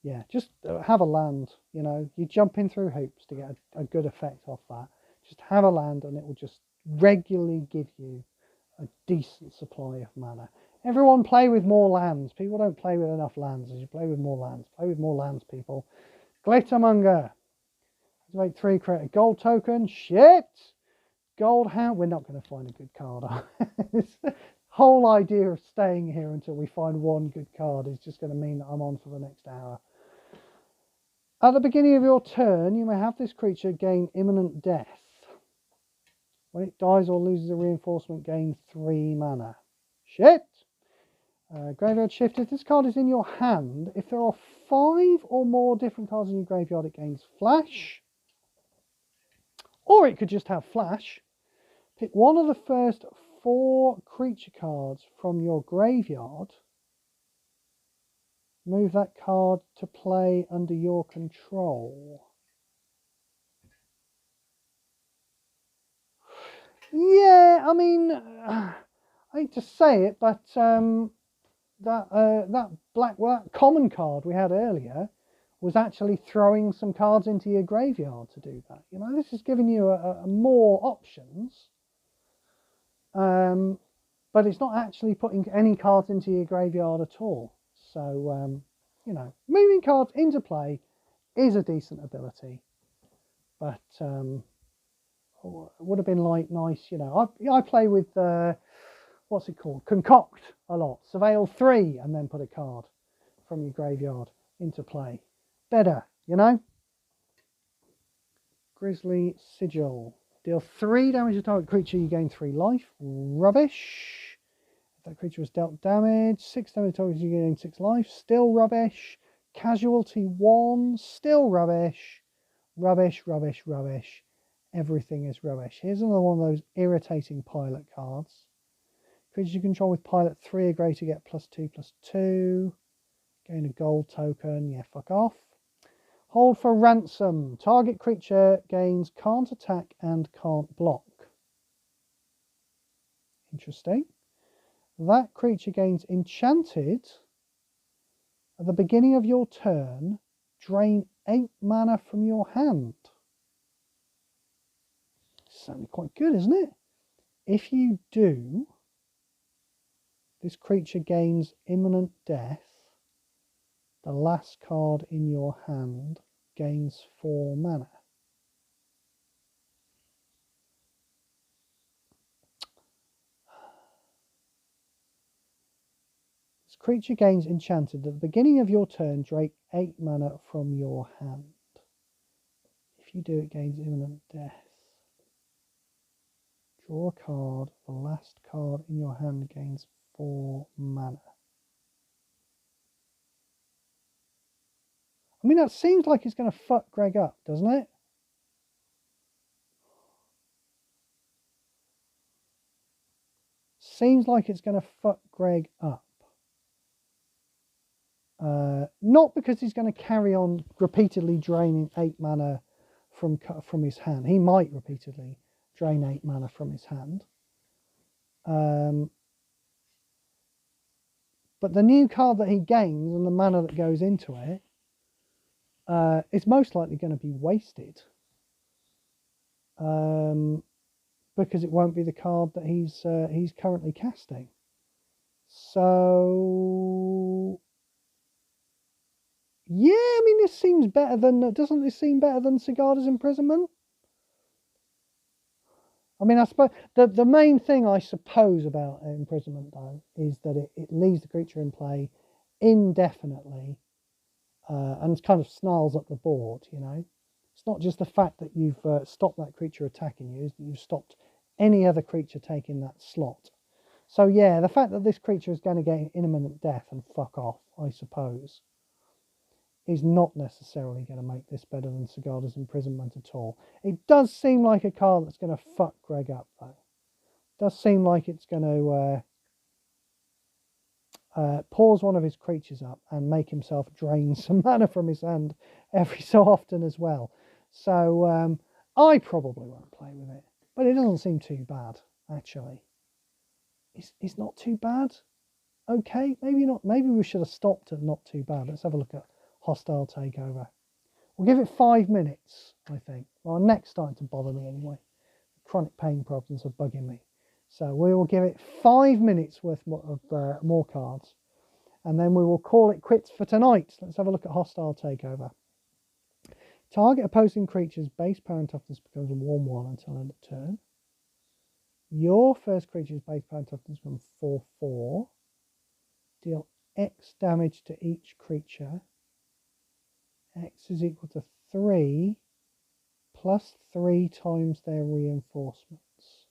Yeah, just have a land, you know. You're jumping through hoops to get a good effect off that. Just have a land and it will just regularly give you a decent supply of mana. Everyone play with more lands. People don't play with enough lands. As you play with more lands. Play with more lands, people. Glittermonger. Activate 3, create a gold token. Shit! Gold Hound. We're not going to find a good card. This whole idea of staying here until we find one good card is just going to mean that I'm on for the next hour. At the beginning of your turn, you may have this creature gain imminent death. When it dies or loses a reinforcement, gain 3 mana. Shit! Graveyard Shift. If this card is in your hand, if there are 5 or more different cards in your graveyard, it gains Flash. Or it could just have Flash. Pick one of the first 4 creature cards from your graveyard. Move that card to play under your control. Yeah, I mean, I hate to say it, but that black common card we had earlier was actually throwing some cards into your graveyard to do that. You know, this is giving you more options, but it's not actually putting any cards into your graveyard at all. So, you know, moving cards into play is a decent ability, but it would have been like nice, you know. I play with what's it called? Concoct a lot. Surveil 3 and then put a card from your graveyard into play. Better, you know. Grizzly Sigil. Deal 3 damage to target creature, you gain 3 life. Rubbish. If that creature was dealt damage, 6 damage to target, you gain 6 life. Still rubbish. Casualty 1. Still rubbish. Rubbish, rubbish, rubbish. Everything is rubbish. Here's another one of those irritating pilot cards. Creatures you control with pilot 3 or greater get +2/+2. Gain a gold token. Yeah, fuck off. Hold for ransom. Target creature gains can't attack and can't block. Interesting. That creature gains enchanted. At the beginning of your turn, drain 8 mana from your hand. Certainly quite good, isn't it? If you do, This creature gains imminent death. The last card in your hand gains 4 mana. This creature gains enchanted. At the beginning of your turn, drain 8 mana from your hand. If you do, it gains imminent death. Draw a card. The last card in your hand gains 4 mana. I mean, that seems like it's going to fuck Greg up, doesn't it? Seems like it's going to fuck Greg up. Not because he's going to carry on repeatedly draining 8 mana from his hand. He might repeatedly drain 8 mana from his hand. But the new card that he gains and the mana that goes into it is most likely going to be wasted. Because it won't be the card that he's currently casting. So yeah, I mean, this seems better than, doesn't this seem better than Sigarda's Imprisonment? I mean, I suppose the main thing I suppose about Imprisonment though is that it leaves the creature in play indefinitely, and kind of snarls up the board. You know, it's not just the fact that you've stopped that creature attacking you, is that you've stopped any other creature taking that slot. So yeah, the fact that this creature is going to get imminent death and fuck off, I suppose, is not necessarily going to make this better than Sigarda's Imprisonment at all. It does seem like a card that's going to fuck Greg up, though. It does seem like it's going to pause one of his creatures up and make himself drain some mana from his hand every so often as well. So I probably won't play with it, but it doesn't seem too bad, actually. It's not too bad. Okay, maybe not. Maybe we should have stopped at not too bad. Let's have a look at Hostile Takeover. We'll give it 5 minutes, I think. Well, neck's starting to bother me anyway. Chronic pain problems are bugging me. So we will give it 5 minutes worth of more cards. And then we will call it quits for tonight. Let's have a look at Hostile Takeover. Target opposing creature's base power and toughness becomes 1/1 until end of turn. Your first creature's base power and toughness becomes 4/4. Deal X damage to each creature. X is equal to 3 plus 3 times their reinforcements.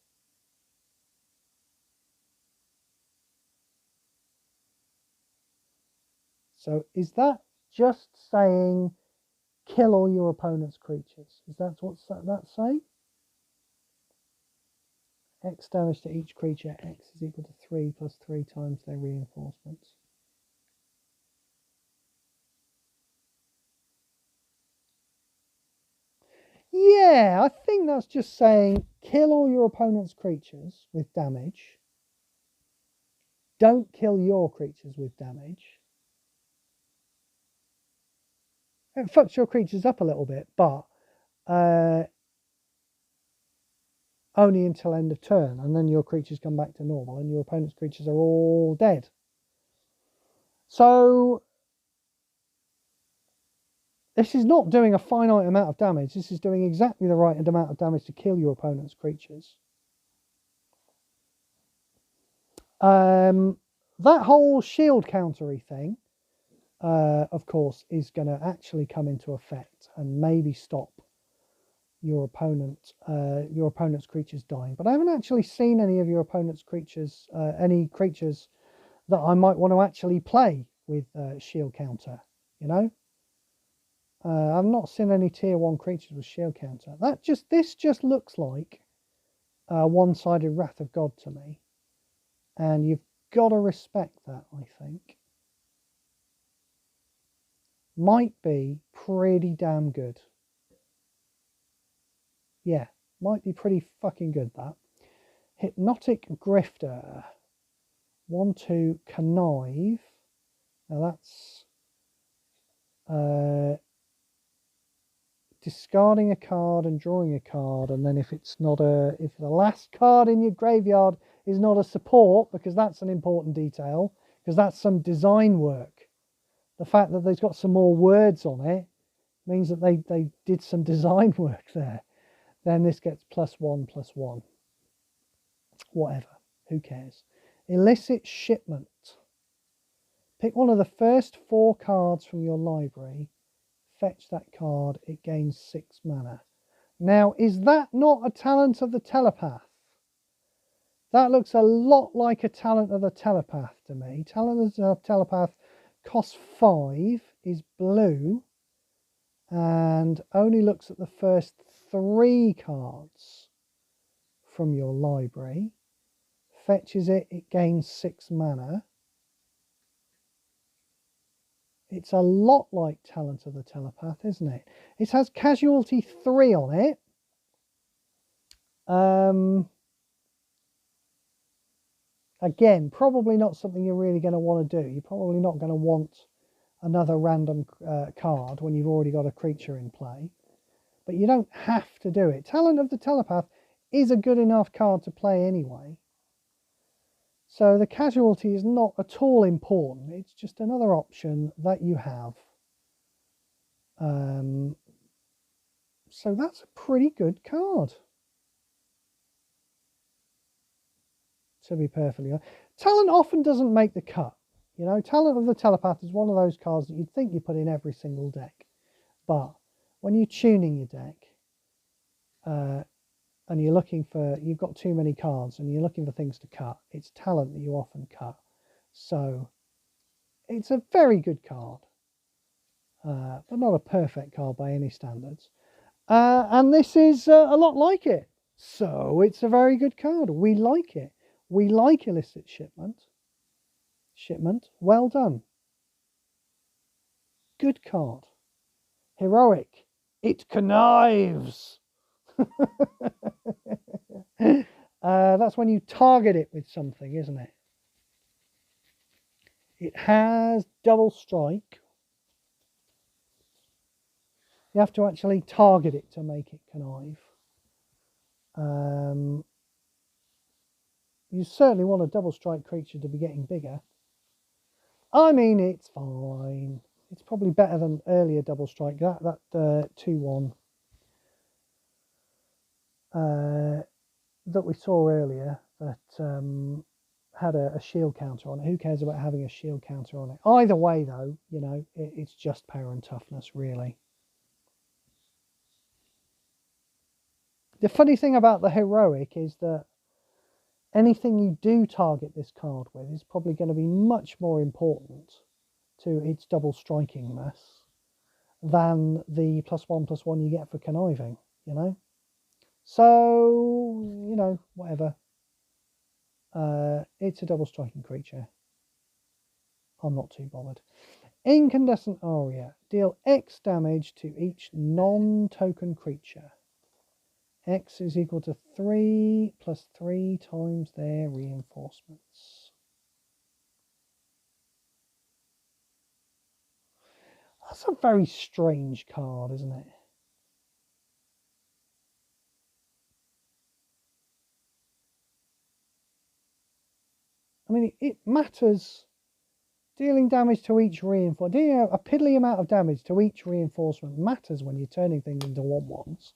So is that just saying kill all your opponent's creatures? Is that what that's saying? X damage to each creature. X is equal to 3 plus 3 times their reinforcements. Yeah, I think that's just saying kill all your opponent's creatures with damage. Don't kill your creatures with damage. It fucks your creatures up a little bit, but only until end of turn, and then your creatures come back to normal and your opponent's creatures are all dead. So this is not doing a finite amount of damage. This is doing exactly the right amount of damage to kill your opponent's creatures. That whole shield countery thing, of course, is going to actually come into effect and maybe stop your opponent's creatures dying. But I haven't actually seen any of your opponent's creatures, any creatures that I might want to actually play with shield counter, you know? I've not seen any tier 1 creatures with shield counter. This just looks like one-sided Wrath of God to me. And you've got to respect that, I think. Might be pretty damn good. Yeah, might be pretty fucking good, that. Hypnotic Grifter. 1/2 Connive. Now that's discarding a card and drawing a card, and then if the last card in your graveyard is not a support, because that's an important detail, because that's some design work. The fact that they've got some more words on it means that they did some design work there. Then this gets +1/+1. Whatever, who cares? Illicit shipment. Pick one of the first 4 cards from your library, fetch that card, it gains 6 mana. Now, is that not a talent of the telepath? That looks a lot like a talent of the telepath to me. Talent of the telepath costs 5, is blue, and only looks at the first 3 cards from your library. Fetches it, it gains 6 mana. It's a lot like Talent of the Telepath, isn't it? It has Casualty 3 on it. Again, probably not something you're really going to want to do. You're probably not going to want another random card when you've already got a creature in play. But you don't have to do it. Talent of the Telepath is a good enough card to play anyway. So the casualty is not at all important. It's just another option that you have. So that's a pretty good card, to be perfectly honest. Talent often doesn't make the cut. You know, Talent of the Telepath is one of those cards that you'd think you put in every single deck. But when you're tuning your deck, and you're looking for, you've got too many cards and you're looking for things to cut, it's talent that you often cut. So it's a very good card, but not a perfect card by any standards. And this is a lot like it. So it's a very good card. We like it. We like Illicit Shipment. Well done. Good card. Heroic. It connives. That's when you target it with something, isn't it? It has double strike. You have to actually target it to make it connive. You certainly want a double strike creature to be getting bigger. I mean, it's fine. It's probably better than earlier double strike. That 2/1 that we saw earlier that had a shield counter on it. Who cares about having a shield counter on it? Either way, though, you know, it's just power and toughness, really. The funny thing about the heroic is that anything you do target this card with is probably going to be much more important to its double striking mass than the +1/+1 you get for conniving, you know. So, you know, whatever. It's a double striking creature. I'm not too bothered. Incandescent Aria. Deal X damage to each non-token creature. X is equal to 3 + 3 times their reinforcements. That's a very strange card, isn't it? I mean, it matters. Dealing damage to each reinforcement, dealing a piddly amount of damage to each reinforcement matters when you're turning things into 1/1s.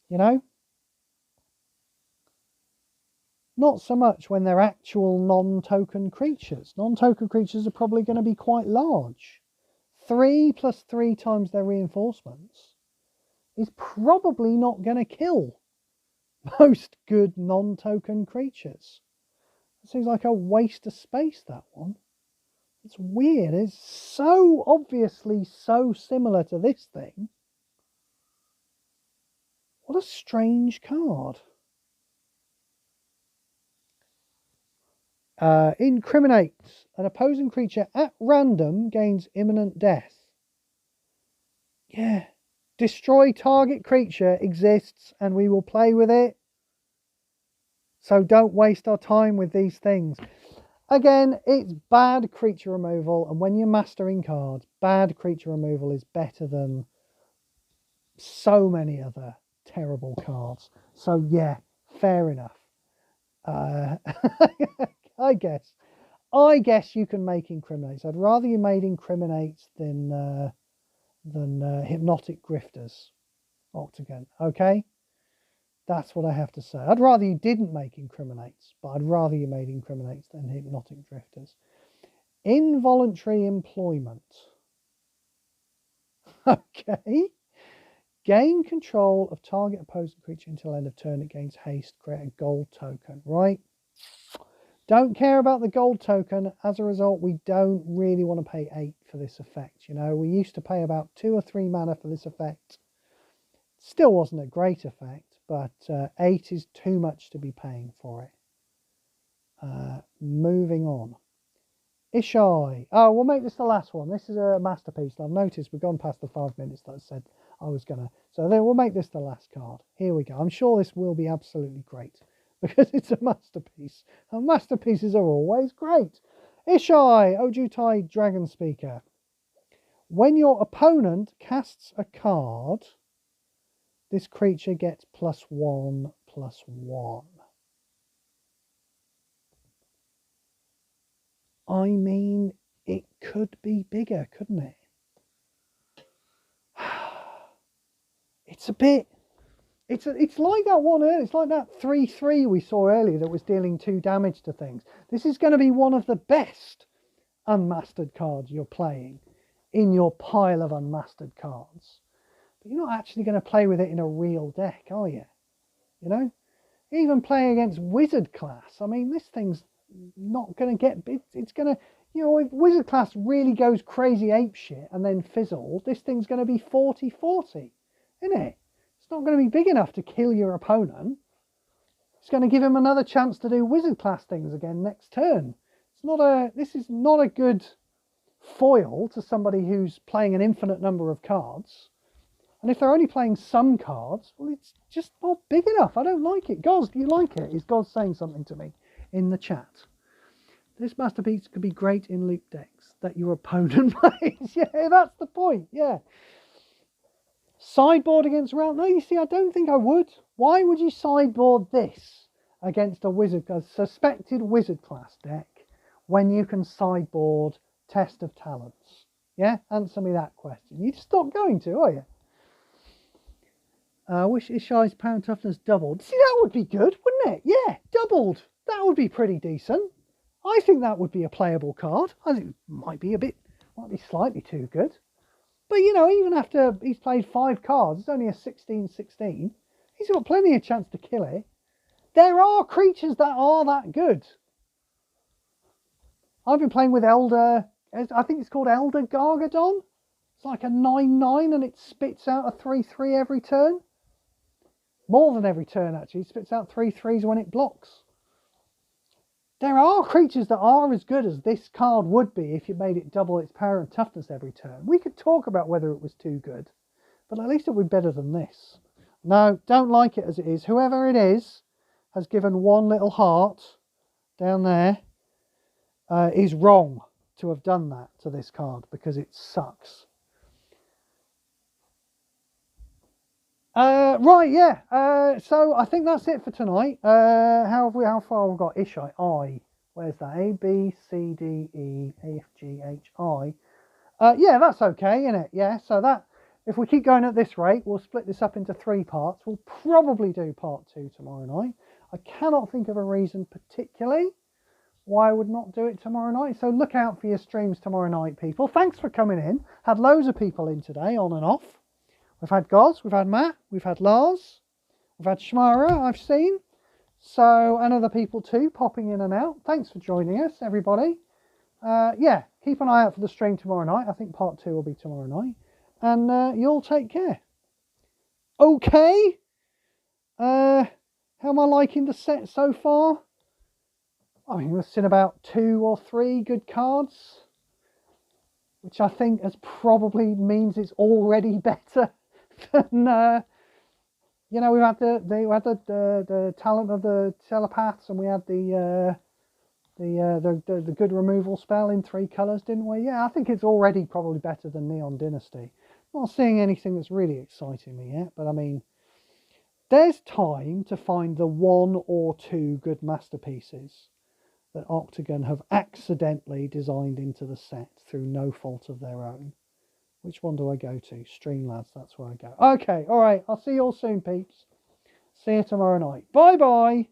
You know? Not so much when they're actual non-token creatures. Non-token creatures are probably going to be quite large. 3 + 3 times their reinforcements is probably not going to kill most good non-token creatures. It seems like a waste of space, that one. It's weird. It's so obviously so similar to this thing. What a strange card. Incriminates. An opposing creature at random gains imminent death. Yeah. Destroy target creature exists and we will play with it. So don't waste our time with these things. Again, it's bad creature removal, and when you're mastering cards, bad creature removal is better than so many other terrible cards. So yeah, fair enough. I guess you can make incriminates. I'd rather you made incriminates than hypnotic grifters, Octagon. Okay, that's what I have to say. I'd rather you didn't make incriminates, but I'd rather you made incriminates than hypnotic drifters. Involuntary employment. Okay. Gain control of target opposing creature until end of turn. It gains haste. Create a gold token. Right. Don't care about the gold token. As a result, we don't really want to pay 8 for this effect. You know, we used to pay about 2 or 3 mana for this effect. Still wasn't a great effect, but 8 is too much to be paying for it. Moving on. Ishai. Oh, we'll make this the last one. This is a masterpiece. I've noticed we've gone past the 5 minutes that I said I was going to. So then we'll make this the last card. Here we go. I'm sure this will be absolutely great because it's a masterpiece. And masterpieces are always great. Ishai, Ojutai Dragon Speaker. When your opponent casts a card, this creature gets +1/+1. I mean, it could be bigger, couldn't it? It's a bit... It's like that one earlier. It's like that 3/3 we saw earlier that was dealing 2 damage to things. This is going to be one of the best unmastered cards you're playing in your pile of unmastered cards. But you're not actually going to play with it in a real deck, are you? You know? Even playing against Wizard class. I mean, this thing's not going to get... It's going to... You know, if Wizard class really goes crazy apeshit and then fizzle, this thing's going to be 40/40, isn't it? It's not going to be big enough to kill your opponent. It's going to give him another chance to do Wizard class things again next turn. It's not a... This is not a good foil to somebody who's playing an infinite number of cards. And if they're only playing some cards, well, it's just not big enough. I don't like it. Goz, do you like it? Is Goz saying something to me in the chat? This masterpiece could be great in loop decks that your opponent plays. Yeah, that's the point. Yeah. Sideboard against Route. No, you see, I don't think I would. Why would you sideboard this against a a suspected Wizard class deck when you can sideboard Test of Talents? Yeah, answer me that question. You're just not going to, are you? I wish Ishai's pound toughness doubled. See, that would be good, wouldn't it? Yeah, doubled. That would be pretty decent. I think that would be a playable card. I think it might be slightly too good. But, you know, even after he's played 5 cards, it's only a 16/16. He's got plenty of chance to kill it. There are creatures that are that good. I've been playing with Elder, I think it's called Elder Gargadon. It's like a 9/9 and it spits out a 3/3 every turn. More than every turn, actually. It spits out 3/3s when it blocks. There are creatures that are as good as this card would be if you made it double its power and toughness every turn. We could talk about whether it was too good, but at least it would be better than this. No, don't like it as it is. Whoever it is has given one little heart down there is wrong to have done that to this card because it sucks. Right, yeah. So I think that's it for tonight. How far have we got? Ishai, I. Where's that? A, B, C, D, E, F, G, H, I. Yeah, that's okay, isn't it? Yeah, so that, if we keep going at this rate, we'll split this up into 3 parts. We'll probably do part 2 tomorrow night. I cannot think of a reason particularly why I would not do it tomorrow night. So look out for your streams tomorrow night, people. Thanks for coming in. Had loads of people in today, on and off. We've had Goz, we've had Matt, we've had Lars, we've had Shmara, I've seen. So, and other people too, popping in and out. Thanks for joining us, everybody. Yeah, keep an eye out for the stream tomorrow night. I think part 2 will be tomorrow night. And you'll take care. Okay. How am I liking the set so far? I mean, we've seen about 2 or 3 good cards, which I think has probably means it's already better than, you know, we had the talent of the telepaths, and we had the good removal spell in 3 colours, didn't we? Yeah, I think it's already probably better than Neon Dynasty. Not seeing anything that's really exciting me yet, but I mean, there's time to find the 1 or 2 good masterpieces that Octagon have accidentally designed into the set through no fault of their own. Which one do I go to? Streamlabs, that's where I go. Okay, all right, I'll see you all soon, peeps. See you tomorrow night. Bye-bye.